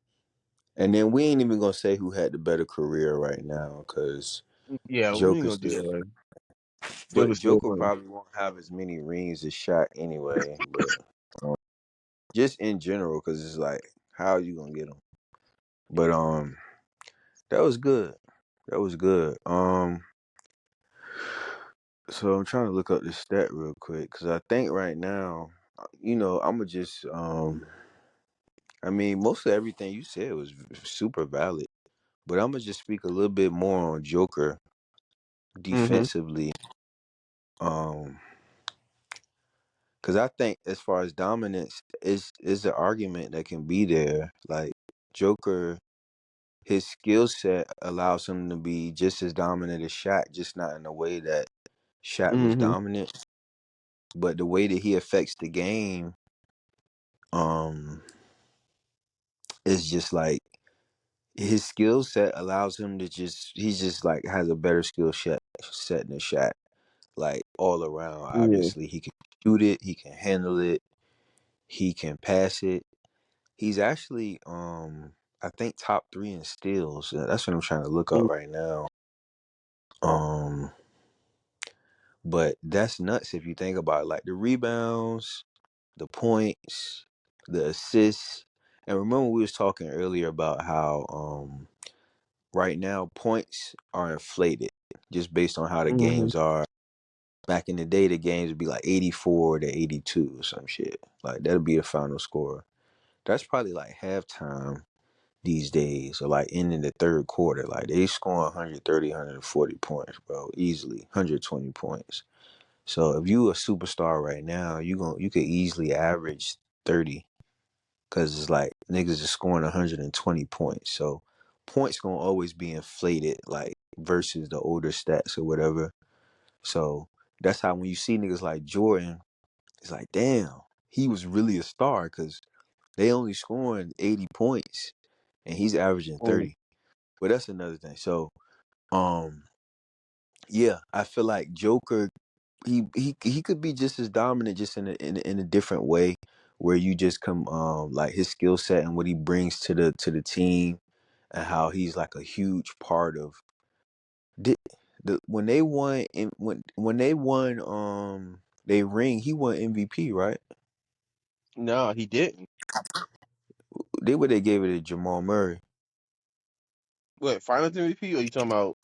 And then we ain't even gonna say who had the better career right now, cause Yeah, we ain't Joker gonna do still, that. Right? but Joker's still Joker winning. probably won't have as many rings as Shaq anyway. But um, just in general, cause it's like, how are you gonna get them? But that was good. That was good. So I'm trying to look up this stat real quick, cause I think right now, I'ma just I mean, most of everything you said was super valid, but I'm gonna just speak a little bit more on Joker Mm-hmm. defensively. Um, because I think as far as dominance is the argument that can be there. Like Joker, his skill set allows him to be just as dominant as Shaq, just not in the way that Shaq was Mm-hmm. dominant, but the way that he affects the game, um, is just like his skill set allows him to he's just like has a better set than Shaq. Like all around, Yeah. obviously he can shoot it, he can handle it, he can pass it. He's actually I think top 3 in steals. That's what I'm trying to look up right now. Um but that's nuts if you think about it. Like the rebounds, the points, the assists. And remember we was talking earlier about how right now points are inflated just based on how the Mm-hmm. games are. Back in the day, the games would be like 84 to 82 or some shit. Like that'll be the final score. That's probably like halftime these days, or like ending the third quarter. Like they score 130, 140 points, bro, easily 120 points. So if you a superstar right now, you could easily average 30, because it's like niggas is scoring 120 points. So points gonna always be inflated, like versus the older stats or whatever. So that's how when you see niggas like Jordan, it's like, damn, he was really a star, because they only scoring 80 points and he's averaging 30. But that's another thing. So, um, yeah, I feel like Joker, he could be just as dominant, just in a different way, where you just come like his skill set and what he brings to the team, and how he's like a huge part of did when they won when they won they ring, he won MVP, right? No, he didn't. They gave it to Jamal Murray. What, Finals MVP? Or you talking about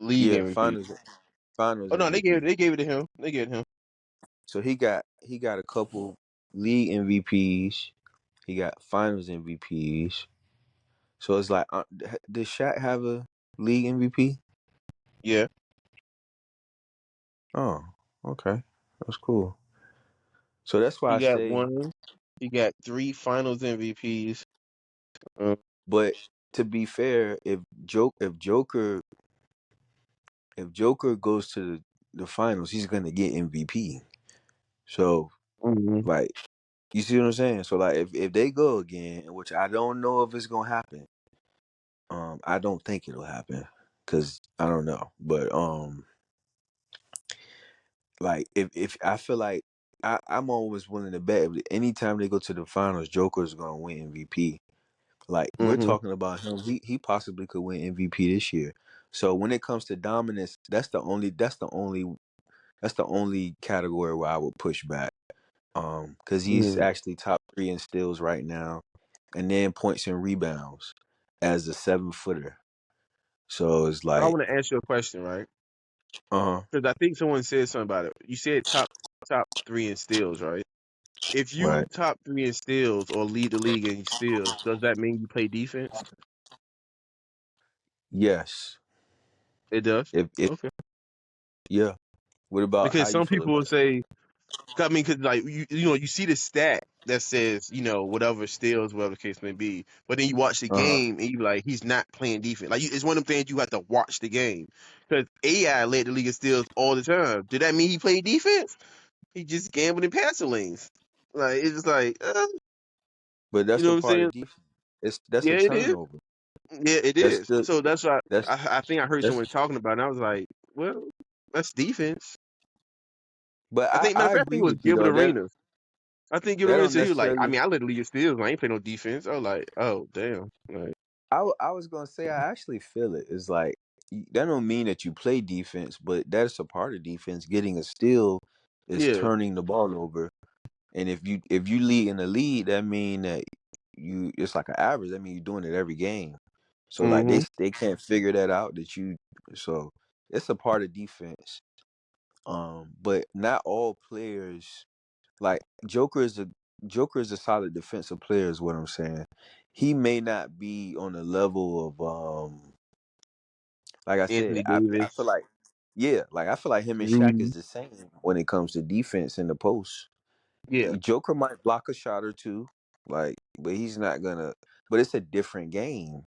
League Yeah, MVP? finals Oh no, MVP. they gave it to him. They gave it to him. So he got a couple league MVPs. He got finals MVPs. So it's like, does Shaq have a league MVP? Yeah, Oh, okay, that's cool. So that's why he I got say, one. He got 3 Finals MVPs. Uh, but to be fair, if Joker goes to the finals, he's gonna get MVP. So mhm. like, you see what I'm saying? So like, if they go again, which I don't know if it's gonna happen, I don't think it'll happen, because I don't know, but like if I feel like I'm always willing to bet anytime they go to the finals, Joker's gonna win MVP. Like we're Mhm. talking about him, he possibly could win MVP this year. So when it comes to dominance, that's the only category where I would push back. Because he's Mhm. actually top 3 in steals right now, and then points and rebounds as a 7-footer. So it's I like, want to ask you a question, right? uh huh, Because I think someone said something about it. You said top 3 in steals, right? If you right? top 3 in steals or lead the league in steals, does that mean you play defense? Yes. It does. If Okay. yeah. What about how Because you some feel people about will it? say, I mean, because like you see the stat that says whatever steals, whatever the case may be, but then you watch the Uh huh. game and you be like he's not playing defense. Like it's one of them things you have to watch the game because AI led the league in steals all the time. Did that mean he played defense? He just gambled in passing lanes. Like it's just like But you that's know a what I'm part saying? of defense. That's Yeah, a it is. turnover. Yeah, it That's is. still So that's why that's I think I heard that's someone talking about it. And I was like, well, that's defense. But I think, matter of I fact, I think agree it was with you Gilbert though. That Arenas. I think Gilbert that Arenas don't said he was like, I necessarily. mean, I literally just steals. I ain't play no defense. I was like, oh damn, like I was gonna say I actually feel it. It's like that don't mean that you play defense, but that's a part of defense. Getting a steal is yeah, turning the ball over, and if you lead in the lead, that mean that you it's like an average. That mean you're doing it every game. So like mm-hmm, they can't figure that out that you. So it's a part of defense. But not all players like Joker is a solid defensive player. Is what I'm saying. He may not be on the level of like I said, Anthony I Davis, feel like yeah, like I feel like him and Shaq is Rudy, the same when it comes to defense in the post. yeah, Joker might block a shot or two, like, but he's not gonna. But it's a different game,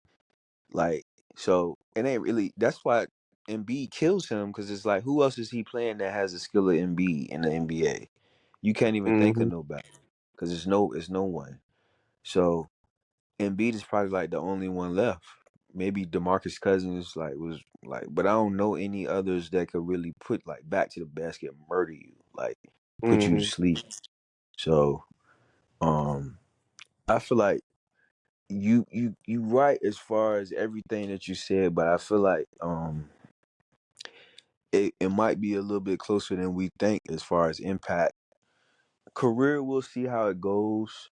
like so. It ain't really. That's why Embiid kills him because it's like who else is he playing that has the skill of Embiid in the NBA? You can't even think of mm-hmm, nobody because it's no one. So Embiid is probably like the only one left. Maybe DeMarcus Cousins like was like, but I don't know any others that could really put like back to the basket, and murder you, like put you to mm-hmm, sleep. So um, I feel like you right as far as everything that you said, but I feel like it might be a little bit closer than we think as far as impact. Career, we'll see how it goes.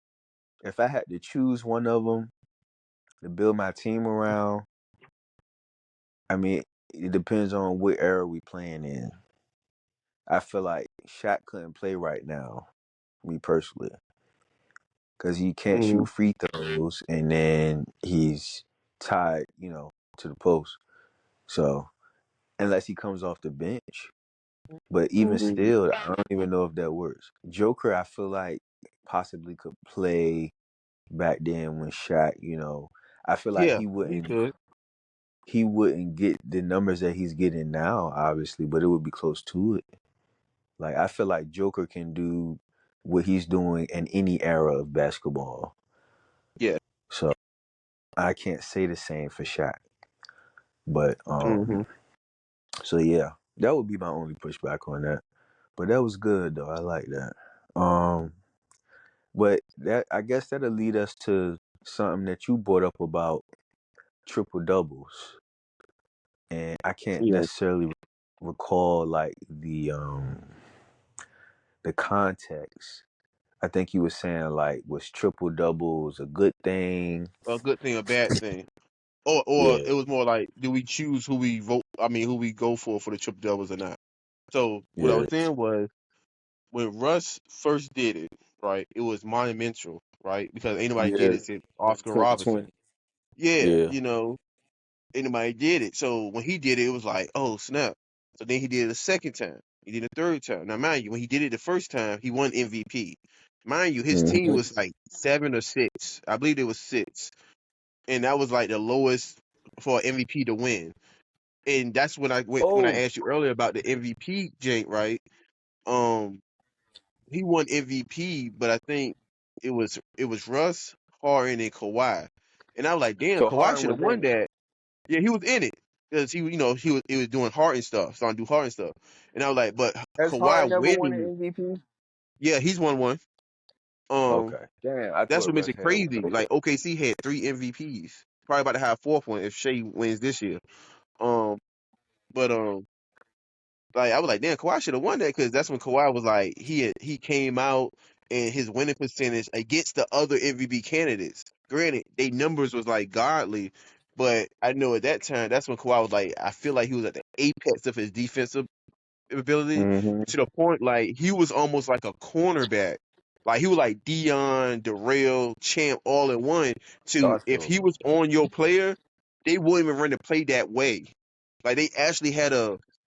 If I had to choose one of them to build my team around, I mean, it depends on what era we playing in. I feel like Shaq couldn't play right now, me personally, because he can't mm-hmm, shoot free throws, and then he's tied, to the post. So unless he comes off the bench, but even mm-hmm. still, I don't even know if that works. Joker, I feel like possibly could play back then when Shaq, I feel like Yeah, he he wouldn't could. he wouldn't get the numbers that he's getting now, obviously, but it would be close to it. Like I feel like Joker can do what he's doing in any era of basketball. Yeah, So I can't say the same for Shaq. But mm-hmm. so yeah, that would be my only pushback on that. But that was good though. I like that. But that I guess that'll lead us to something that you brought up about triple doubles. And I can't Yeah, necessarily recall like the context. I think you were saying like was triple doubles a good thing? a good thing, a bad thing. Or Yeah, it was more like, do we choose who we vote? I mean, who we go for the triple doubles or not? So what I yeah, was saying was when Russ first did it, right? It was monumental, right? Because ain't nobody did yeah. it since Oscar Robertson. 2020. Yeah, Yeah. ain't nobody did it. So when he did it, it was like, oh snap. So then he did it a second time. He did it a third time. Now, mind you, when he did it the first time, he won MVP. Mind you, his team Hmm. was like 7 or 6. I believe it was 6, and that was like the lowest for MVP to win. And that's when I Oh, asked you earlier about the MVP jank, right? Um, he won MVP, but I think it was Russ, Harden, and Kawhi. And I was like, damn, so Kawhi Harden should have was won in it. that. Yeah, he was in it because he was doing Harden stuff, starting to do Harden stuff. And I was like, but Has Harden Kawhi never won winning, an MVP? yeah, he's won one. Um, Okay. Damn, I that's thought what makes Russ it had one. crazy. Okay. Like OKC had 3 MVPs, probably about to have a fourth one if Shea wins this year. Um, but like I was like, damn, Kawhi should have won that because that's when Kawhi was like he came out and his winning percentage against the other MVP candidates. Granted, they numbers was like godly, but I know at that time that's when Kawhi was like, I feel like he was at the apex of his defensive ability Mm-hmm. to the point like he was almost like a cornerback. Like he was like Dion, Darrell, Champ all in one. To Thought if so. he was on your player, they wouldn't even run the play that way. Like they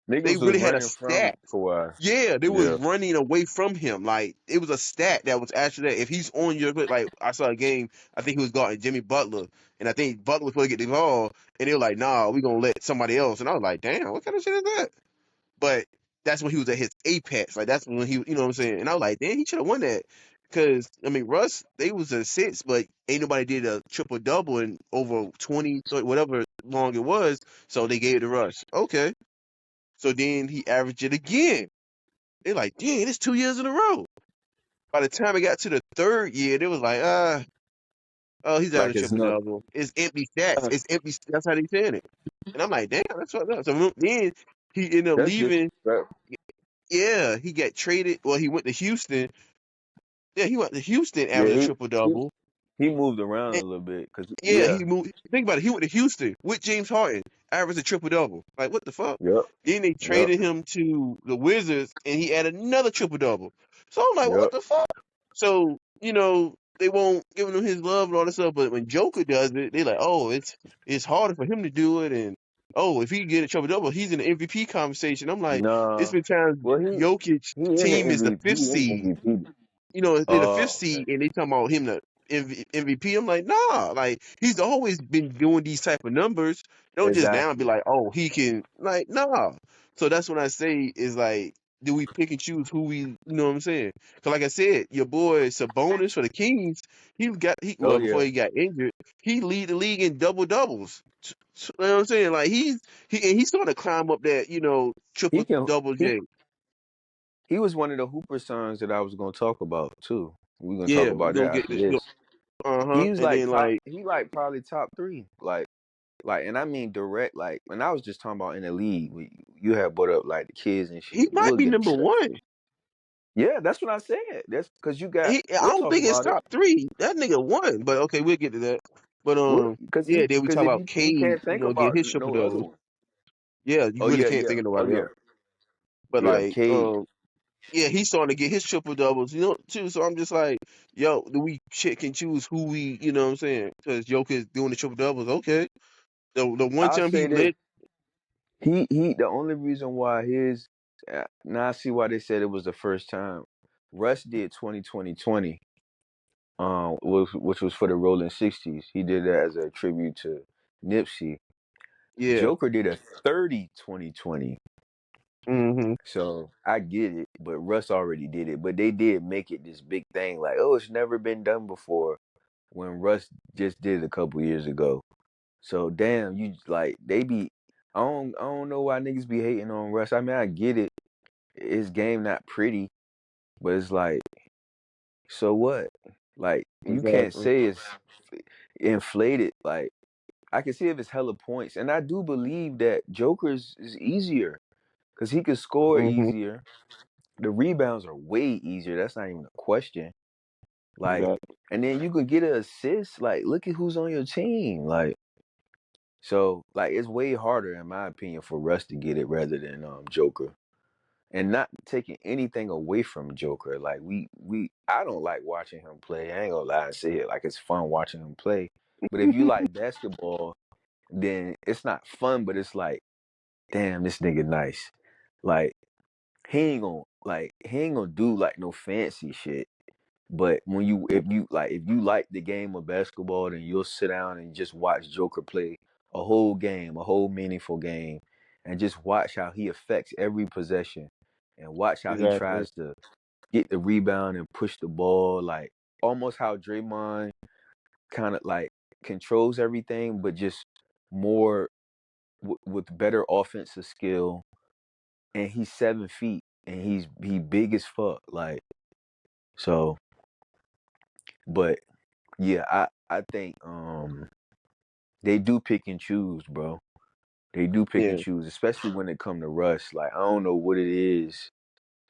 Niggas was really had a running from stat. Kawhi. Yeah, they was Yeah. running away from him. Like it was a stat that was actually there. If he's on your like I saw a game, I think he was guarding Jimmy Butler, and I think Butler was supposed to get the ball, and they were like, "Nah, we gonna let somebody else." And I was like, "Damn, what kind of shit is that?" But that's when he was at his apex. Like that's when what I'm saying. And I was like, "Damn, he should have won that." Because I mean, Russ, they was a 6, but ain't nobody did a triple double in over 20, 30, whatever long it was. So they gave it to Russ. Okay. So then he averaged it again They like, dang, it's 2 years in a row. By the time it got to the third year, they was like, oh, he's having a Like it's triple not. double. It's empty stats. It's empty. That's how they said it. And I'm like, damn, that's what up. So then he ended up That's leaving. disrespectful. Yeah, he got traded. Well, he went to Houston. Yeah, he went to Houston, Yeah, averaging a triple he double. he moved around a little bit because Yeah, yeah, he moved. Think about it. He went to Houston with James Harden, averaged a triple double. Like, what the fuck? yep, Then they yep, traded him to the Wizards, and he had another triple double. So I'm like, well, yep. what the fuck? So they won't give him his love and all this stuff. But when Joker does it, they like, oh, it's harder for him to do it, and oh, if he can get a triple double, he's in the MVP conversation. I'm like, it's Nah, been times well Jokic he in the team is the MVP. He fifth in the seed, MVP. they're the fifth Oh, okay. seed, and they talking about him the MVP. I'm like, nah, like he's always been doing these type of numbers. Don't just now be Exactly. like, oh, he can, like, nah. So that's what I say is like, do we pick and choose who we, you know what I'm saying? Because like I said, your boy Sabonis for the Kings, Oh well before yeah, he got injured, he lead the league in double doubles. You know what I'm saying? Like he's starting to climb up that he triple can. double He J. he was one of the Hooper sons that I was gonna talk about too. We're gonna talk Yeah, we about gonna that get after the this. He was and like then top. like He like probably top three. And I mean direct. Like, and I was just talking about in the league. You had brought up like the kids and he shit. might We'll be get number into that. one. Yeah, that's what I said. That's because you got. I We'll don't talk think it's about it. top three. That nigga won, but okay, we'll get to that. But Because yeah, then we because talk if about you we Cade, can't think get about his triple no other doubles. one. Yeah, you Oh really yeah, can't yeah. think of Oh nobody yeah, else. But yeah. like, Cade. yeah, he's starting to get his triple doubles, too. So I'm just like, yo, do we shit can choose who we, you know what I'm saying? Because Joker's doing the triple doubles. Okay, the one I'll time he say this. led, He. The only reason why his. Now I see why they said it was the first time. Russ did 2020 which was for the Rolling 60s. He did that as a tribute to Nipsey. yeah, Joker did a 30 2020. mm-hmm, So I get it, but Russ already did it. But they did make it this big thing, like, oh, it's never been done before. When Russ just did it a couple years ago. So damn, you like they be. I don't know why niggas be hating on Russ. I mean, I get it. His game not pretty, but it's like, so what? Like you can't exactly, say it's inflated. Like I can see if it's hella points, and I do believe that Joker's is easier because he can score mm-hmm, easier. The rebounds are way easier. That's not even a question. Like, exactly, and then you could get an assist. Like, look at who's on your team. Like, so like it's way harder in my opinion for Russ to get it rather than Joker. And not taking anything away from Joker. Like I don't like watching him play. I ain't gonna lie and say it. Like it's fun watching him play. But if you like basketball, then it's not fun, but it's like, damn, this nigga nice. Like he ain't gonna do like no fancy shit. But if you like the game of basketball, then you'll sit down and just watch Joker play a whole game, a whole meaningful game, and just watch how he affects every possession, and watch how he exactly, tries to get the rebound and push the ball, like almost how Draymond kind of like controls everything, but just more with better offensive skill. And he's 7 feet, and he big as fuck, like so. But yeah, I think they do pick and choose, bro. They do pick and yeah, choose, especially when it come to Russ. Like I don't know what it is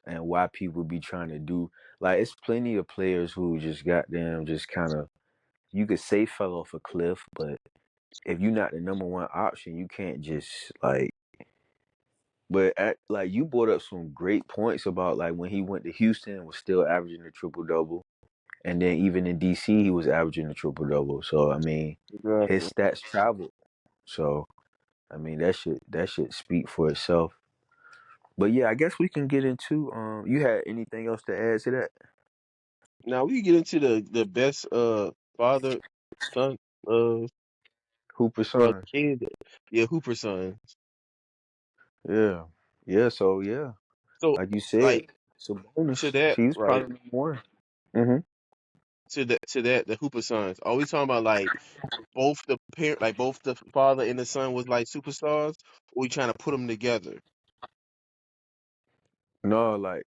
and why people be trying to do. Like it's plenty of players who just got them, just kind of, you could say fell off a cliff, but if you're not the number one option, you can't just like. Like you brought up some great points about like when he went to Houston was still averaging a triple double. And then even in DC, he was averaging a triple double. So I mean, his exactly. stats traveled. So I mean, that should speak for itself. But yeah, I guess we can get into. You had anything else to add to that? Now we get into the best father son Hooper brother Sons. kid, yeah, Hooper son. Yeah, yeah. So yeah, So like you said, like it's a to bonus. that, He's right? probably number one. Mm-hmm. To that the Hooper sons. Are we talking about like both the parent, like both the father and the son was like superstars? Or we trying to put them together? No, like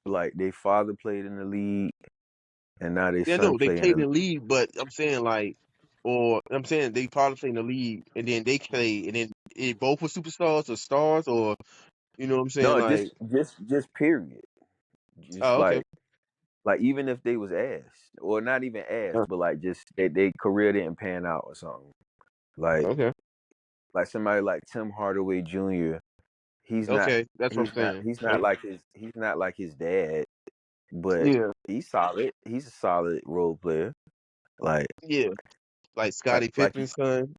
like their father played in the league, and now their Yeah, son no, they play in played in the. the league, but I'm saying like, or I'm saying they probably played in the league, and then they played, and then it both were superstars or stars, or you know what I'm saying? No, Like, just period. Just oh, okay, like even if they was ass or not even ass, uh, but like just they career didn't pan out or something. Like okay, like somebody like Tim Hardaway Jr. He's not okay, that's what I'm he's not saying. he's Uh, not like his dad, but Yeah, he's solid. He's a solid role player. Like yeah, like like Scottie like Pippen's son,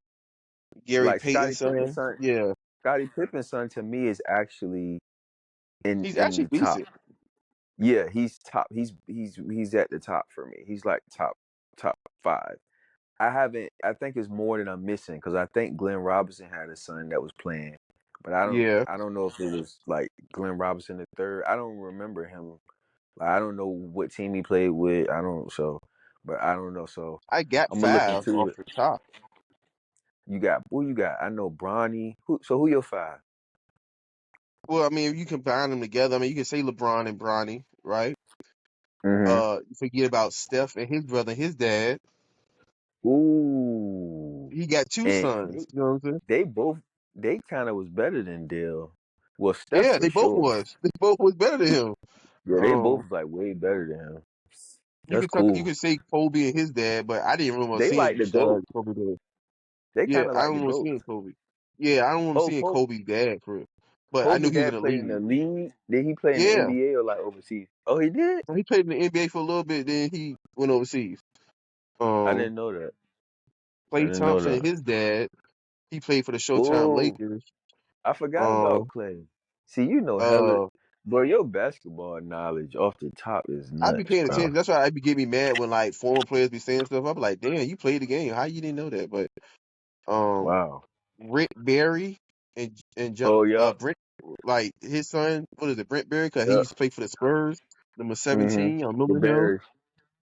Gary like Payton's Scottie Pippen's son. son. Yeah, Scottie Pippen's son to me is actually he's in actually the top. decent. Yeah, he's top. He's at the top for me. He's like top five. I haven't. I think it's more than I'm missing because I think Glenn Robinson had a son that was playing, but I don't. Yeah, I don't know if it was like Glenn Robinson the third. I don't remember him. Like, I don't know what team he played with. I don't. So, but I don't know. So I got I'm gonna look 5 into off it. the top. You got who you got? I know Bronny. Who your five? Well, I mean, if you combine them together, I mean, you can say LeBron and Bronny, right? Mm-hmm. You forget about Steph and his brother, and his dad. Ooh, He got two and sons. You know what I'm saying? they both they kind of was better than Dale. Well, Steph Yeah, for they both sure. was. They both was better than him. Yeah, they both Um, was like way better than him. you That's could talk, you cool. could say Kobe and his dad, but I didn't remember They like seeing the goat. Kobe dad. They Yeah, kind of I like don't the remember goat. seeing Kobe. Yeah, I don't remember Oh, seeing Kobe's dad for real. But I Kobe knew he was in dad the played in the league. league. Did he play in the Yeah, NBA or like overseas? Oh, he did. he played in the NBA for a little bit, then he went overseas. I Um, didn't know that. I Klay didn't know Thompson, that. his dad, he played for the Showtime Oh, Lakers. I forgot about Um, Clay. See, you know hella, uh, bro. Your basketball knowledge off the top is I be nuts, paying bro. attention. That's why I be getting me mad when like former players be saying stuff. I be like, damn, you played the game. How you didn't know that? But um, Wow. Rick Barry and Oh, yup, Brent, like his son, what is it, Brent Barry? Cause he yup. used to play for the Spurs, number Mhm. 17. I The remember him. Bears.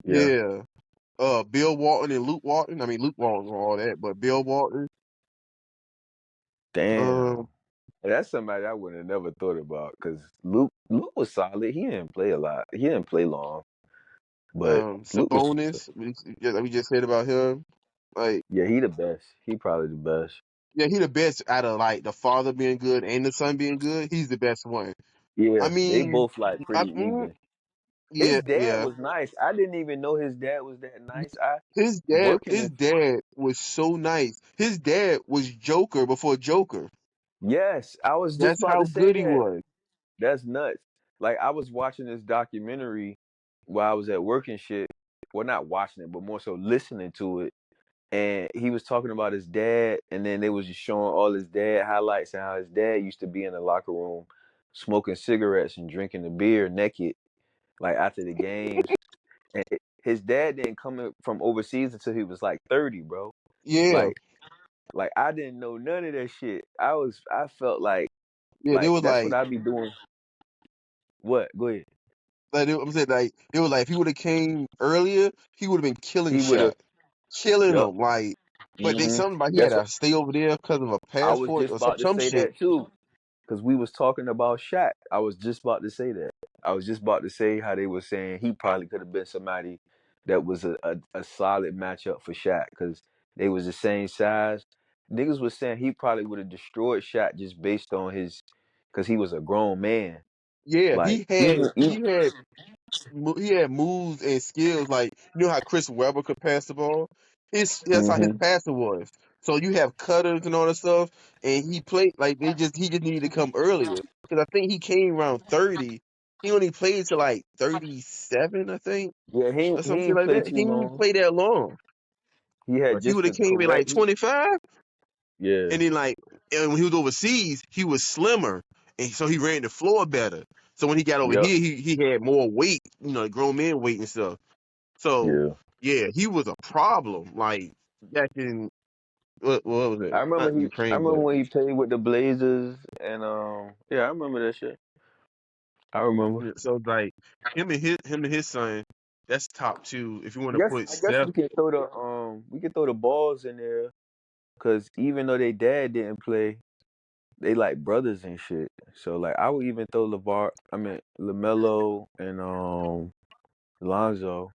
Yeah. Yeah. Bill Walton and Luke Walton. I mean, Luke Walton and all that, but Bill Walton. Damn. Um, That's somebody I would have never thought about because Luke was solid. He didn't play a lot. He didn't play long, but Luke was solid. Sabonis. We just said about him. Like, Yeah, he the best. He probably the best. yeah, he the best out of like the father being good and the son being good. He's the best one. I Yeah, they mean, both like pretty even. His yeah, dad yeah. was nice. I didn't even know his dad was that nice. I working His in. dad was so nice. His dad was Joker before Joker. Yes, I was just That's about how to say good he that. was. That's nuts. Like I was watching this documentary while I was at work and shit. Well, not watching it, but more so listening to it. And he was talking about his dad, and then they was just showing all his dad highlights and how his dad used to be in the locker room smoking cigarettes and drinking the beer naked, like after the games. And his dad didn't come from overseas until he was like 30, bro. Yeah, Like like I didn't know none of that shit. I felt yeah. They like was that's what like, I'd be doing. What? Go ahead. I'm saying like it was like if he would have came earlier, he would have been killing He would Shaq, have. killing Yup. him. Like, but they Hmm. something about he had That's what to stay over there because of a I was passport just or about to some say shit. that too. Because we was talking about Shaq. I was just about to say that. I was just about to say how they were saying he probably could have been somebody that was a solid matchup for Shaq because they was the same size. Niggas was saying he probably would have destroyed Shaq just based on his, because he was a grown man. Yeah, Like even he had moves and skills like you know how Chris Webber could pass the ball. That's how his hmm passing was. So you have cutters and all that stuff, and he played like he just needed to come earlier because I think he came around 30. He only played to like 37, I think, yeah, or he something ain't like play that. He too didn't even long. play that long. He had If he just would have to came in like correct. 25, Yeah. and then like and when he was overseas, he was slimmer, and so he ran the floor better. So when he got over Yep. here, he had more weight, you know, grown man weight and stuff. So Yeah. yeah, he was a problem. Like back in what was it? Not I Ukraine, remember but when he played with the Blazers and yeah, I remember that shit. I remember. yeah, so like him and his son, that's top two. If you want to put I guess Steph, we could throw the balls in there because even though they dad didn't play, they like brothers and shit. So like I would even throw LaMelo and Lonzo.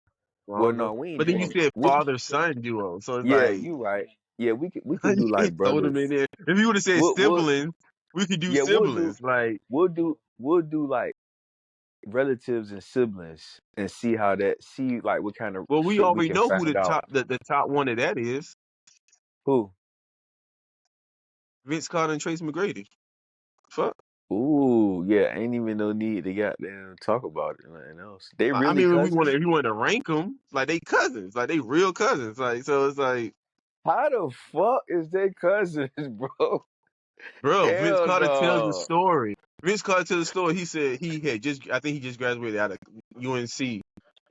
Well, Lonzo. no, we ain't But then you doing. said father son duo, so it's Yeah, like you right. Yeah, we could you do like can't throw them brothers. in there. If you would have said We'll siblings, we could do yeah siblings. Like, we'll do like relatives and siblings and see like what kind of well, we shit we already can know who find out. the top one of that is. Who? Vince Carter and Tracy McGrady. Fuck. Ooh, yeah, ain't even no need to goddamn talk about it or nothing else. They I really mean, cousins? if you want to rank them, like they cousins, like they real cousins. Like, so it's like, How the fuck is they cousins, bro? bro, Vince Hell Carter tells the no. story. Vince Carter tells the story. He said I think he just graduated out of UNC, and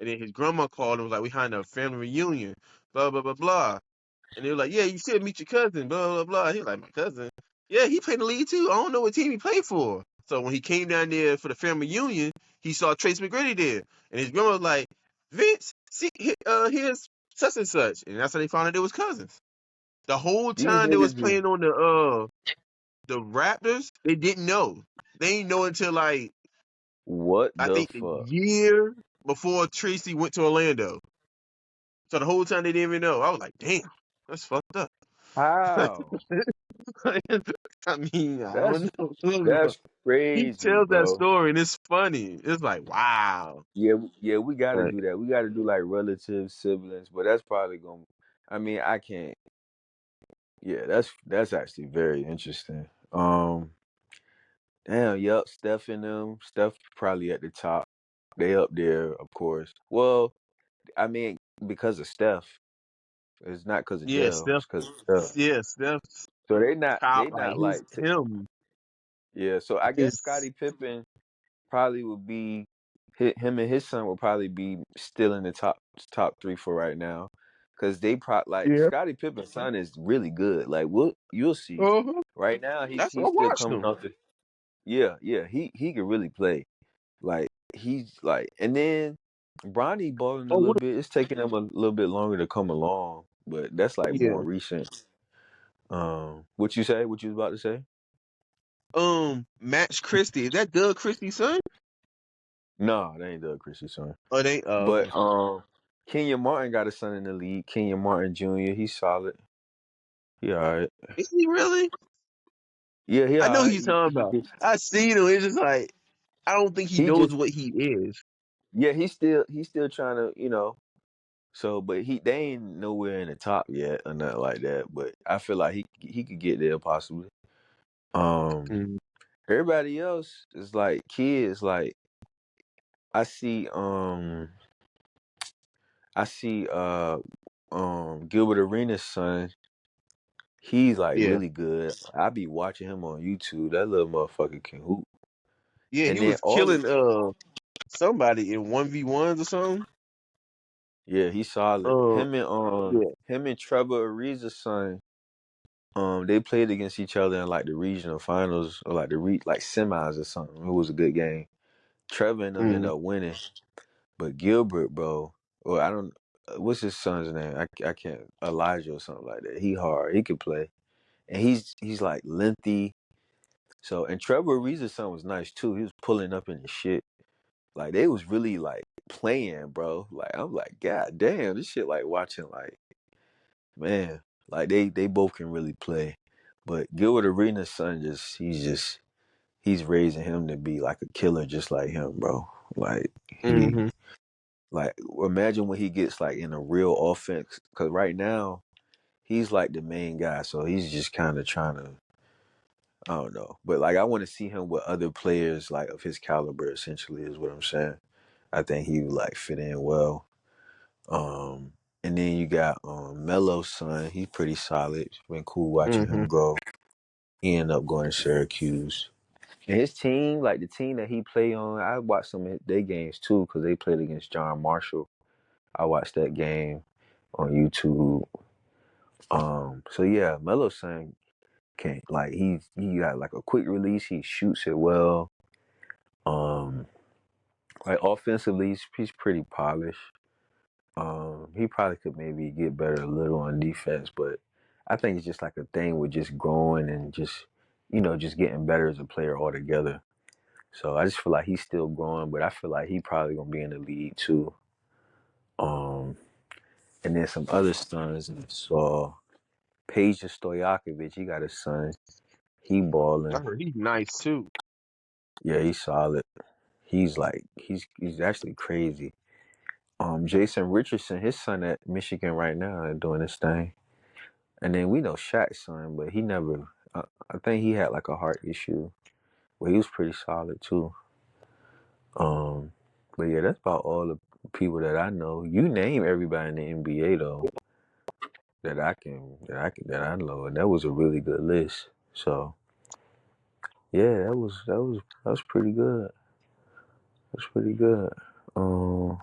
then his grandma called and was like, "We had a family reunion." Blah blah blah blah. And they were like, "Yeah, you should meet your cousin." Blah blah blah. He was like, "My cousin? Yeah, he played in the league too. I don't know what team he played for." So when he came down there for the family reunion, he saw Trace McGrady there, and his grandma was like, "Vince, see, here's such and such," and that's how they found out they was cousins. The whole These time they was niggas is playing on the Raptors, they didn't know. They didn't know until like what I the think the fuck? year before Tracy went to Orlando. So the whole time they didn't even know. I was like, damn, that's fucked up. How? I mean, I That's don't know. that's He crazy, tells that bro. story and it's funny. It's like, wow. Yeah, yeah, we gotta Like, do that. We gotta do like relatives, siblings, but that's probably gonna. I mean, I can't. Yeah, that's actually very interesting. Damn, yup, Steph and them. Steph probably at the top. They up there, of course. Well, I mean, because of Steph. It's not because of yeah, jail. It's because of Steph. Steph's So they not top, they like not like him, yeah. So I guess his, Scottie Pippen probably would be him and his son would probably be still in the top three for right now, because they like yeah. Scottie Pippen's son is really good. Like you'll see. Uh-huh. Right now That's he's what I still watched coming him. off the yeah he can really play. Like he's like and then Bronny balling a Oh, little what? bit. It's taking him a little bit longer to come along, but that's like Yeah. more recent. What you say? What you was about to say? Max Christie. Is that Doug Christie's son? No, they ain't Doug Christie's son. Oh, they. Oh, But okay. Kenyon Martin got a son in the league. Kenyon Martin Jr. He's solid. He all right. Is he really? Yeah, he I all know who right. you're talking about. I seen him. It's just like I don't think he He knows just what he is. yeah he's still trying to so but they ain't nowhere in the top yet or nothing like that. But I feel like he could get there possibly. Um, Mm, everybody else is like kids. Like I see I see Gilbert Arenas' son. He's like yeah, really good. I be watching him on YouTube. That little motherfucker can hoop. yeah. He And then was killing somebody in 1v1s or something. yeah, he's solid. Uh, yeah. Him and Trevor Ariza's son, they played against each other in like the regional finals or like like semis or something. It was a good game. Trevor and them ended Mm, up winning, but Gilbert, bro, or I don't, what's his son's name? I can't Elijah or something like that. He hard. He could play, and he's like lengthy. So and Trevor Ariza's son was nice too. He was pulling up in his shit. Like they was really like playing, bro. Like I'm like, God damn, this shit like watching like man, like they both can really play. But Gilbert Arenas' son he's raising him to be like a killer just like him, bro. Like mm-hmm, like imagine when he gets like in a real offense, cause right now he's like the main guy, so he's just kind of trying to I don't know. But like I want to see him with other players like of his caliber essentially is what I'm saying. I think he would like fit in well. Um, and then you got Melo's son. He's pretty solid. It's been cool watching mm-hmm, him grow. He ended up going to Syracuse. And his team, like the team that he played on, I watched some of their games too because they played against John Marshall. I watched that game on YouTube. So yeah, Melo's son can like he got like a quick release. He shoots it well. Um, like offensively, he's pretty polished. He probably could maybe get better a little on defense, but I think it's just like a thing with just growing and just just getting better as a player altogether. So I just feel like he's still growing, but I feel like he probably gonna be in the league too. Um, and then some other sons I saw. Peja Stojakovic, he got a son. He I balling. heard he's nice too. Yeah, he's solid. He's actually crazy. Jason Richardson, his son at Michigan right now, and doing his thing. And then we know Shaq's son, but he never. I think he had like a heart issue, but he was pretty solid too. But yeah, that's about all the people that I know. You name everybody in the NBA though that I know, and that was a really good list. So yeah, that was pretty good. That's pretty good. Um,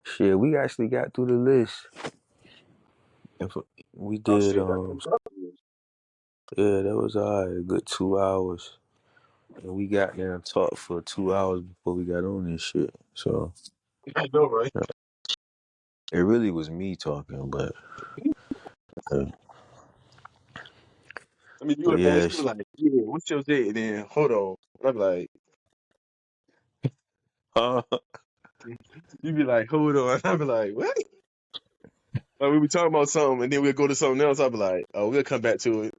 Shit, we actually got through the list. If we Oh did, shit, that's yeah, that was alright. A good 2 hours, and we got there and talked for 2 hours before we got on this shit. So I know, right? it really was me talking, but uh, I mean, you but would yeah, ask me like, yeah, what's your date? And then hold on, and I'm like, you be like, hold on, and I be like, what? Like we be talking about something, and then we'll go to something else. I'll be like, oh, we'll come back to it.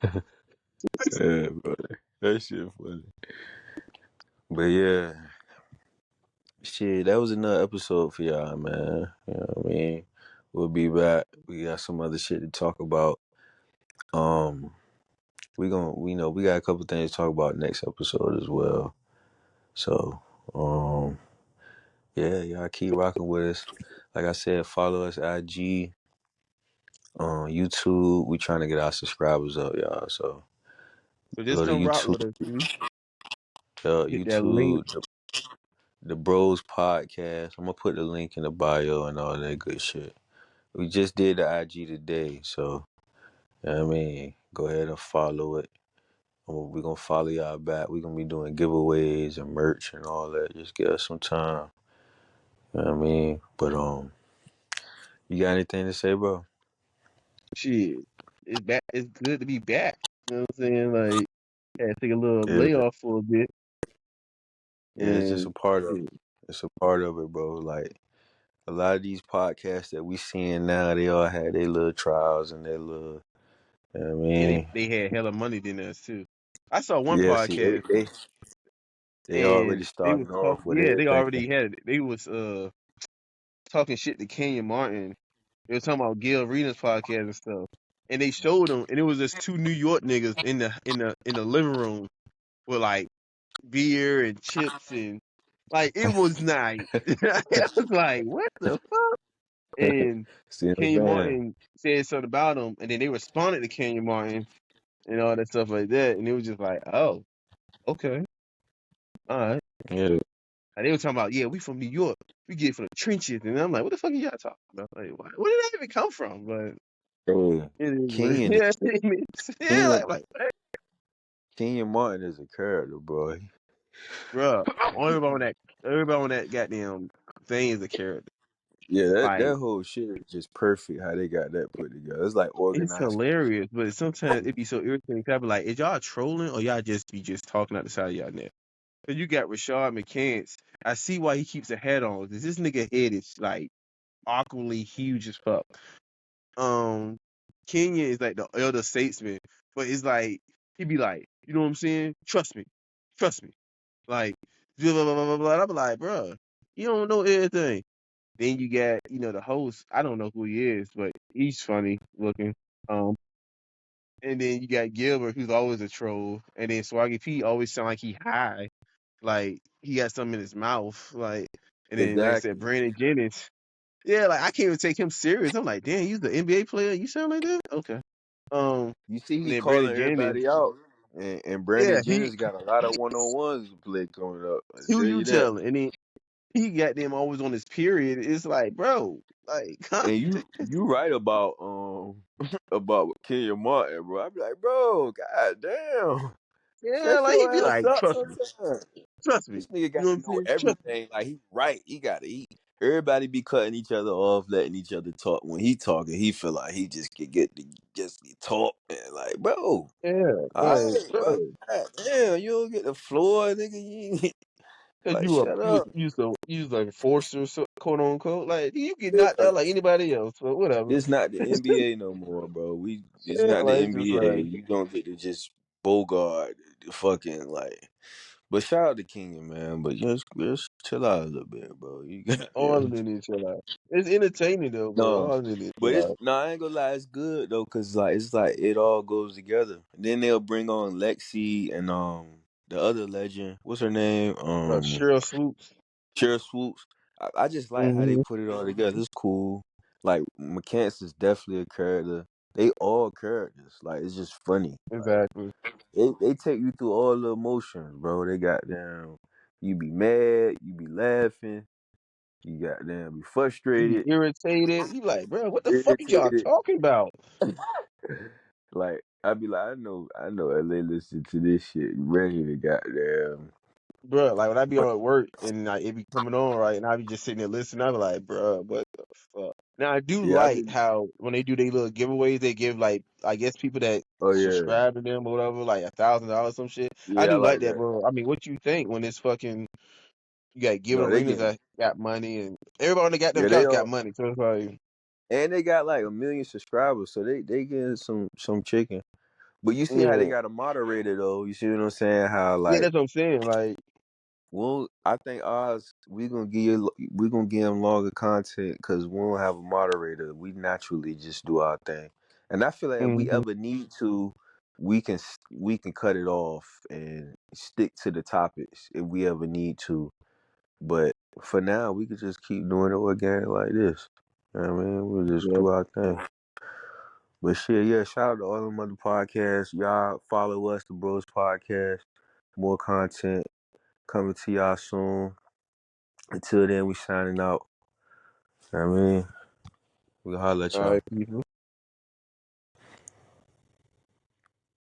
yeah, brother, that shit funny. But yeah, shit, that was another episode for y'all, man. You know what I mean? We'll be back. We got some other shit to talk about. Um, we know we got a couple things to talk about next episode as well. So, yeah, y'all keep rocking with us. Like I said, follow us IG, YouTube. We trying to get our subscribers up, y'all. So So just go to come rock YouTube, with us, dude. Hit that link. YouTube, the Bros Podcast. I'm gonna put the link in the bio and all that good shit. We just did the IG today, so you know what I mean, go ahead and follow it. We're gonna follow y'all back. We're gonna be doing giveaways and merch and all that. Just give us some time. You know what I mean? But you got anything to say, bro? Shit, it's back. It's good to be back. You know what I'm saying? Like, had to take a little Yeah, layoff for a bit, yeah, it's just and a part of it. shit, It's a part of it, bro. Like a lot of these podcasts that we seeing now, they all had their little trials and their little, you know what I yeah, mean? they had hella money than us too. I saw one Yeah, see, podcast, they already and they was starting off talking. with Yeah, they everything. already had it. They was talking shit to Kenya Martin. They were talking about Gil Arenas podcast and stuff, and they showed them, and it was just two New York niggas in the living room with like beer and chips and like it was nice. I was like, what the fuck? And See what I'm Kenya saying? Martin said something about him, and then they responded to Kenya Martin and all that stuff like that, and it was just like, oh, okay, all right. Yeah, And they were talking about, yeah, we from New York, we get from the trenches, and I'm like, what the fuck are y'all talking about? Like, where did that even come from? But yeah. it is what it Kenyon, is. Yeah, Kenyon, like, Kenyon Martin is a character, bro. bro, everybody on that goddamn thing is a character. Yeah, that Like, whole shit is just perfect how they got that put together. It's like it's organized. hilarious, but sometimes it be so irritating. 'Cause I be like, is y'all trolling or y'all just be just talking out the side of y'all neck? Cause you got Rashad McCants. I see why he keeps a hat on. Cause this nigga head is like awkwardly huge as fuck. Um, Kenya is like the elder statesman, but it's like he be like, you know what I'm saying? Trust me. Like, blah blah blah blah blah. I'm like, bro, you don't know everything. Then you got, the host. I don't know who he is, but he's funny looking. Um, and then you got Gilbert, who's always a troll, and then Swaggy P always sound like he high, like he got something in his mouth, like. And then, like I said, Exactly. Brandon Jennings. Yeah, like I can't even take him serious. I'm like, damn, you the NBA player? You sound like that? Okay. Um, You see, and he then Brandon calling Jennings. everybody out, and Yeah, Brandon he Jennings got a lot of one-on-ones to play coming up. I who tell you you that. telling? And then he got them always on his period. It's like, bro, like, huh? And you right about about Kenya Martin, bro. I be like, bro, god damn, Yeah, shut like he your be ass like, up trust me, sometimes. trust me. This nigga You got know what to I'm know saying? Trust me. everything. Like he right, he got to eat. everybody be cutting each other off, letting each other talk. When he talking, he feel like he just can get to just talk, and like, bro, Yeah, all like, right, bro, bro, God damn, you don't get the floor, nigga. You ain't- because like, shut up. you was like enforcer, so, quote unquote. Like you get Yeah, knocked out like anybody else, but whatever. it's not the NBA no more, bro. It's Yeah, not the like it's just NBA. like You don't get to just bogart the fucking like. But shout out to King, man. But just chill out a little bit, bro. You got all of them each other. It's entertaining though, but no, all of them each but it's other. no. I ain't gonna lie. It's good though, cause like it's like it all goes together. Then they'll bring on Lexi and the other legend. What's her name? Cheryl Swoops. Cheryl Swoops. I just like how they Mm-hmm. put it all together. It's cool. Like McCants is definitely a character. They all characters. Like it's just funny. Like Exactly. they take you through all the emotions, bro. They got them. You be mad. You be laughing. You got them. Be You be frustrated. irritated. You like, bro, what the fuck are y'all Irritated. talking about? Like I'd be like, I know LA listen to this shit. Ready to goddamn. Bro, like when I be on at work and like it be coming on right, and I be just sitting there listening. I be like, bro, what the fuck? Now I do Yeah, I like be. how when they do their little giveaways, they give like I guess people that Oh yeah, subscribe to them or whatever, like $1,000 some shit. I yeah, I do like like that, that. bro. I mean, what you think when it's fucking you got giving No, they arenas getting. that got money and everybody on the goddamn Yeah, they couch got all. money, so it's like, And they got like 1 million subscribers, so they getting some chicken. But you see how they yeah, got a moderator though. You see what I'm saying? How yeah, like, that's what I'm saying. Like, well, I think ours we gonna give them longer content because we don't have a moderator. We naturally just do our thing, and I feel like if we hmm ever need to, we can cut it off and stick to the topics if we ever need to. But for now, we could just keep doing it organic like this. You know what I mean, we'll just yeah, do our thing. But shit, yeah, shout out to all them other podcasts. Y'all follow us, the Bros Podcast. More content coming to y'all soon. Until then, we signing out. You know what I mean, we can holler at all y'all. right, people.